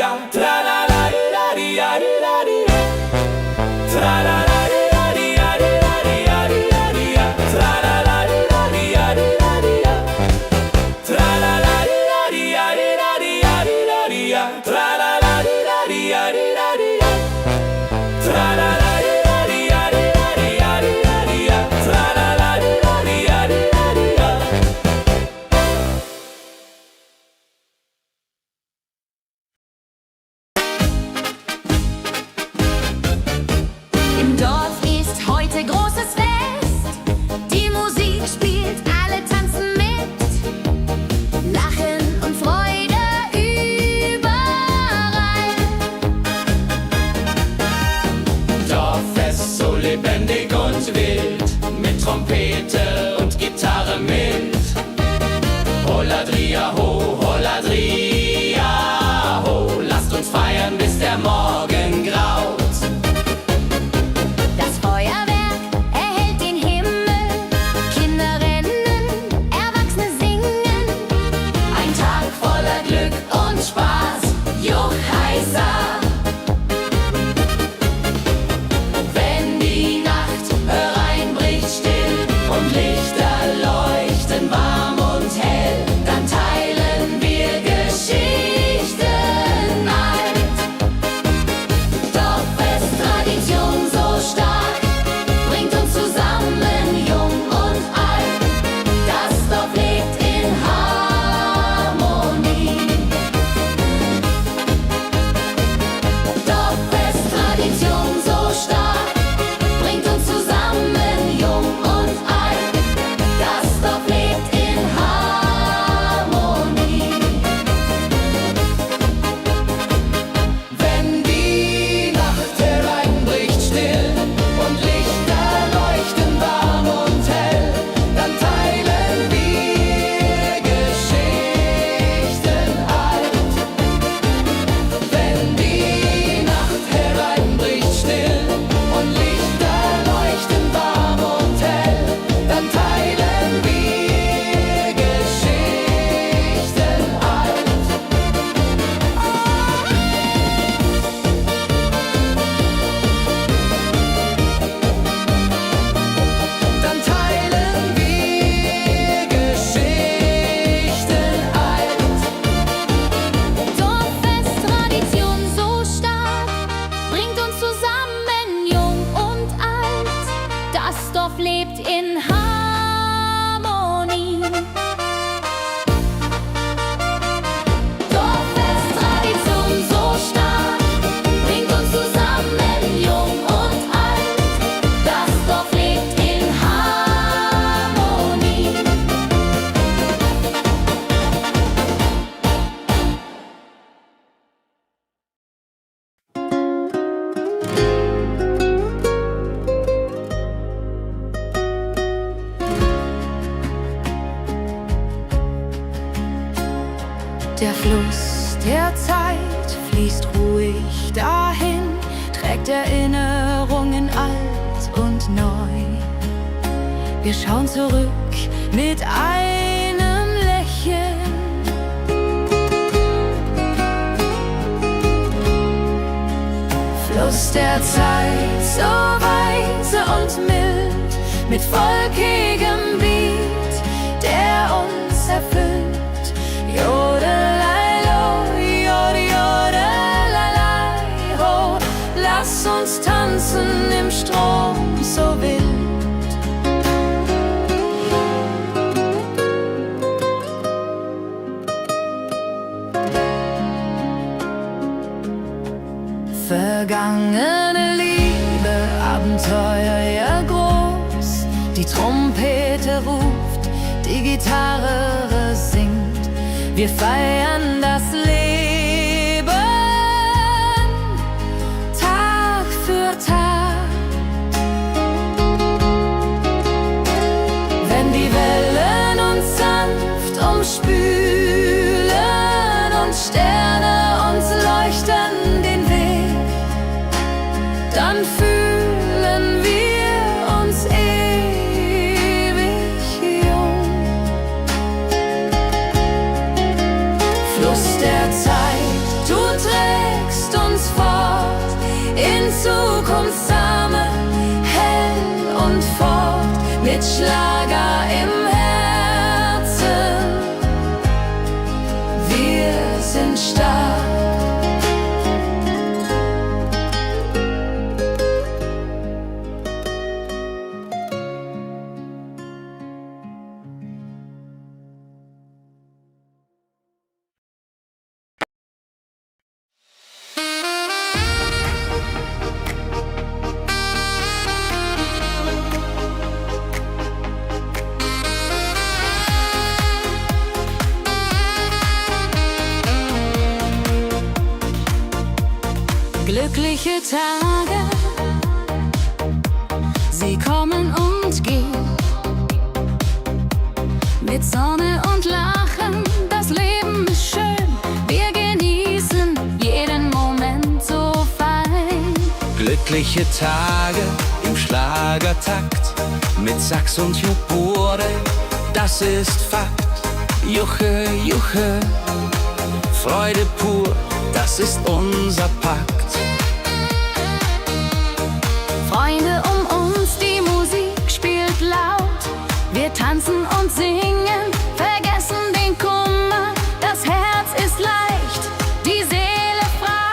S1: Tra-la-la-di-da-di-da-di-da. Tra-la-la-di-da-di-da-di-da-di-da. Tra-la-la-di-da-di-da-di-da-di-da-di-da. Tra-la-la-di-da-di-da-di-da-di-da. Tra-la-la-di-da-di-da-di-da-di-da. Tra-la-la-di-da-di-da-di-da-di-da. Tra-la-la-di-da-di-da-di-da-di-da-di-da. Tra-la-la-di-da-di-da-di-da-di-da.
S2: Im Dorf ist heute großes Fest. Die Musik spielt, alle tanzen mit. Lachen und Freude überall.
S1: Dorffest so lebendig und wild, mit Trompete und Gitarre mit. Holladria ho, Holladria ho, lasst uns feiern, bis der Morgen graut.
S2: Das Feuerwerk erhellt den Himmel. Kinder rennen, Erwachsene singen.
S3: Ein Tag voller Glück und Spaß, Juchheisa. Wenn die Nacht hereinbricht still und Lichter leuchten warm und hell, dann teilen wir Geschichten alt. Dorffest, Tradition so stark, bringt uns zusammen, jung und alt. Das Dorf lebt in Harmonie. Dorffest, Tradition so stark, bringt uns zusammen, jung und alt. Das Dorf lebt in Harmonie.
S4: Wenn die Nacht hereinbricht still und Lichter leuchten warm und hell, dann teilen wir Geschichten alt. Wenn die Nacht hereinbricht still und Lichter leuchten warm und hell, dann teilen wir Geschichten alt. Dann teilen wir Geschichten alt.
S2: Dorffest, Tradition so stark, bringt uns zusammen, jung und alt. Das Dorf lebt in Harmonie.
S3: Dorffest, Tradition so stark, bringt uns zusammen, jung und alt. Das Dorf lebt in Harmonie.
S5: Der Fluss der Zeit fließt ruhig dahin, trägt Erinnerungen alt und neu. Wir schauen zurück mit einem Lächeln. Fluss der Zeit, so weise und mild, mit volkigem Beat, der uns erfüllt. Jodelei-lo, jodelei-ho, lass uns tanzen im Strom so wild. Vergangene Liebe, Abenteuer ja groß. Die Trompete ruft, die Gitarre singt. Wir feiern das Leben Tag für Tag. Wenn die Wellen uns sanft umspülen und Sterne uns leuchten den Weg, dann fühlen wir uns ewig jung. Fluss der Zeit, du trägst trägst uns fort in Zukunftsarme, hell und fort mit Schlager im Herzen. Wir sind stark. Glückliche Tage, sie kommen und gehen. Mit Sonne und Lachen, das Leben ist schön. Wir genießen jeden Moment so fein.
S4: Glückliche Tage im Schlagertakt mit Sax und Jubore, das ist Fakt. Juche, Juche, Freude pur, das ist unser Pakt.
S5: Freunde um uns, die Musik spielt laut. Wir tanzen und singen, vergessen den Kummer. Das Herz ist leicht, die Seele frei.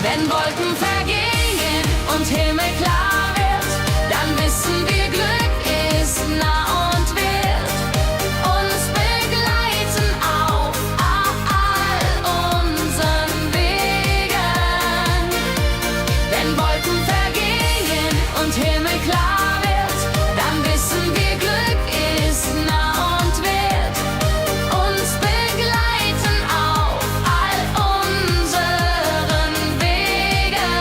S3: Wenn Wolken vergehen und Himmel klar wird, dann wissen wir, Glück ist nah und wird uns begleiten auf all unseren Wegen. Wenn Wolken vergehen und Himmel klar wird, dann wissen wir, Glück ist nah und wird uns begleiten auf all unseren Wegen.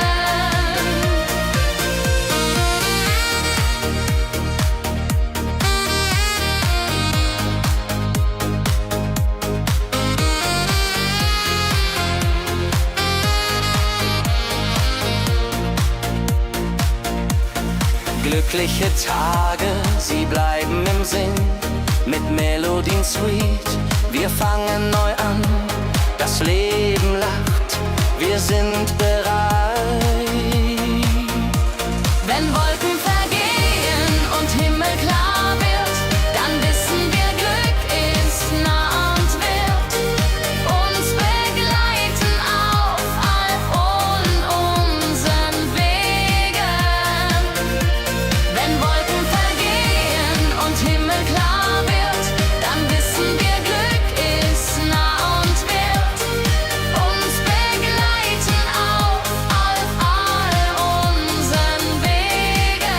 S4: Glückliche Tage, sie bleiben im Sinn, mit Melodien sweet. Wir fangen neu an, das Leben lacht, wir sind bereit.
S3: Wenn Wolken vergehen und Himmel klar wird, dann wissen wir, Glück ist nah und wird uns begleiten auf all unseren Wegen. Wenn Wolken vergehen und Himmel klar wird, dann wissen wir, Glück ist nah und wird uns begleiten auf all unseren Wegen.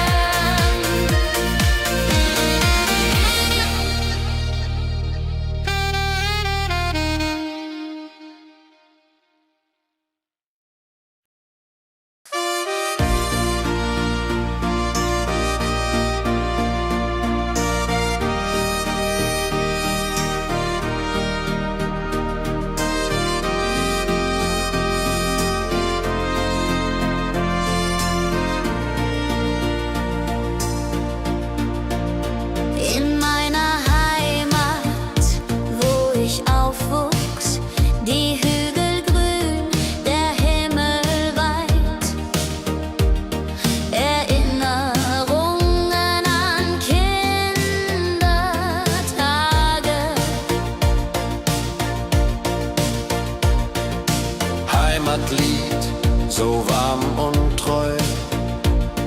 S2: In meiner Heimat, wo ich aufwuchs, die Hügel grün, der Himmel weit. Erinnerungen an Kindertage.
S7: Heimatlied, so warm und treu,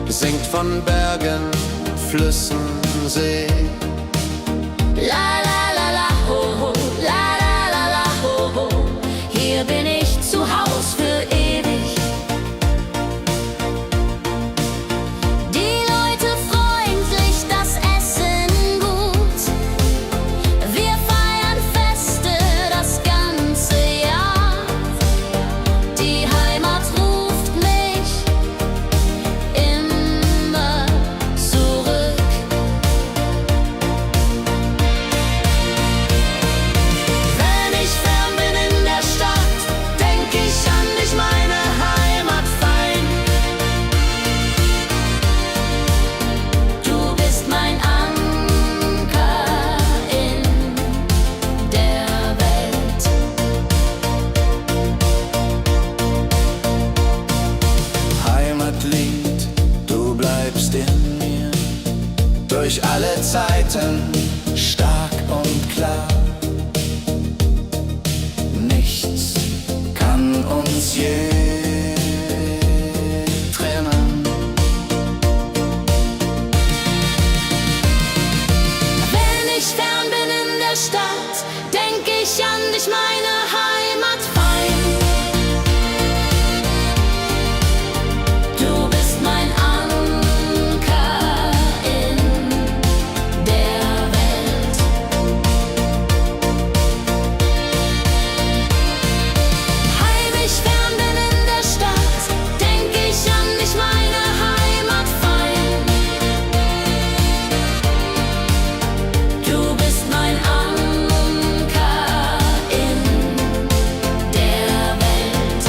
S7: singt von Bergen, Flüssen, See.
S2: La la la la ho ho, la la la la ho ho. Hier bin ich zu Haus für ewig. Die Leute freundlich, das Essen gut. Wir feiern Feste das ganze Jahr. Die Heimat ruft mich immer zurück.
S7: Zeiten stark und klar. Nichts kann uns je trennen.
S2: Wenn ich fern bin in der Stadt, denk ich an dich, meine Heimat fein. Du bist mein Anker in der Welt. Heimlich fern bin in der Stadt, denk ich an dich, meine Heimat fein. Du bist mein Anker in der Welt.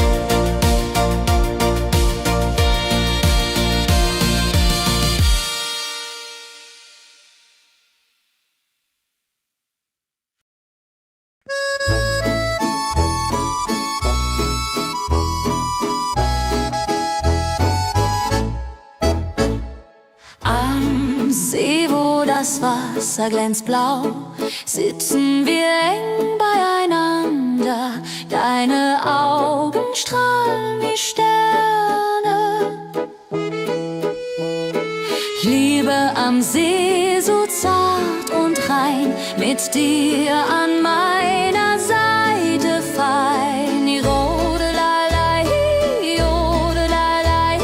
S2: Am See, wo das Wasser glänzt blau, sitzen wir eng beieinander. Deine Augen strahlen wie Sterne. Liebe am See, so zart und rein, mit dir an meiner Seite fein. Jodelalei, jodelalei,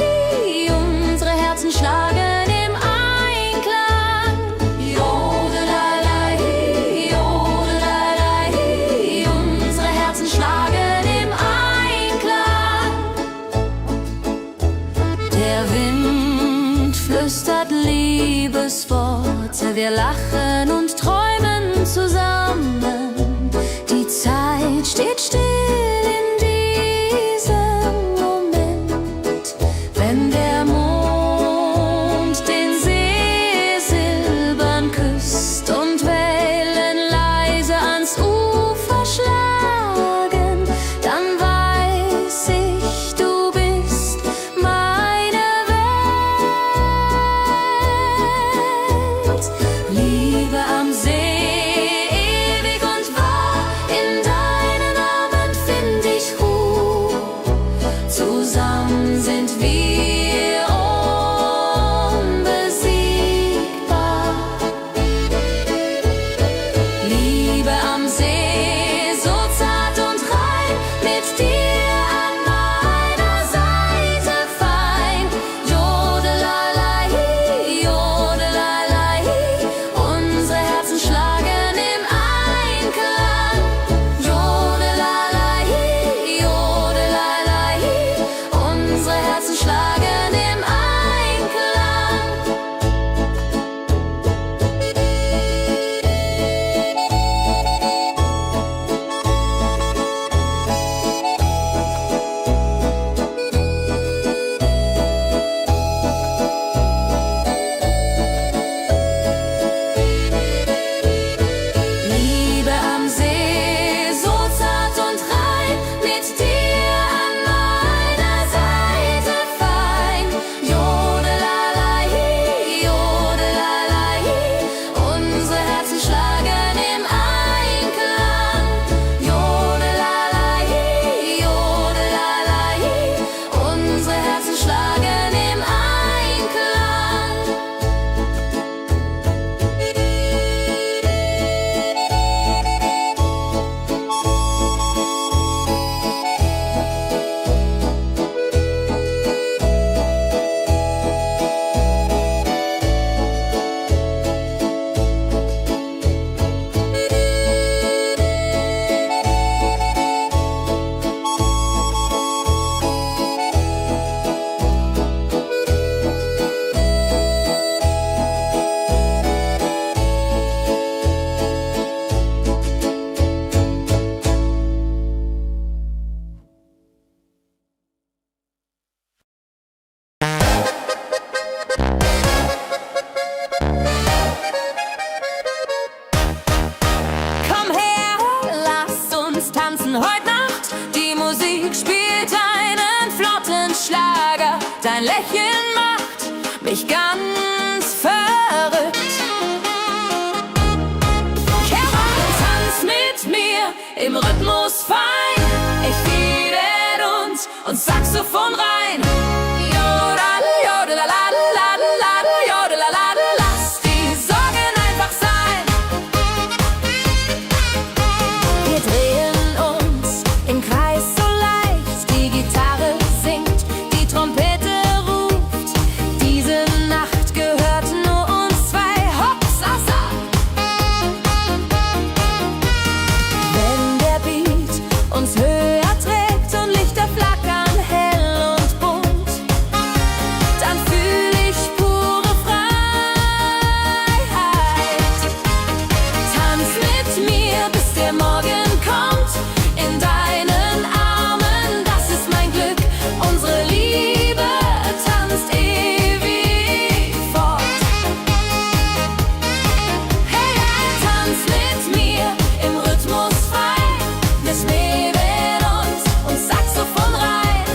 S2: unsere Herzen schlagen im Einklang. Jodelalei, jodelalei, unsere Herzen schlagen im Einklang. Der Wind flüstert Liebesworte, wir lachen und träumen zusammen. Die Zeit steht still in diesem Moment, wenn der Mond den See silbern küsst und Wellen leise ans Ufer schlagen, dann weiß ich, du bist meine Welt. Liebe am See, ewig und wahr, in deinen Armen find ich Ruhe. Zusammen sind wir unbesiegbar. Liebe am See, so zart und rein, mit dir an meiner Seite fein. Jodelalei, jodelalei, unsere Herzen schlagen im Einklang. Jodelalei, jodelalei, unsere Herzen schlagen im Einklang. Liebe am See, so zart und rein, mit dir an meiner Seite fein. Jodelalei, jodelalei, unsere Herzen schlagen im Einklang. Jodelalei, jodelalei, unsere Herzen schlagen im Einklang. Komm her, lass uns tanzen heute Nacht. Die Musik spielt einen flotten Schlager. Dein Lächeln macht mich ganz verrückt.
S3: Saxophon rein. Jodel, jodelalalalalal, jodelalal, lass die Sorgen einfach sein. Wir drehen uns im Kreis so leicht, die Gitarre singt, die Trompete ruft. Diese Nacht gehört nur uns zwei, Hopsasa. Wenn der Beat uns höher trägt und Lichter flackern hell und bunt, dann fühl ich pure Freiheit. Tanz mit mir, bis der Morgen kommt, in deinen Armen, das ist mein Glück. Unsere Liebe tanzt ewig fort. Hey, tanz mit mir im Rhythmus frei, bis neben uns Saxophon rein.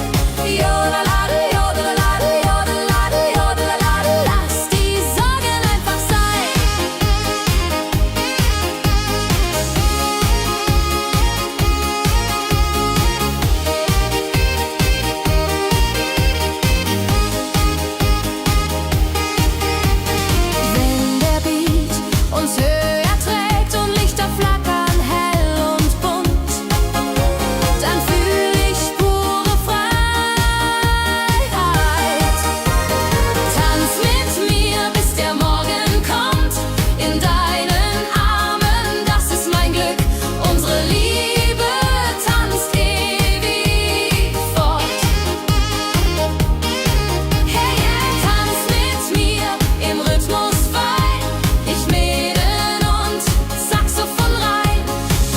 S3: Jodeladel, jodeladel, jodeladel, jodeladel, lass die Sorgen einfach sein. Wenn der Beat uns höher trägt und Lichter flackern hell und bunt, dann fühl ich pure Freiheit. Tanz mit mir, bis der Morgen kommt, in deinen Armen, das ist mein Glück. Unsere Liebe tanzt ewig fort. Hey, tanz mit mir im Rhythmus frei, ich Mädel und Saxophon rein.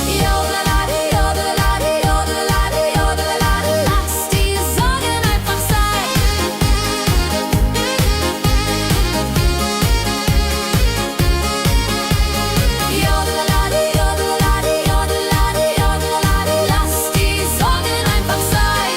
S3: Jodelade, jodelade, jodelade, jodelade, lass die Sorgen einfach sein. Jodelade, jodelade, jodelade, jodelade, lass die Sorgen einfach sein.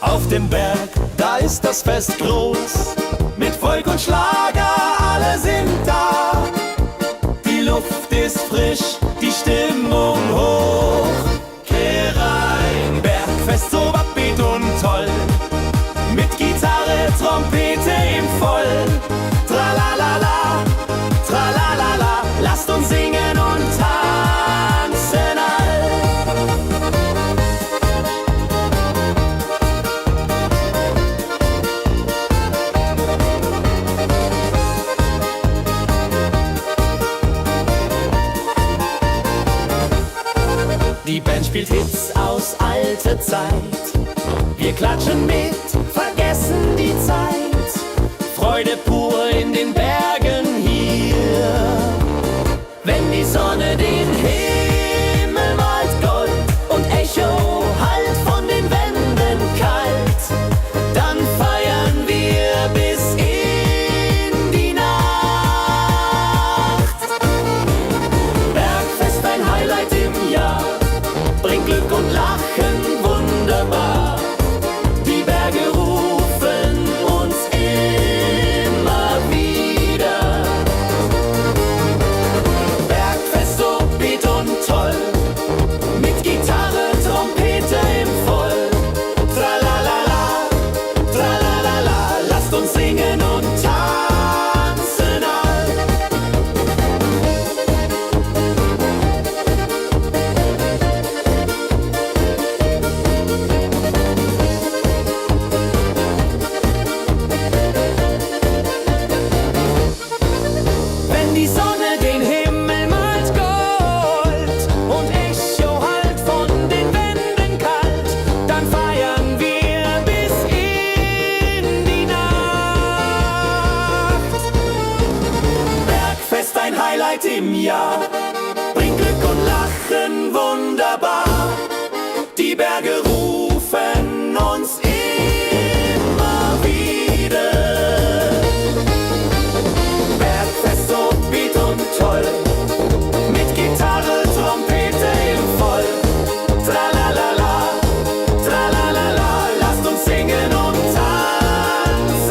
S1: Auf dem Berg, da ist das Fest groß, mit Volk und Schlager, alle sind da. Die Luft ist frisch, die Stimmung hoch. Kehr rein, Bergfest, so upbeat und toll, mit Gitarre, Trompete im Voll. Tralalala, tralalala, lasst uns singen und tanzen all. Die Band spielt Hits aus alter Zeit. Wir klatschen mit, vergessen die Zeit. Freude pur in den Bergen hier. Wenn die Sonne den Himmel malt Gold und Echo hallt von den Wänden kalt, dann feiern wir bis in die Nacht. Bergfest, ein Highlight im Jahr, bringt Glück und Lachen wunderbar. Die Berge rufen uns immer wieder. Bergfest, so beat und toll, mit Gitarre, Trompete im Voll. Tralalala, tralalala, lasst uns singen und tanzen all. Wenn die Sonne den Himmel malt Gold und Echo hallt von den Wänden kalt, dann feiern wir bis in die Nacht. Bergfest, ein Highlight im Jahr, bringt Glück und Lachen wunderbar. Die Berge rufen uns immer wieder. Bergfest, so beat und toll, mit Gitarre, Trompete im Voll. Tralalala, tralalala, lasst uns singen und tanzen.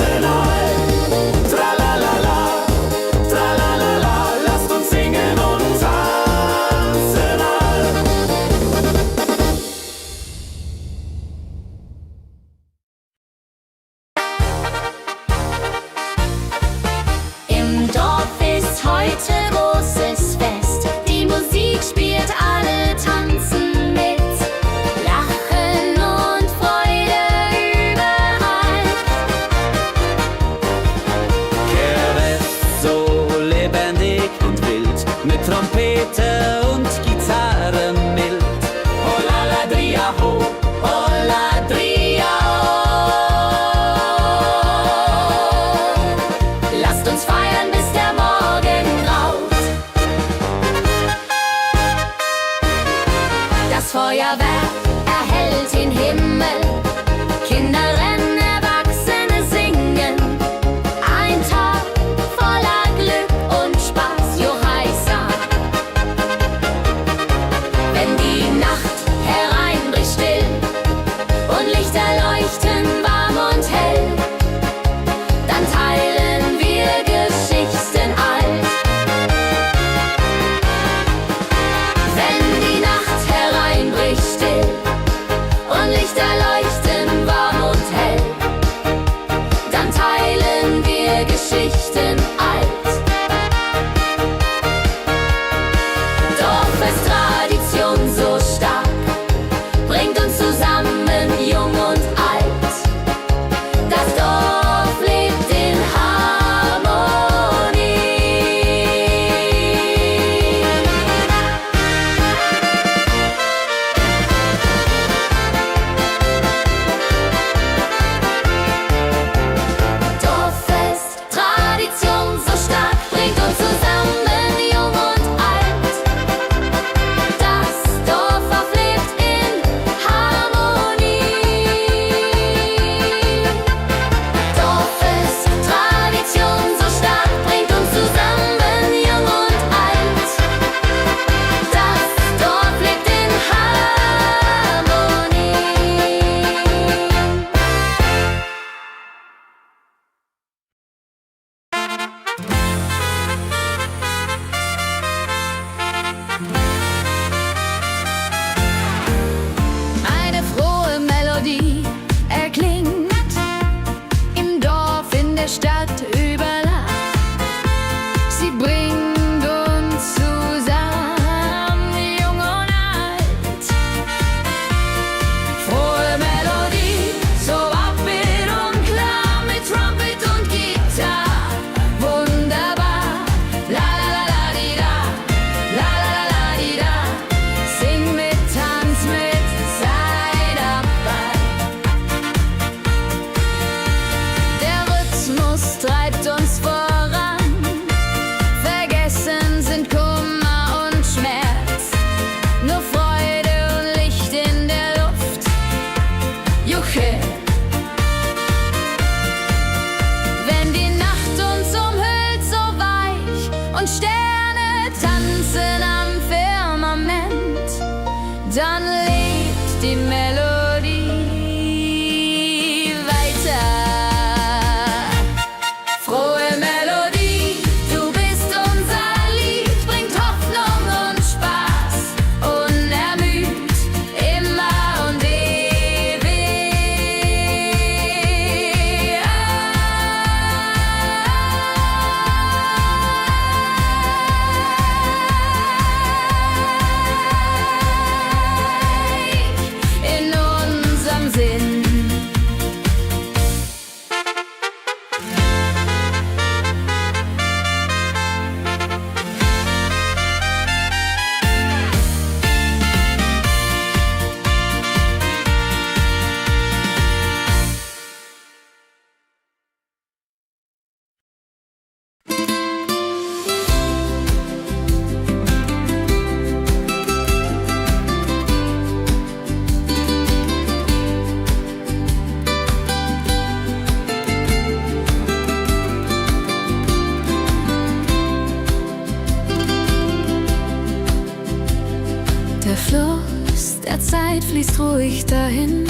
S5: Zeit fließt ruhig dahin,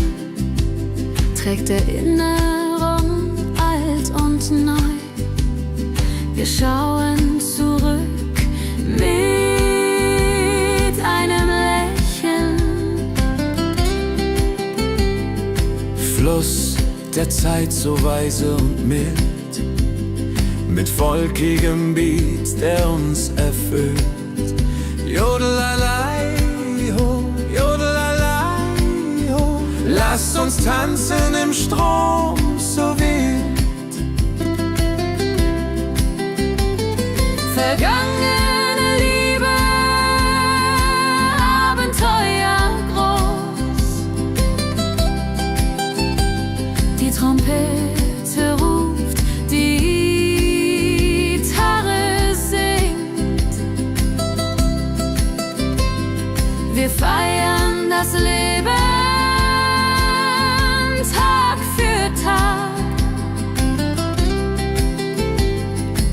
S5: trägt Erinnerung alt und neu. Wir schauen zurück mit einem Lächeln.
S7: Fluss der Zeit so weise und mild, mit volkigem Beat, der uns erfüllt. Jodelalei ho, jodelalei ho, lasst uns tanzen im Strom so wild.
S5: Vergangene Liebe, Abenteuer groß. Die Trompete ruft, die Gitarre singt. Wir feiern das Leben Tag für Tag.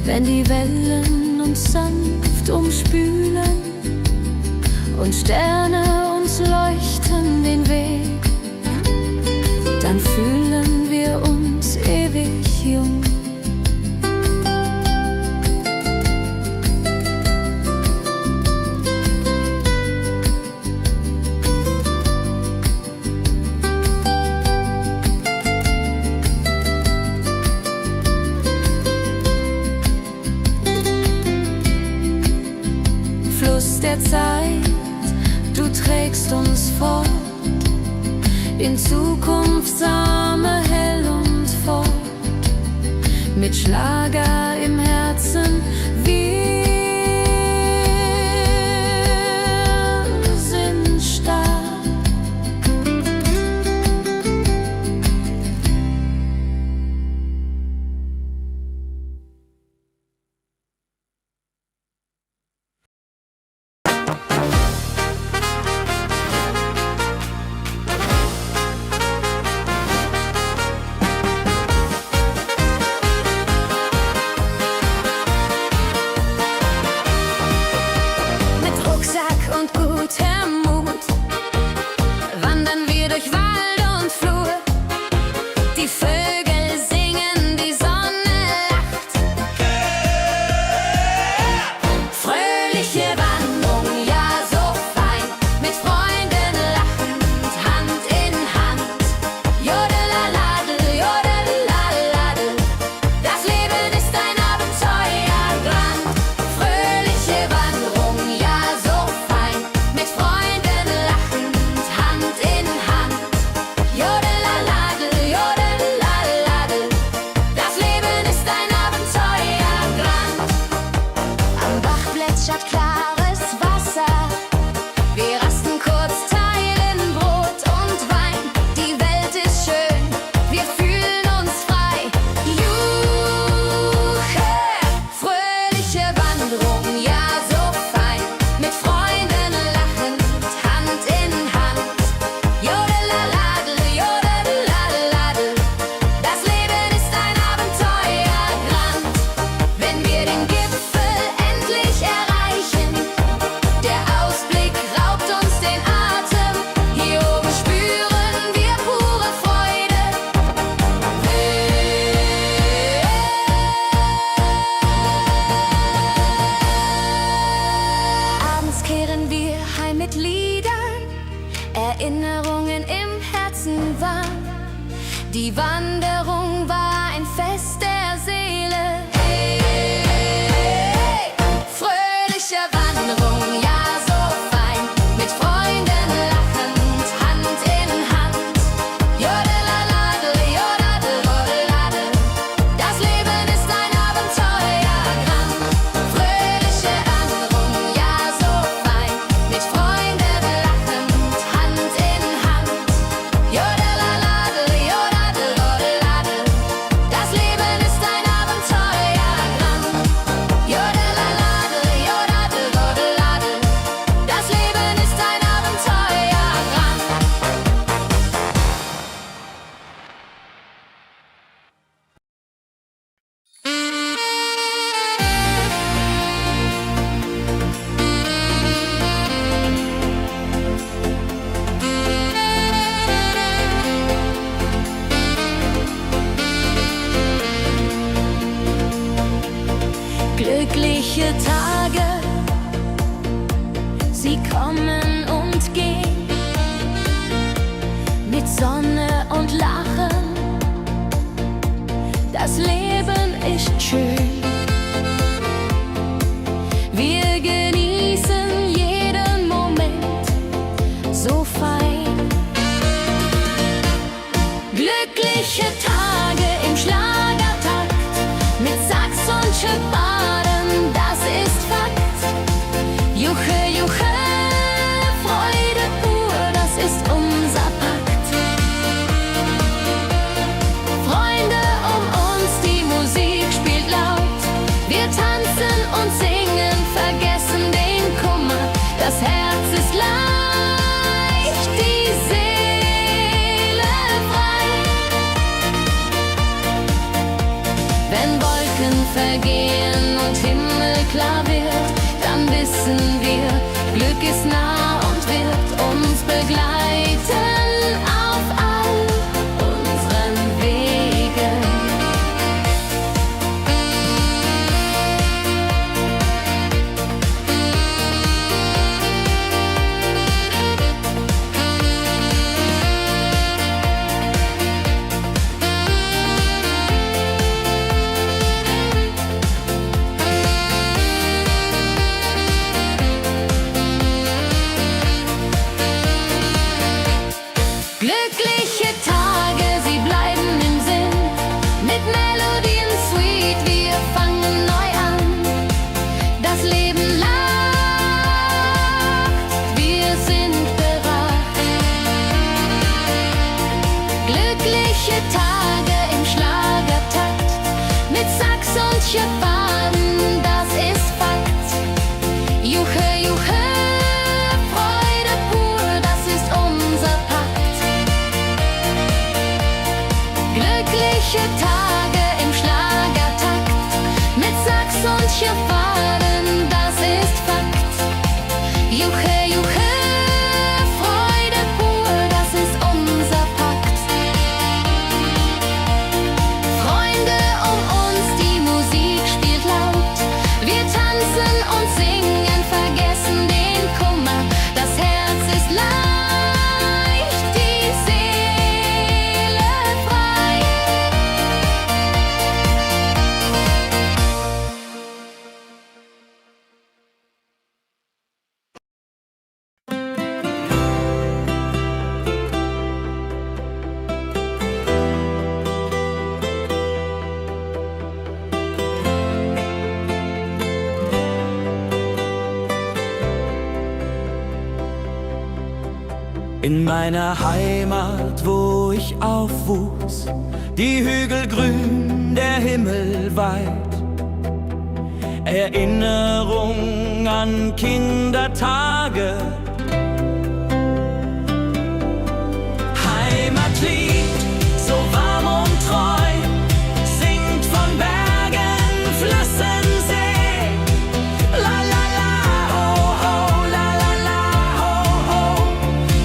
S5: Wenn die Wellen uns sanft umspülen und Sterne uns leuchten den Weg, dann fühlen wir uns ewig jung. Fluss der Zeit, du trägst uns fort, in Zukunftssame hell und fort, mit Schlager im Herzen, wir sind stark. Mit Rucksack und gutem Mut wandern wir durch Wald und Flur. Die Vögel singen, die Sonne lacht. Fröhliche Wanderung, ja so fein, mit Freunden lachend, Hand in Hand. Jodelalade, jodelalade, das Leben ist ein Abenteuerland. Fröhliche Wanderung, ja so fein, mit Freunden lachend, Hand in Hand. Jodelalade, jodelalade, das Leben ist ein Abenteuerland. Am Bach plätschert klares Wasser, wir rasten kurz, teilen Brot und Wein. Die Welt ist schön, wir fühlen uns frei. Juche, fröhliche Wanderung, ja so fein, mit Freunden lachend, Hand in Hand. Jodelalade, jodelalade, das Leben ist ein Abenteuerland. Wenn wir den Gipfel endlich erreichen, der Ausblick raubt uns den Atem. Hier oben spüren wir pure Freude. Abends kehren wir heim mit Liedern, Erinnerungen im Herzen warm. Die Wanderung war ein Fest der Seele. Hey, hey, fröhliche Wanderung, ja so fein, mit Freunden lachend, Hand in Hand. Jodelalade, jodelalade, das Leben ist ein Abenteuerland. Fröhliche Wanderung, ja so fein, mit Freunden lachend, Hand in Hand. Jodelalade, jodelalade, das Leben
S2: Glückliche Tage, sie kommen und gehen, mit Sonne und Lachen, das Leben ist schön. Wir genießen jeden Moment so fein. Glückliche Tage im Schlagertakt, mit Sax und Schöpbaden, das ist Fakt. Juche, Juche, Freude pur, das ist unser Pakt. Freunde um uns, die Musik spielt laut. Wir tanzen und singen, vergessen den Kummer. Das Herz ist leicht, die Seele frei. Wenn Wolken vergehen und Himmel klar wird, dann wissen wir, Glück ist nah und wird uns begleiten auf all unseren Wegen. Glückliche Tage, sie bleiben im Sinn, mit Melodien sweet, wir fangen neu an. Das Leben lacht, wir sind bereit. Glückliche Tage im Schlagertakt, mit Sax und Schöpbaden, das ist Fakt. Juche, Juche, Freude pur, das ist unser Pakt. Glückliche Tage im Schlagertakt, mit Sax und Schöpbaden, das ist Fakt. Juche, Juche, Freude pur, das ist unser Pakt. Freunde um uns, die Musik spielt laut. Wir tanzen und singen, vergessen den Kummer. Das Herz ist leicht, die Seele frei.
S7: In meiner Heimat, wo ich aufwuchs, die Hügel grün, der Himmel weit. Erinnerung an Kindertage. Heimatlied, so warm und treu, singt von Bergen, Flüssen, See. La la la, ho ho, la la la, ho ho.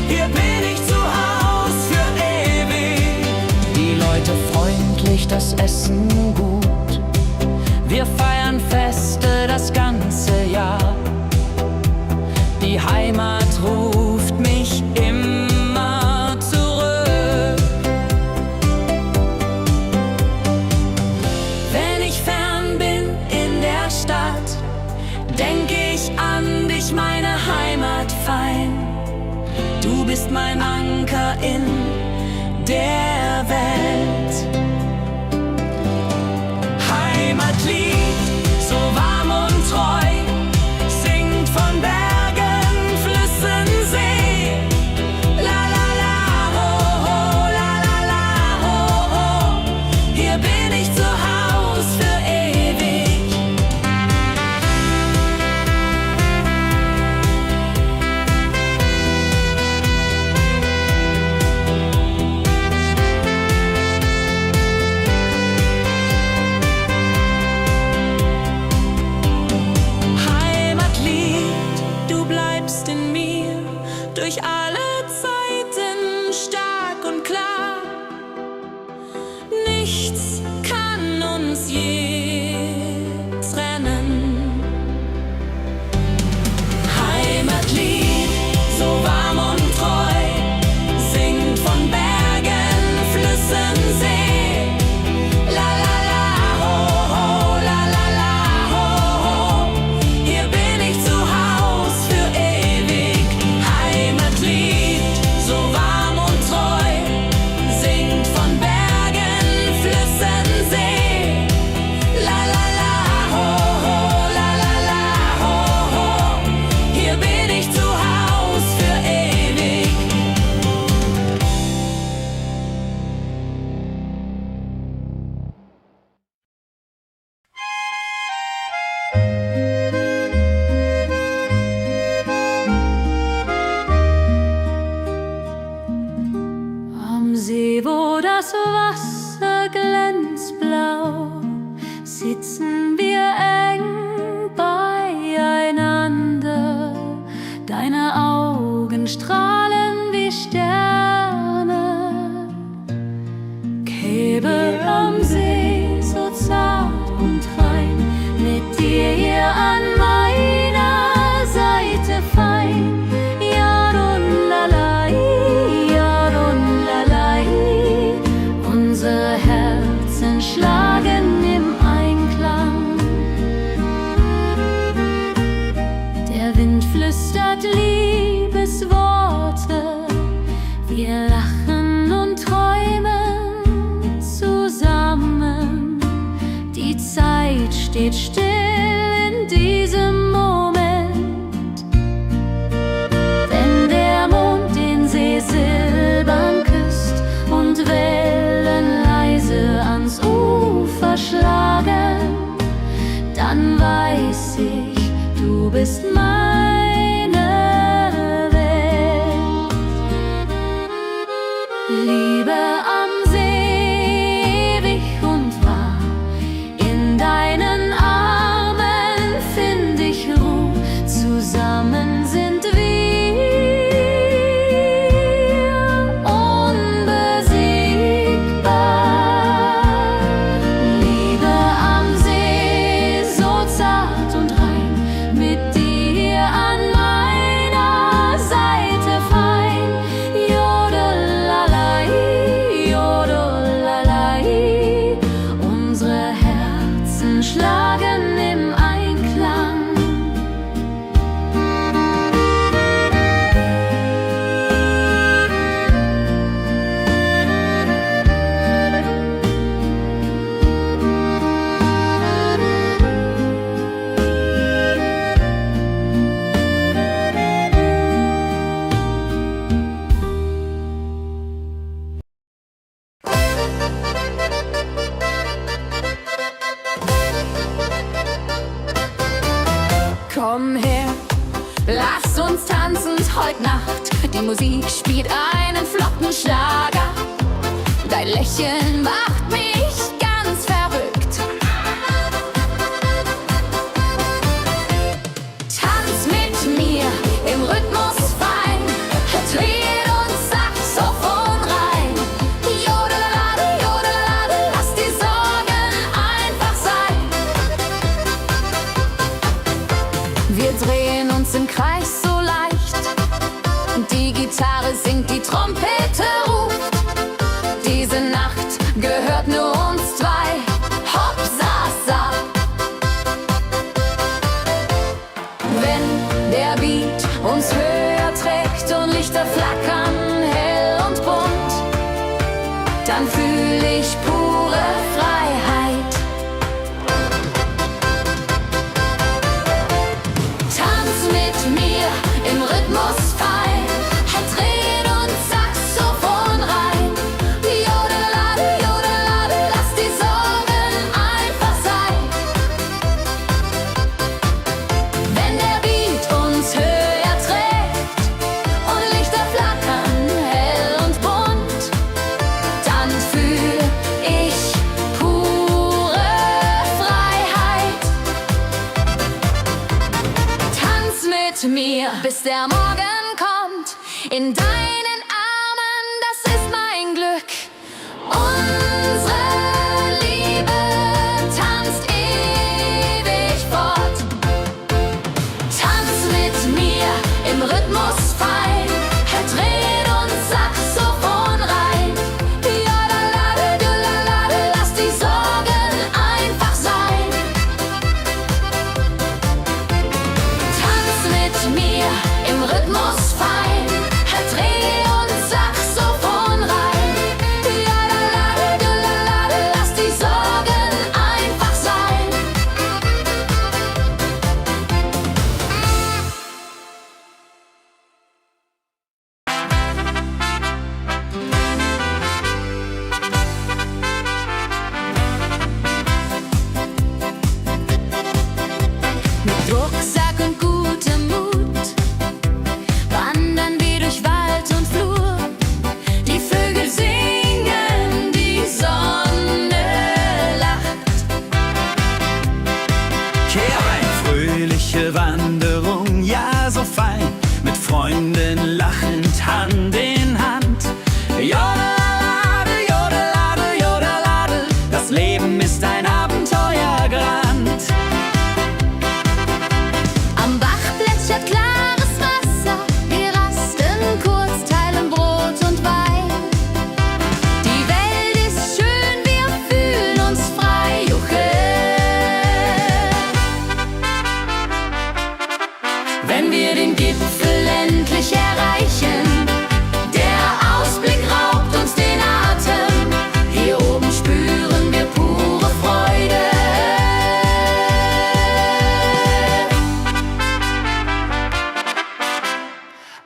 S7: Hier bin ich zu Haus für ewig. Die Leute freundlich, das Essen gut. Wir feiern Feste das ganze Jahr. Die Heimat ruft mich immer zurück. Wenn ich fern bin in der Stadt, denk ich an dich, meine Heimat fein. Du bist mein Anker in der Welt. Heimatlied, so warm und treu, singt von Bergen, Flüssen, See. La la la, ho ho, la la la, ho ho. Hier bin ich zu Haus für ewig. durch alle Zeiten stark und klar. Nichts kann uns je trennen.
S2: glänzt blau, sitzen wir eng beieinander. Deine Augen strahlen wie Sterne. Käbe am See, so zart und rein, mit dir hier an meiner Seite fein. Yadunlalai, Yadunlalai. Unsere Herzen schlagen im Einklang. Der Wind flüstert Liebesworte, wir lachen und träumen zusammen. Die Zeit steht still in diesem Moment. Wenn der Mond den See silbern küsst und Wellen leise ans Ufer schlagen, dann weiß ich, du bist meine Welt. Liebe am See, ewig und wahr, in deinen Armen find ich Ruhe, zusammen sind wir unbesiegbar. Liebe am See, so zart und rein, mit dir an meiner Seite fein. Jodelalai, Jodelalai. Unsere Herzen schlagen im Einklang.
S5: Komm her, lass uns tanzen heut Nacht. Die Musik spielt einen flotten Schlager. Dein Lächeln macht mich ganz verrückt. Tanz mit mir im Rhythmus fein, Trill und Saxophon rein. Jodelade, jodelade, lass die Sorgen einfach sein. Wir drehen uns im Kreis so leicht. Die Gitarre singt, die Trompete ruft. Diese Nacht gehört nur uns zwei. Hopp, sa, sa. Wenn der Beat uns höher trägt und Lichter flackern hell und bunt, dann fühl ich pure Freiheit. Tanz mit mir im Rhythmus fein, Trill und Saxophon rein. Jodelade, jodelade, lass die Sorgen einfach sein. Wenn der Beat uns höher trägt und Lichter flackern hell und bunt, dann fühl ich pure Freiheit. Tanz mit mir, bis der Morgen kommt. In deinen Armen, das ist mein Glück. Unsere Liebe tanzt ewig fort. Tanz mit mir im Rhythmus fein, Trill und Saxophon rein. Jodelade, jodelade, lass die Sorgen einfach sein. Tanz mit mir im Rhythmus fein, Trill spüren wir pure Freude.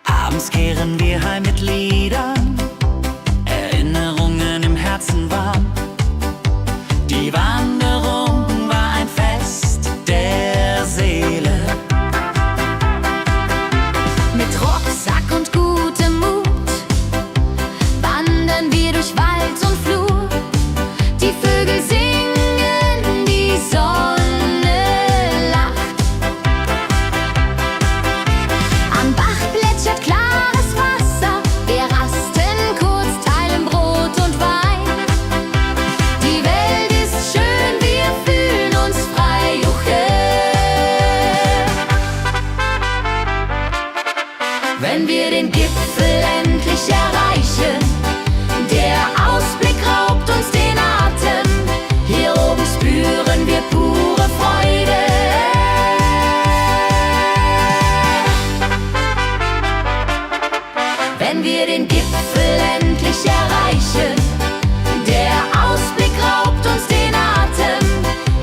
S4: Abends kehren wir heim mit Liedern, Erinnerungen im Herzen warm. Die Wanderung war ein Fest der Seele.
S5: Mit Rucksack und gutem Mut wandern wir durch Wald und Flur. Die Vögel singen, die Sonne lacht. Am Bach plätschert klares Wasser. Wir rasten kurz, teilen Brot und Wein. Die Welt ist schön, wir fühlen uns frei. Juche. Wenn wir den Gipfel endlich erreichen, der Ausblick raubt uns den Atem. Hier oben spüren wir pure Freude. Wenn wir den Gipfel endlich erreichen, der Ausblick raubt uns den Atem.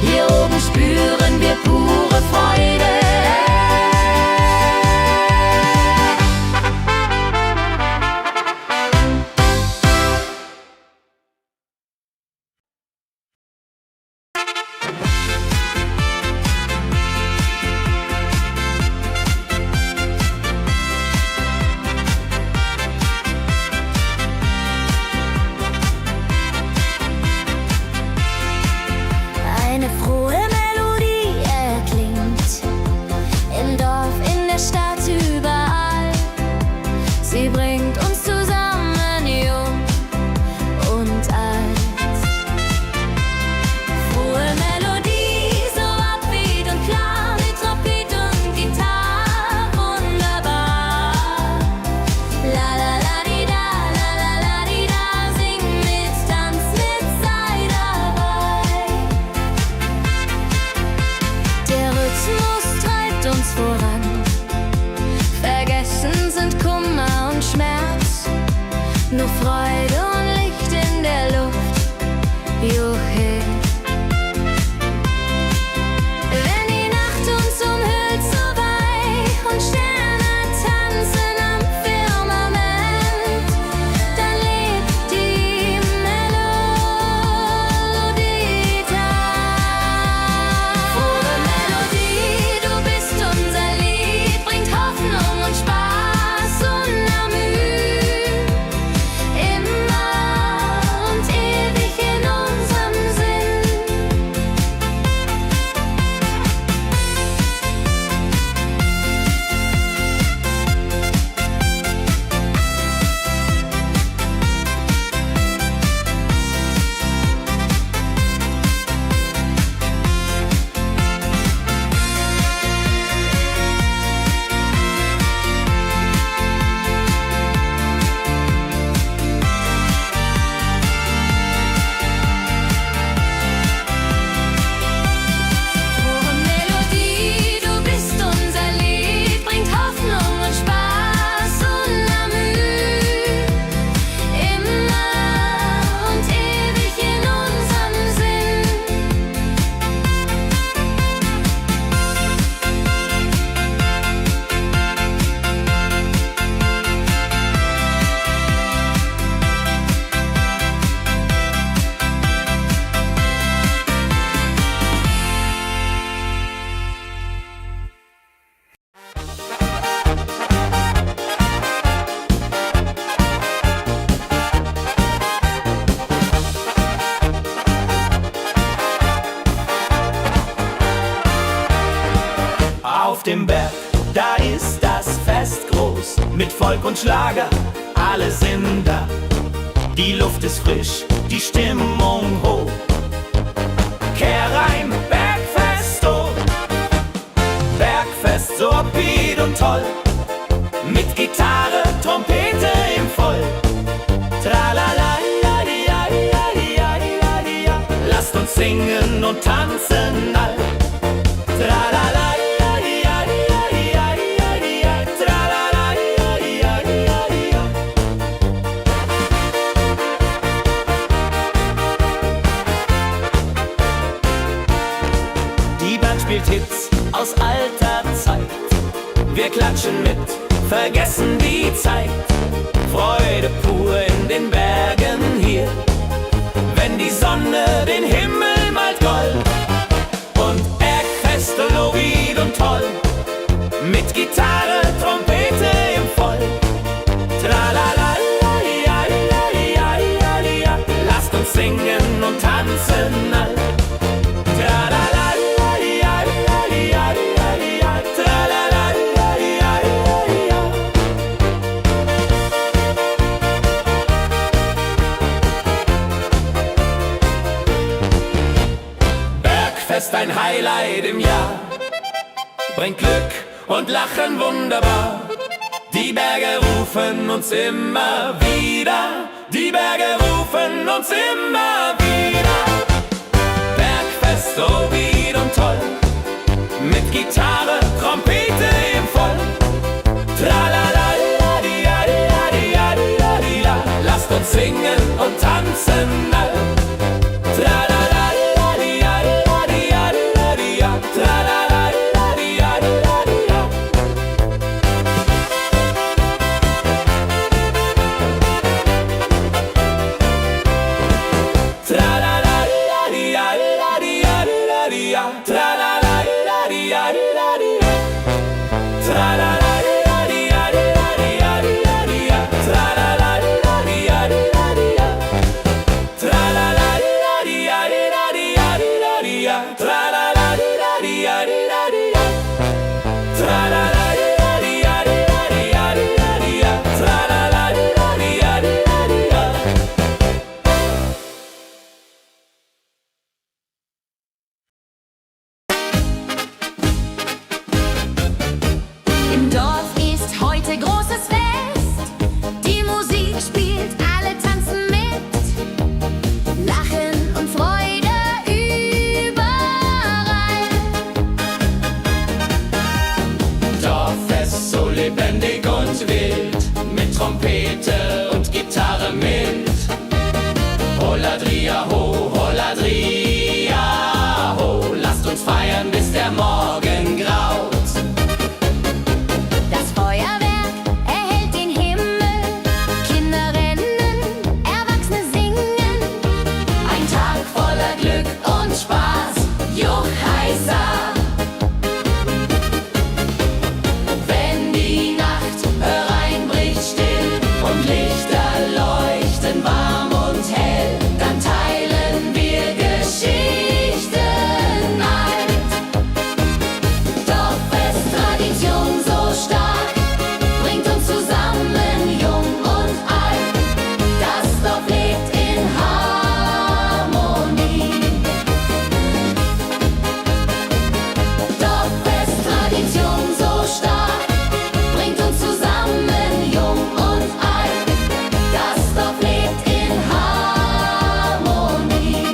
S5: Hier oben spüren wir pure Freude. Eine frohe Melodie erklingt im Dorf, in der Stadt, überall. Sie bringt uns zusammen, jung und alt. Frohe Melodie, so upbeat und klar, mit Trompete und Gitarre, wunderbar. La la la di da, la la la di da, sing mit, tanz mit, sei dabei. Der Rhythmus treibt uns voran. Vergessen sind Kummer und Schmerz. Nur Freude und Licht in der Luft. Juche. Wenn die Nacht uns umhüllt, so weich und Sterne tanzen am Firmament, dann lebt die Melodie da. Frohe Melodie, du bist unser Lied, bringt Hoffnung und Spaß unermüht. Immer und ewig in unserem Sinn. Frohe Melodie, du bist unser Lied, bringt Hoffnung und Spaß unermüht. Immer und ewig in unserem Sinn.
S1: Auf dem Berg, da ist das Fest groß, mit Volk und Schlager, alle sind da. Die Luft ist frisch, die Stimmung hoch. Kehrreim, Bergfest, oh. Bergfest, so upbeat und toll. Mit Gitarre, Trompete im Voll. Tralala, ja, ja, ja, ja, ja, ja. Lasst uns singen und tanzen all. Tralala, ja, ja, ja, ja, ja, ja. Tralala, ja, ja, ja, ja. wir klatschen mit, vergessen die Zeit. Freude pur in den Bergen hier, wenn die Sonne den Himmel malt gold. Und Bergfest, Lovid und toll, mit Gitarre, Trompete im Voll. Tralala, lasst uns singen und tanzen all. Tralala, Bergfest, ein Highlight im Jahr, bringt Glück und Lachen wunderbar. Die Berge rufen uns immer wieder, die Berge rufen uns immer wieder. Bergfest, so weit und toll, mit Gitarre, Trompete im Voll. Tralala, lasst uns singen und tanzen all. Tralala,
S5: Im Dorf ist heute großes Fest. Die Musik spielt, alle tanzen mit. Lachen und Freude überall.
S1: Dorffest, so lebendig und wild, mit Trompete und Gitarre mit. Holladria ho, Holladria ho, lasst uns feiern, bis der Morgen graut.
S5: Das Feuerwerk erhellt den Himmel. Kinder rennen, Erwachsene singen.
S3: Ein Tag voller Glück und Spaß, Juchheisa. Wenn die Nacht hereinbricht still und Lichter leuchten warm und hell, dann teilen wir Geschichten alt. Dorffest, Tradition so stark, bringt uns zusammen, jung und alt. Das Dorf lebt in Harmonie. Dorffest, Tradition so stark, bringt uns zusammen, jung und alt. Das Dorf lebt in Harmonie.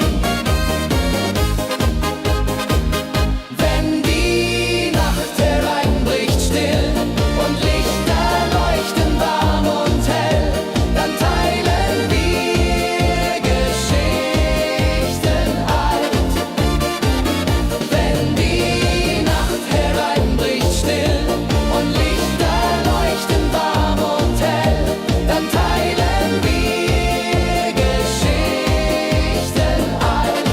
S1: Wenn die Nacht hereinbricht still und Lichter leuchten warm und hell, dann teilen wir Geschichten alt. Wenn die Nacht hereinbricht still und Lichter leuchten warm und hell, dann teilen wir Geschichten alt.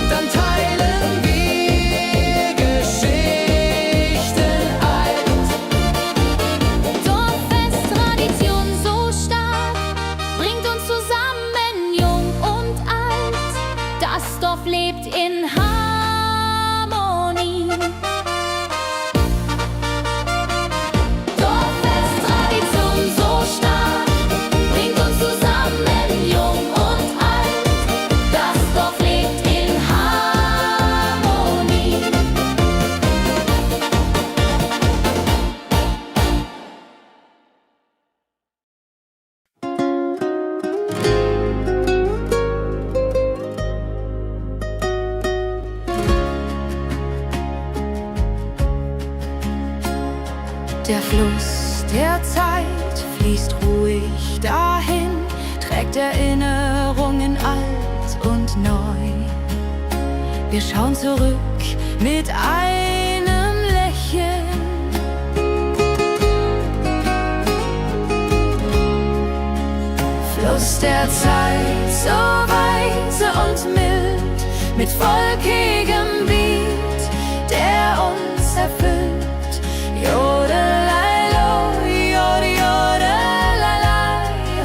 S1: Dann teilen wir Geschichten alt.
S5: Dorffest, Tradition so stark, bringt uns zusammen, jung und alt. Das Dorf lebt in Harmonie.
S3: Dorffest, Tradition so stark, bringt uns zusammen, jung und alt. Das Dorf lebt in Harmonie.
S5: Der Fluss der Zeit fließt ruhig dahin, trägt Erinnerungen alt und neu. Wir schauen zurück mit einem Lächeln. Fluss der Zeit, so weise und mild, mit volkigem Beat, der uns erfüllt. Jodelailo, jodelelei,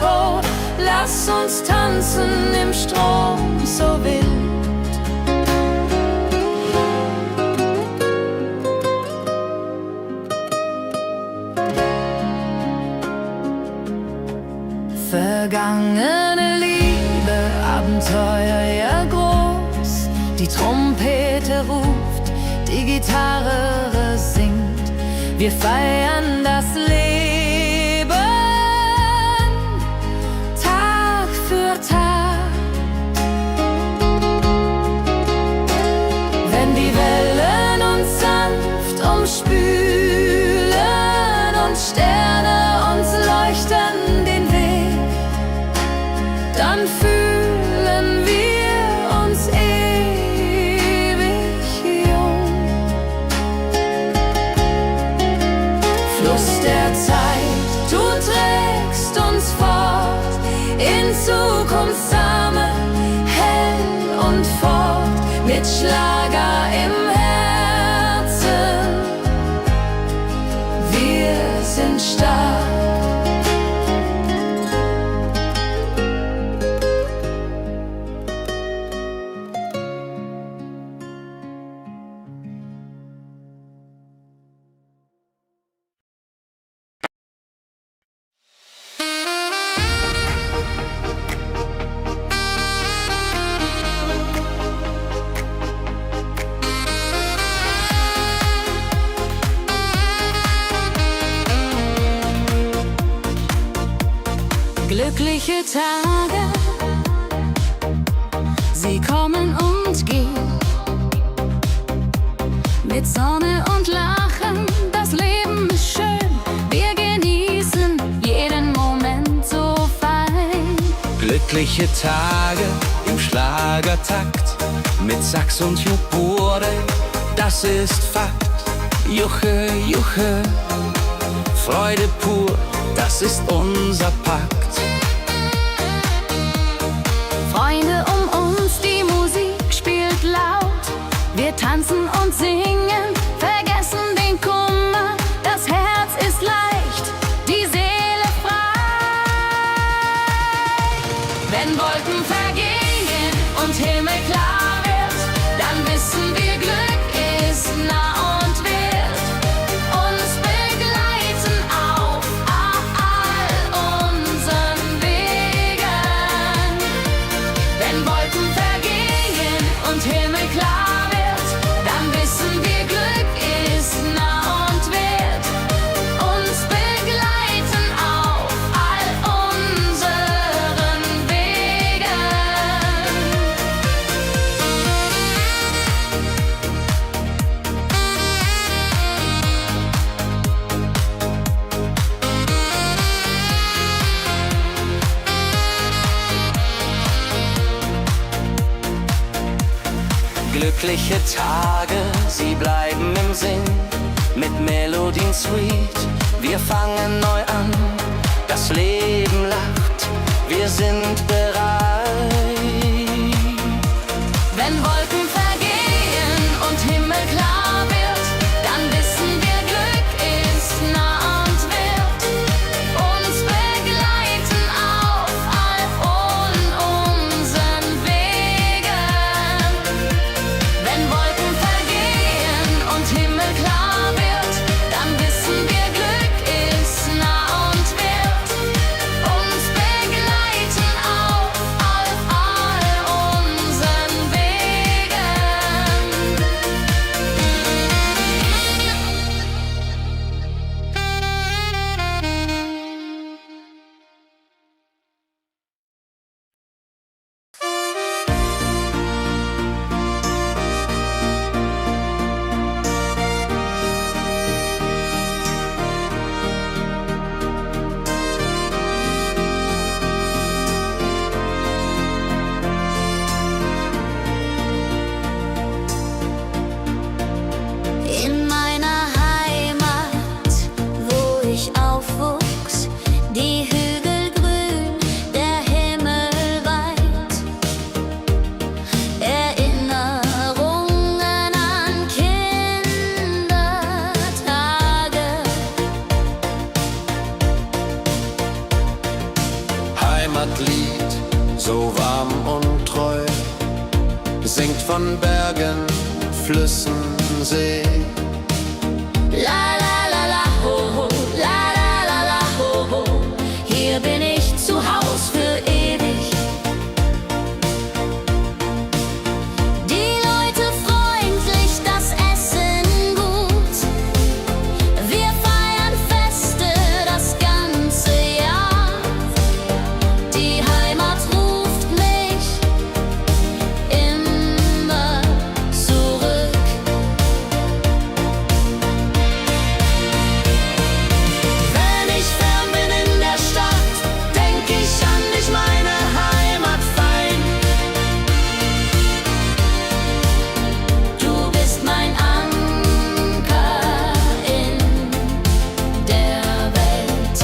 S5: ho, lass uns tanzen im Strom so wild. Vergangene Liebe, Abenteuer ja groß. Die Trompete ruft, die Gitarre singt. Wir feiern das Leben Tag für Tag. Wenn die Wellen uns sanft umspülen und Sterne uns leuchten den Weg, dann fühlen wir uns ewig jung. Fluss der Zeit, du trägst uns fort in Zukunftssame, hell und fort, mit Schlager im Herzen. Wir sind stark. Glückliche Tage, sie kommen und gehen. Mit Sonne und Lachen, das Leben ist schön. Wir genießen jeden Moment so fein.
S4: Glückliche Tage im Schlagertakt, mit Sax und Jubore, das ist Fakt. Juche, Juche, Freude pur, das ist unser Pakt.
S5: Freunde um uns, die Musik spielt laut. Wir tanzen und singen, vergessen den Kummer. Das Herz ist leicht, die Seele frei.
S3: Wenn Wolken vergehen und Himmel klar wird, dann wissen wir, Glück ist nah und wird uns begleiten auf all unseren Wegen. Wenn Wolken vergehen und Himmel klar wird, dann wissen wir, Glück ist nah und wird uns begleiten auf all unseren Wegen.
S4: Glückliche Tage, sie bleiben im Sinn, mit Melodien sweet. Wir fangen neu an, das Leben lacht, wir sind bereit.
S3: Wenn Wolken vergehen und Himmel klar wird, dann wissen wir, Glück ist nah und wird uns begleiten auf all unseren Wegen. Wenn Wolken vergehen und Himmel klar wird, dann wissen wir, Glück ist nah und wird uns begleiten auf all unseren Wegen.
S2: ich aufwuchs, die Hügel grün, der Himmel weit. Erinnerungen an Kindertage.
S4: Heimatlied, so warm und treu, singt von Bergen, Flüssen, See.
S2: La la la la ho ho, la la la la ho ho. Hier bin ich zu Haus für ewig. Die Leute freundlich, das Essen gut. Wir feiern Feste das ganze Jahr. Die Heimat ruft mich immer zurück. Wenn ich fern bin in der Stadt, denk ich an dich, meine Heimat fein. Du bist mein Anker in der Welt.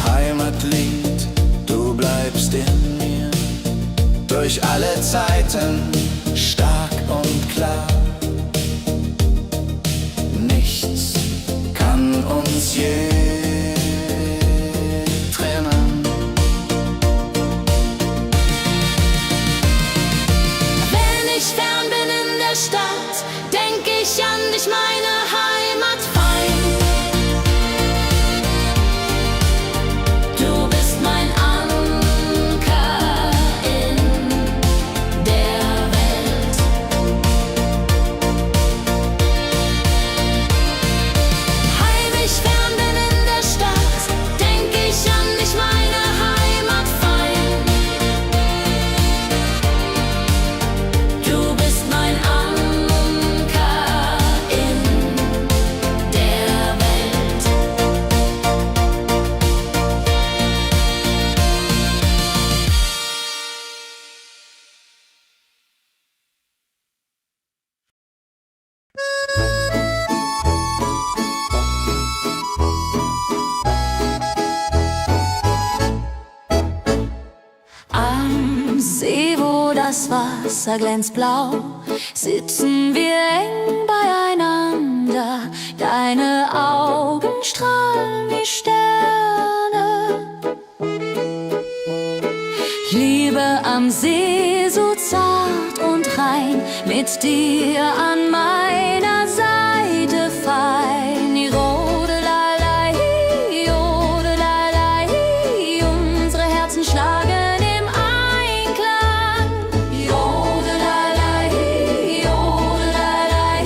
S4: Heimatlied, du bleibst in mir, durch alle Zeiten stark und klar. Nichts kann uns je trennen.
S2: Wenn ich fern bin in der Stadt, denk ich an dich, meine Heimat fein. Du bist mein Anker in der Welt. Heimlich fern bin in der Stadt, denk ich an dich, meine Heimat fein. Du bist mein Anker in der Welt. Am See, wo das Wasser glänzt blau, sitzen wir eng beieinander. Deine Augen strahlen wie Sterne. Ich liebe am See so zart und rein, mit dir an meiner Seite fein. Jodelei, jodelei, unsere Herzen schlagen im Einklang. Jodelei, jodelei,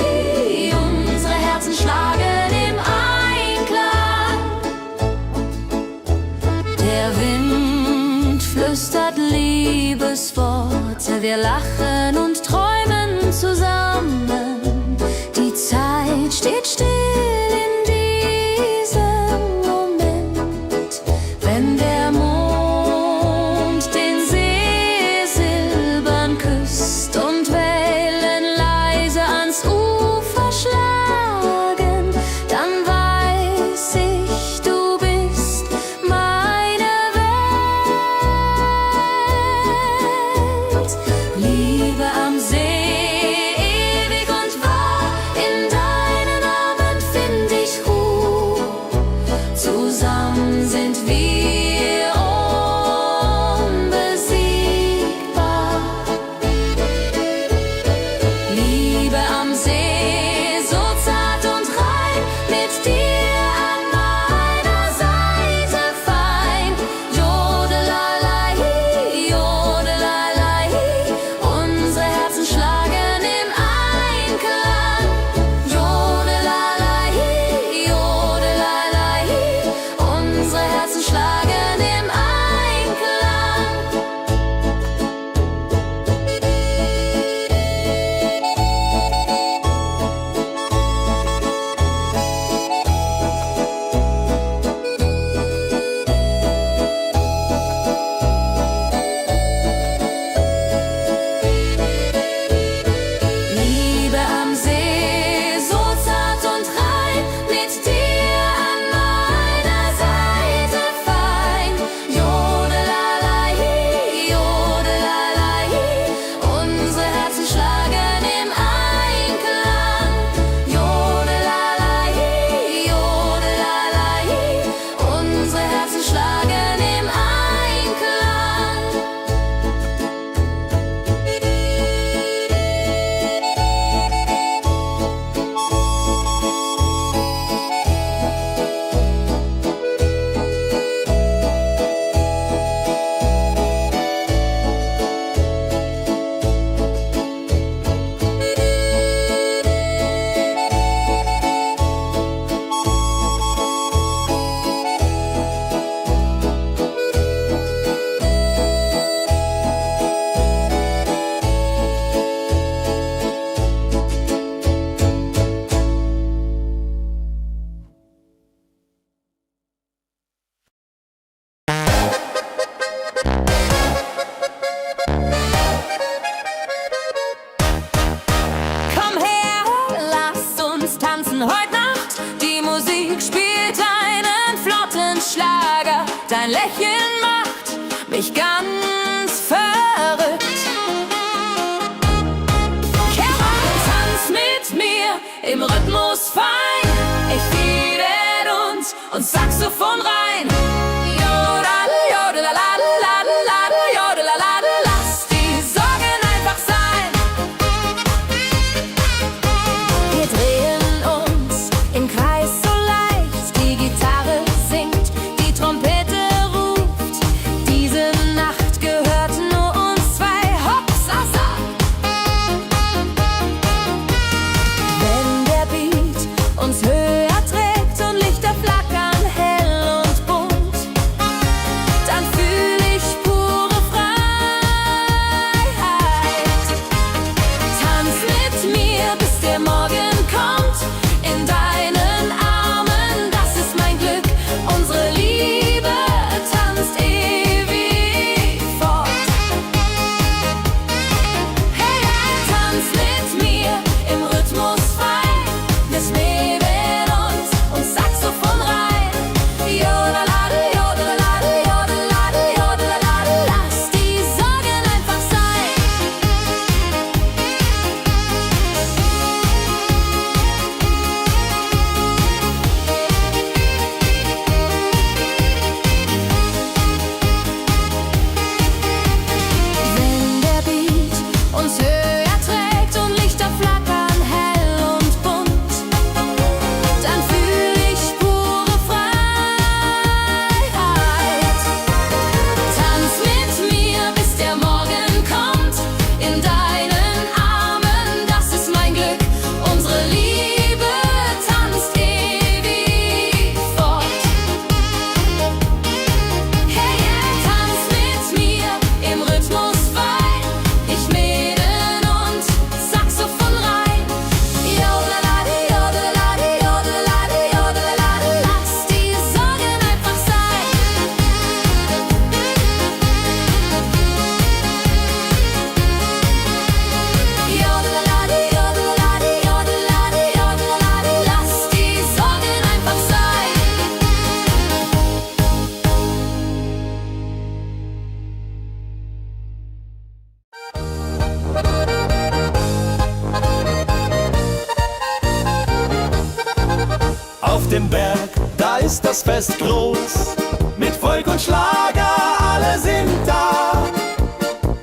S2: unsere Herzen schlagen im Einklang. Der Wind flüstert Liebesworte, wir lachen und träumen zusammen. Die Zeit steht still in diesem Moment, wenn der Mond den See silbern küsst und Wellen leise ans Ufer schlagen, dann weiß ich, du bist meine Welt. Liebe am See, ewig und wahr, in deinen Armen
S3: dein Lächeln macht mich ganz verrückt. Kehr rein, tanz mit mir im Rhythmus fein. Ich fiedel und Saxophon rein. Jodel, jodelalalalalal, jodelalala. Lass die Sorgen einfach sein. Wir drehen uns im Kreis so leicht. Die Gitarre singt, die Trompete ruft. Diese Nacht gehört nur uns zwei. Hopsasa. Wenn der Beat uns höher trägt und Lichter flackern hell und bunt, dann fühl ich pure Freiheit. Tanz mit mir, bis der Morgen kommt. In deinen Armen, das ist mein Glück. Unsere Liebe tanzt ewig fort. Hey, tanz mit mir im Rhythmus fein. Wir schweben und Saxophon rein. Jodeladel, jodeladel, jodeladel, jodeladel. Lass die Sorgen einfach sein. Wenn der Beat uns höher trägt und Lichter flackern hell und bunt, dann fühl ich pure Freiheit. Tanz mit mir, bis der Morgen kommt. In deinen Armen, das ist mein Glück. Unsere Liebe tanzt ewig fort. Hey, tanz mit mir im Rhythmus fein. Ich mäden und Saxophon rein. Jodelade, jodelade, jodelade, jodelade. Lass die Sorgen einfach sein. Jodelade, jodelade, jodelade, jodelade. Lass die Sorgen einfach sein.
S1: Auf dem Berg, da ist das Fest groß. Mit Volk und Schlager, alle sind da.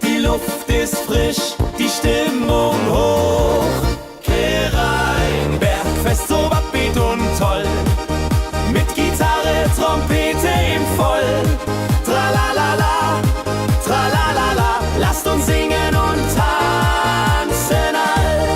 S1: Die Luft ist frisch, die Stimmung hoch. Kehr rein, Bergfest so upbeat und toll. Mit Gitarre, Trompete im Voll. Tralalala, tralalala. Lasst uns singen und tanzen all.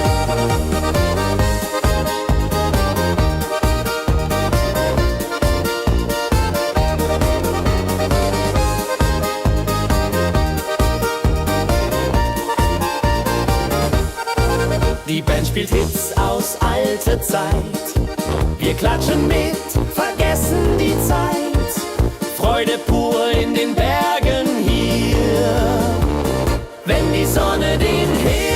S1: Die Band spielt Hits aus alter Zeit. Wir klatschen mit, vergessen die Zeit. Freude pur in den Bergen hier. Wenn die Sonne den Himmel